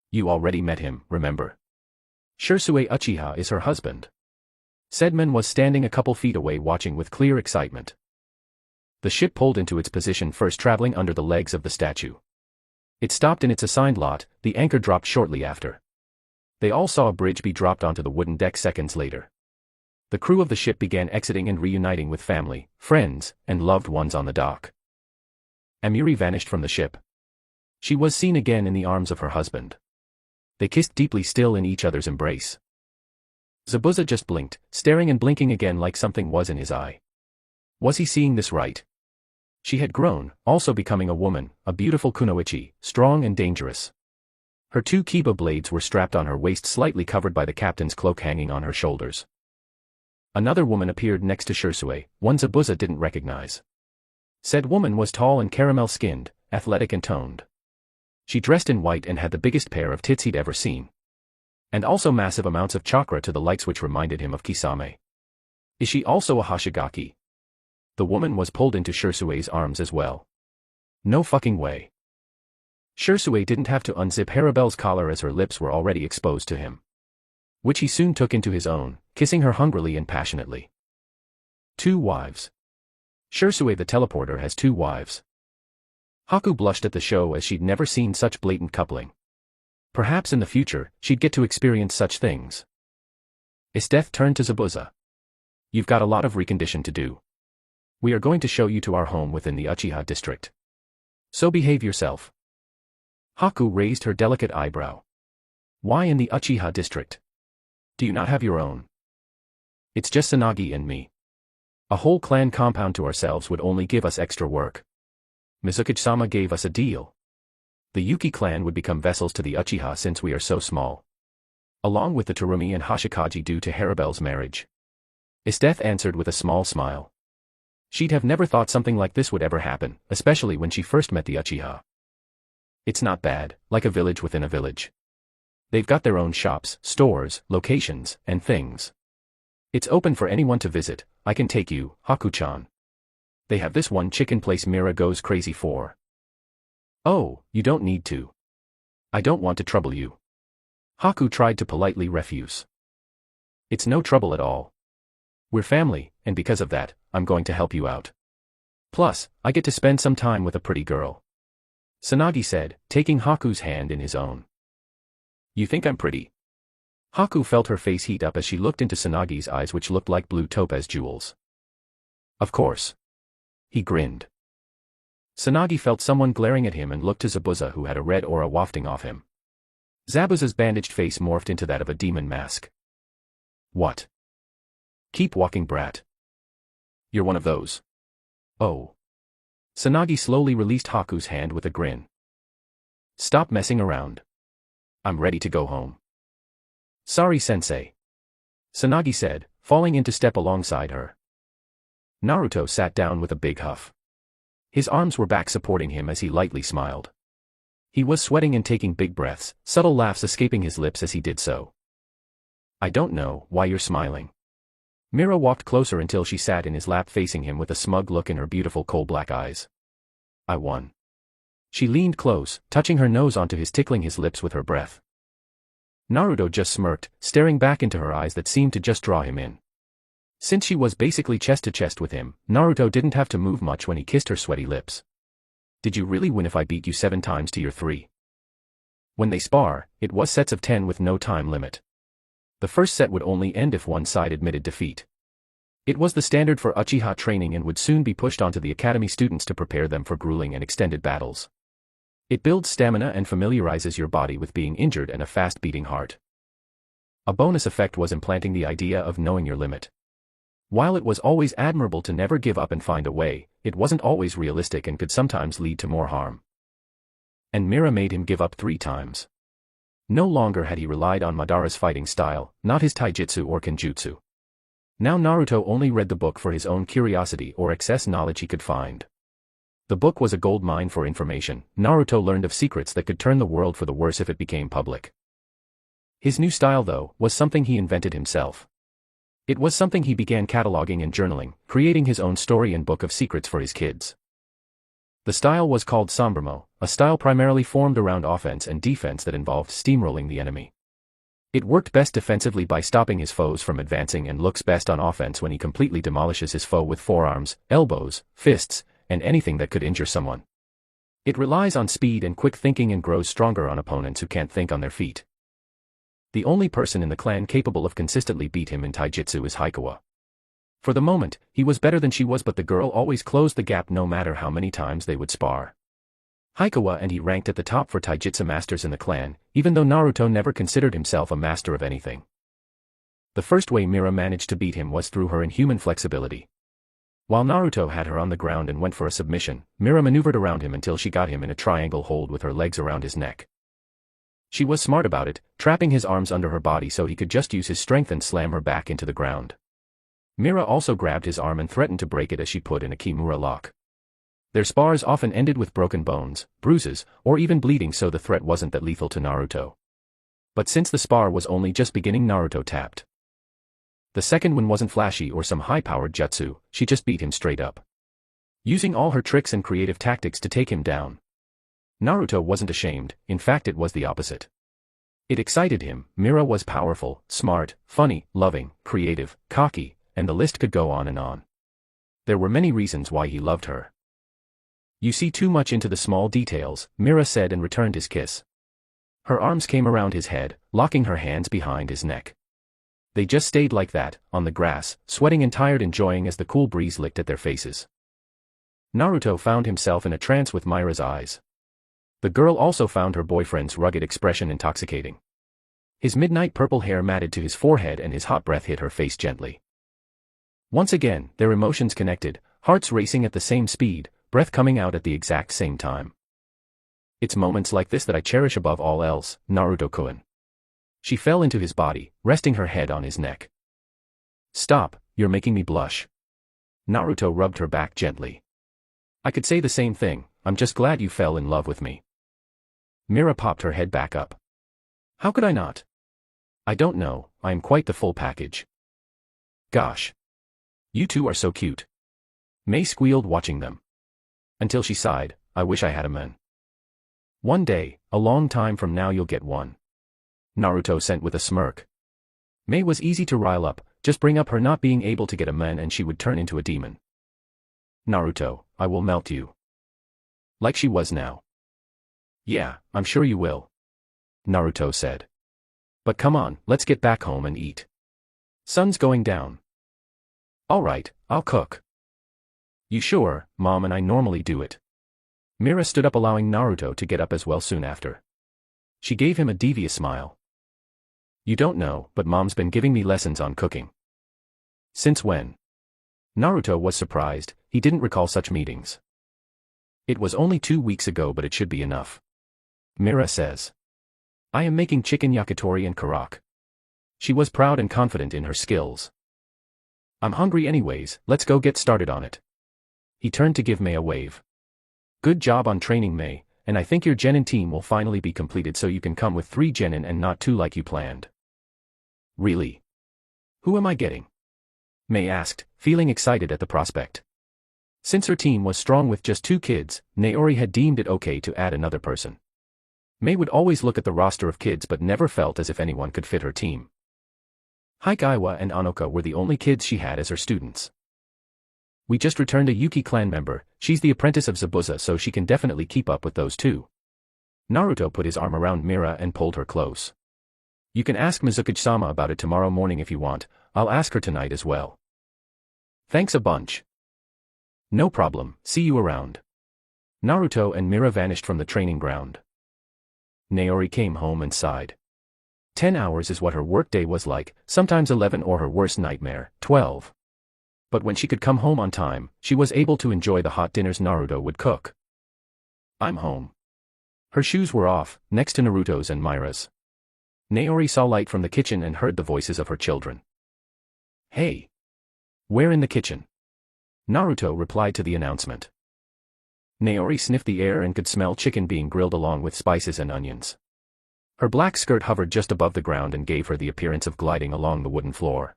You already met him, remember? Shursue Uchiha is her husband. Sedman was standing a couple feet away watching with clear excitement. The ship pulled into its position first, traveling under the legs of the statue. It stopped in its assigned lot, the anchor dropped shortly after. They all saw a bridge be dropped onto the wooden deck seconds later. The crew of the ship began exiting and reuniting with family, friends, and loved ones on the dock. Amiri vanished from the ship. She was seen again in the arms of her husband. They kissed deeply, still in each other's embrace. Zabuza just blinked, staring and blinking again like something was in his eye. Was he seeing this right? She had grown, also becoming a woman, a beautiful kunoichi, strong and dangerous. Her 2 kiba blades were strapped on her waist, slightly covered by the captain's cloak hanging on her shoulders. Another woman appeared next to Shursue, one Zabuza didn't recognize. Said woman was tall and caramel-skinned, athletic and toned. She dressed in white and had the biggest pair of tits he'd ever seen. And also massive amounts of chakra to the lights, which reminded him of Kisame. Is she also a Hashigaki? The woman was pulled into Shursue's arms as well. No fucking way. Shursue didn't have to unzip Haribel's collar as her lips were already exposed to him. Which he soon took into his own, kissing her hungrily and passionately. 2 wives. Shursue the teleporter has 2 wives. Haku blushed at the show as she'd never seen such blatant coupling. Perhaps in the future, she'd get to experience such things. Esteth turned to Zabuza. You've got a lot of recondition to do. We are going to show you to our home within the Uchiha district. So behave yourself. Haku raised her delicate eyebrow. Why in the Uchiha district? Do you not have your own? It's just Sanagi and me. A whole clan compound to ourselves would only give us extra work. Mizukage-sama gave us a deal. The Yuki clan would become vessels to the Uchiha since we are so small. Along with the Terumi and Hashikaji due to Haribel's marriage. Esteth answered with a small smile. She'd have never thought something like this would ever happen, especially when she first met the Uchiha. It's not bad, like a village within a village. They've got their own shops, stores, locations, and things. It's open for anyone to visit. I can take you, Haku-chan. They have this one chicken place Mira goes crazy for. Oh, you don't need to. I don't want to trouble you. Haku tried to politely refuse. It's no trouble at all. We're family, and because of that, I'm going to help you out. Plus, I get to spend some time with a pretty girl. Sanagi said, taking Haku's hand in his own. You think I'm pretty? Haku felt her face heat up as she looked into Sanagi's eyes, which looked like blue topaz jewels. Of course. He grinned. Sanagi felt someone glaring at him and looked to Zabuza, who had a red aura wafting off him. Zabuza's bandaged face morphed into that of a demon mask. What? Keep walking, brat. You're one of those. Oh. Sanagi slowly released Haku's hand with a grin. Stop messing around. I'm ready to go home. Sorry, sensei. Sanagi said, falling into step alongside her. Naruto sat down with a big huff. His arms were back supporting him as he lightly smiled. He was sweating and taking big breaths, subtle laughs escaping his lips as he did so. I don't know why you're smiling. Mira walked closer until she sat in his lap facing him with a smug look in her beautiful coal-black eyes. I won. She leaned close, touching her nose onto his, tickling his lips with her breath. Naruto just smirked, staring back into her eyes that seemed to just draw him in. Since she was basically chest to chest with him, Naruto didn't have to move much when he kissed her sweaty lips. Did you really win if I beat you 7 times to your 3? When they spar, it was sets of 10 with no time limit. The first set would only end if one side admitted defeat. It was the standard for Uchiha training and would soon be pushed onto the academy students to prepare them for grueling and extended battles. It builds stamina and familiarizes your body with being injured and a fast-beating heart. A bonus effect was implanting the idea of knowing your limit. While it was always admirable to never give up and find a way, it wasn't always realistic and could sometimes lead to more harm. And Mira made him give up 3 times. No longer had he relied on Madara's fighting style, not his taijutsu or kenjutsu. Now Naruto only read the book for his own curiosity or excess knowledge he could find. The book was a gold mine for information. Naruto learned of secrets that could turn the world for the worse if it became public. His new style, though, was something he invented himself. It was something he began cataloging and journaling, creating his own story and book of secrets for his kids. The style was called Sombramo, a style primarily formed around offense and defense that involved steamrolling the enemy. It worked best defensively by stopping his foes from advancing and looks best on offense when he completely demolishes his foe with forearms, elbows, fists, and anything that could injure someone. It relies on speed and quick thinking and grows stronger on opponents who can't think on their feet. The only person in the clan capable of consistently beat him in taijutsu is Haikawa. For the moment, he was better than she was, but the girl always closed the gap no matter how many times they would spar. Haikawa and he ranked at the top for taijutsu masters in the clan, even though Naruto never considered himself a master of anything. The first way Mira managed to beat him was through her inhuman flexibility. While Naruto had her on the ground and went for a submission, Mira maneuvered around him until she got him in a triangle hold with her legs around his neck. She was smart about it, trapping his arms under her body so he could just use his strength and slam her back into the ground. Mira also grabbed his arm and threatened to break it as she put in a Kimura lock. Their spars often ended with broken bones, bruises, or even bleeding, so the threat wasn't that lethal to Naruto. But since the spar was only just beginning, Naruto tapped. The second one wasn't flashy or some high-powered jutsu, she just beat him straight up, using all her tricks and creative tactics to take him down. Naruto wasn't ashamed, in fact it was the opposite. It excited him. Mira was powerful, smart, funny, loving, creative, cocky, and the list could go on and on. There were many reasons why he loved her. You see too much into the small details, Mira said and returned his kiss. Her arms came around his head, locking her hands behind his neck. They just stayed like that, on the grass, sweating and tired, enjoying as the cool breeze licked at their faces. Naruto found himself in a trance with Mira's eyes. The girl also found her boyfriend's rugged expression intoxicating. His midnight purple hair matted to his forehead and his hot breath hit her face gently. Once again, their emotions connected, hearts racing at the same speed, breath coming out at the exact same time. It's moments like this that I cherish above all else, Naruto-kun. She fell into his body, resting her head on his neck. Stop, you're making me blush. Naruto rubbed her back gently. I could say the same thing, I'm just glad you fell in love with me. Mira popped her head back up. How could I not? I don't know, I am quite the full package. Gosh. You two are so cute. Mei squealed watching them. Until she sighed, I wish I had a man. One day, a long time from now you'll get one. Naruto sent with a smirk. Mei was easy to rile up, just bring up her not being able to get a man and she would turn into a demon. Naruto, I will melt you. Like she was now. Yeah, I'm sure you will. Naruto said. But come on, let's get back home and eat. Sun's going down. Alright, I'll cook. You sure, Mom and I normally do it. Mira stood up allowing Naruto to get up as well soon after. She gave him a devious smile. You don't know, but Mom's been giving me lessons on cooking. Since when? Naruto was surprised, he didn't recall such meetings. It was only 2 weeks ago but it should be enough. Mira says. I am making chicken yakitori and karak. She was proud and confident in her skills. I'm hungry anyways, let's go get started on it. He turned to give Mei a wave. Good job on training Mei, and I think your genin team will finally be completed so you can come with 3 genin and not 2 like you planned. Really? Who am I getting? Mei asked, feeling excited at the prospect. Since her team was strong with just 2 kids, Naori had deemed it okay to add another person. Mei would always look at the roster of kids but never felt as if anyone could fit her team. Hikaiwa and Anoka were the only kids she had as her students. We just returned a Yuki clan member, she's the apprentice of Zabuza so she can definitely keep up with those 2. Naruto put his arm around Mira and pulled her close. You can ask Mizuki-sama about it tomorrow morning if you want, I'll ask her tonight as well. Thanks a bunch. No problem, see you around. Naruto and Mira vanished from the training ground. Naori came home and sighed. 10 hours is what her workday was like, sometimes 11 or her worst nightmare, 12. But when she could come home on time, she was able to enjoy the hot dinners Naruto would cook. I'm home. Her shoes were off, next to Naruto's and Mira's. Naori saw light from the kitchen and heard the voices of her children. Hey! We're in the kitchen. Naruto replied to the announcement. Naori sniffed the air and could smell chicken being grilled along with spices and onions. Her black skirt hovered just above the ground and gave her the appearance of gliding along the wooden floor.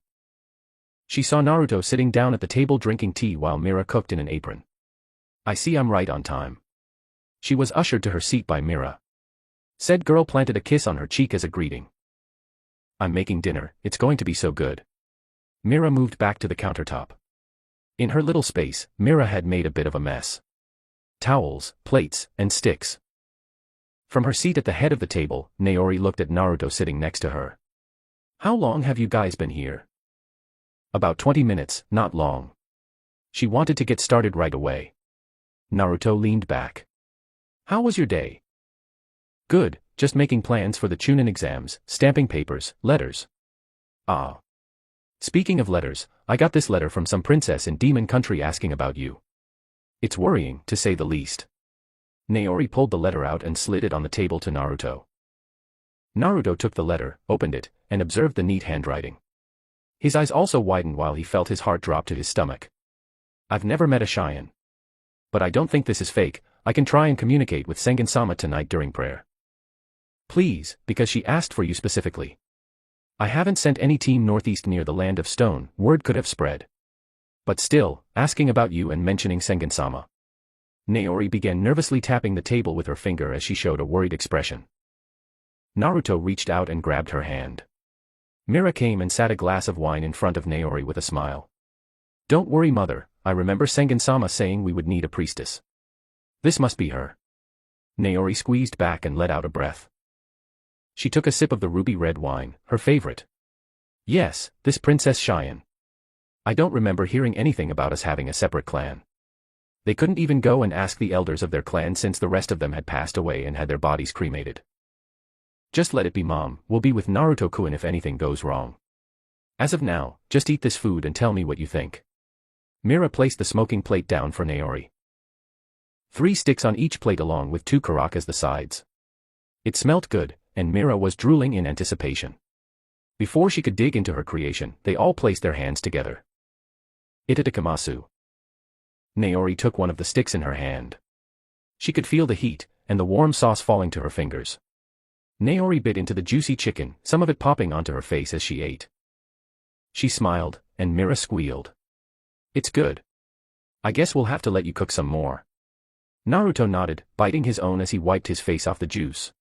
She saw Naruto sitting down at the table drinking tea while Mira cooked in an apron. I see I'm right on time. She was ushered to her seat by Mira. Said girl planted a kiss on her cheek as a greeting. I'm making dinner, it's going to be so good. Mira moved back to the countertop. In her little space, Mira had made a bit of a mess. Towels, plates, and sticks. From her seat at the head of the table, Naori looked at Naruto sitting next to her. How long have you guys been here? About 20 minutes, not long. She wanted to get started right away. Naruto leaned back. How was your day? Good, just making plans for the Chunin exams, stamping papers, letters. Ah. Speaking of letters, I got this letter from some princess in Demon Country asking about you. It's worrying, to say the least. Naori pulled the letter out and slid it on the table to Naruto. Naruto took the letter, opened it, and observed the neat handwriting. His eyes also widened while he felt his heart drop to his stomach. I've never met a Cheyenne. But I don't think this is fake, I can try and communicate with Sengen-sama tonight during prayer. Please, because she asked for you specifically. I haven't sent any team northeast near the Land of Stone, word could have spread. But still, asking about you and mentioning Sengen-sama. Naori began nervously tapping the table with her finger as she showed a worried expression. Naruto reached out and grabbed her hand. Mira came and sat a glass of wine in front of Naori with a smile. Don't worry mother, I remember Sengen-sama saying we would need a priestess. This must be her. Naori squeezed back and let out a breath. She took a sip of the ruby red wine, her favorite. Yes, this Princess Cheyenne. I don't remember hearing anything about us having a separate clan. They couldn't even go and ask the elders of their clan since the rest of them had passed away and had their bodies cremated. Just let it be mom, we'll be with Naruto-kun if anything goes wrong. As of now, just eat this food and tell me what you think. Mira placed the smoking plate down for Naori. 3 sticks on each plate along with 2 karak as the sides. It smelt good, and Mira was drooling in anticipation. Before she could dig into her creation, they all placed their hands together. Itadakamasu. Naori took one of the sticks in her hand. She could feel the heat, and the warm sauce falling to her fingers. Naori bit into the juicy chicken, some of it popping onto her face as she ate. She smiled, and Mira squealed. It's good. I guess we'll have to let you cook some more. Naruto nodded, biting his own as he wiped his face off the juice.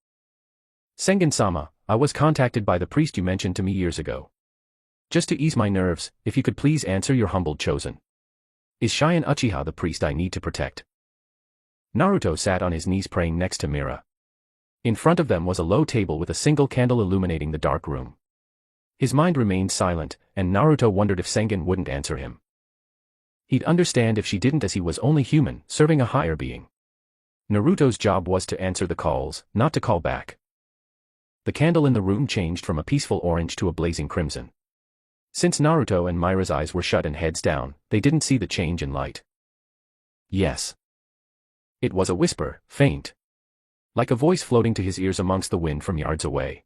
Sengen-sama, I was contacted by the priest you mentioned to me years ago. Just to ease my nerves, if you could please answer your humbled chosen. Is Shion Uchiha the priest I need to protect? Naruto sat on his knees praying next to Mira. In front of them was a low table with a single candle illuminating the dark room. His mind remained silent, and Naruto wondered if Sengen wouldn't answer him. He'd understand if she didn't, as he was only human, serving a higher being. Naruto's job was to answer the calls, not to call back. The candle in the room changed from a peaceful orange to a blazing crimson. Since Naruto and Mira's eyes were shut and heads down, they didn't see the change in light. Yes. It was a whisper, faint. Like a voice floating to his ears amongst the wind from yards away.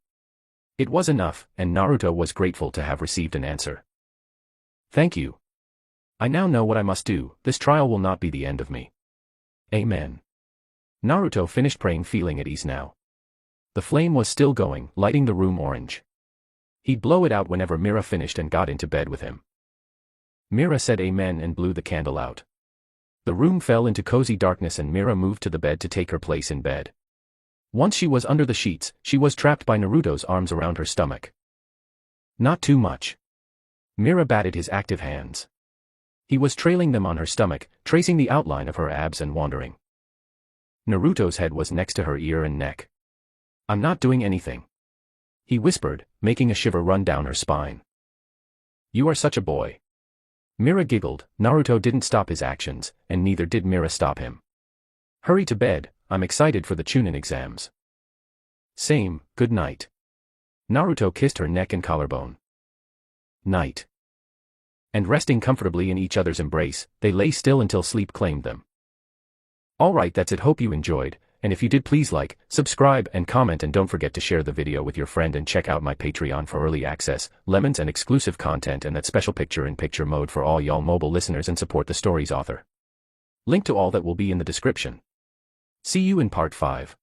It was enough, and Naruto was grateful to have received an answer. Thank you. I now know what I must do. This trial will not be the end of me. Amen. Naruto finished praying, feeling at ease now. The flame was still going, lighting the room orange. He'd blow it out whenever Mira finished and got into bed with him. Mira said amen and blew the candle out. The room fell into cozy darkness and Mira moved to the bed to take her place in bed. Once she was under the sheets, she was trapped by Naruto's arms around her stomach. Not too much. Mira batted his active hands. He was trailing them on her stomach, tracing the outline of her abs and wandering. Naruto's head was next to her ear and neck. I'm not doing anything. He whispered, making a shiver run down her spine. You are such a boy. Mira giggled. Naruto didn't stop his actions, and neither did Mira stop him. Hurry to bed, I'm excited for the Chunin exams. Same, good night. Naruto kissed her neck and collarbone. Night. And resting comfortably in each other's embrace, they lay still until sleep claimed them. Alright, that's it, hope you enjoyed, and if you did, please like, subscribe and comment, and don't forget to share the video with your friend, and check out my Patreon for early access, lemons and exclusive content, and that special picture-in-picture mode for all y'all mobile listeners, and support the story's author. Link to all that will be in the description. See you in part 5.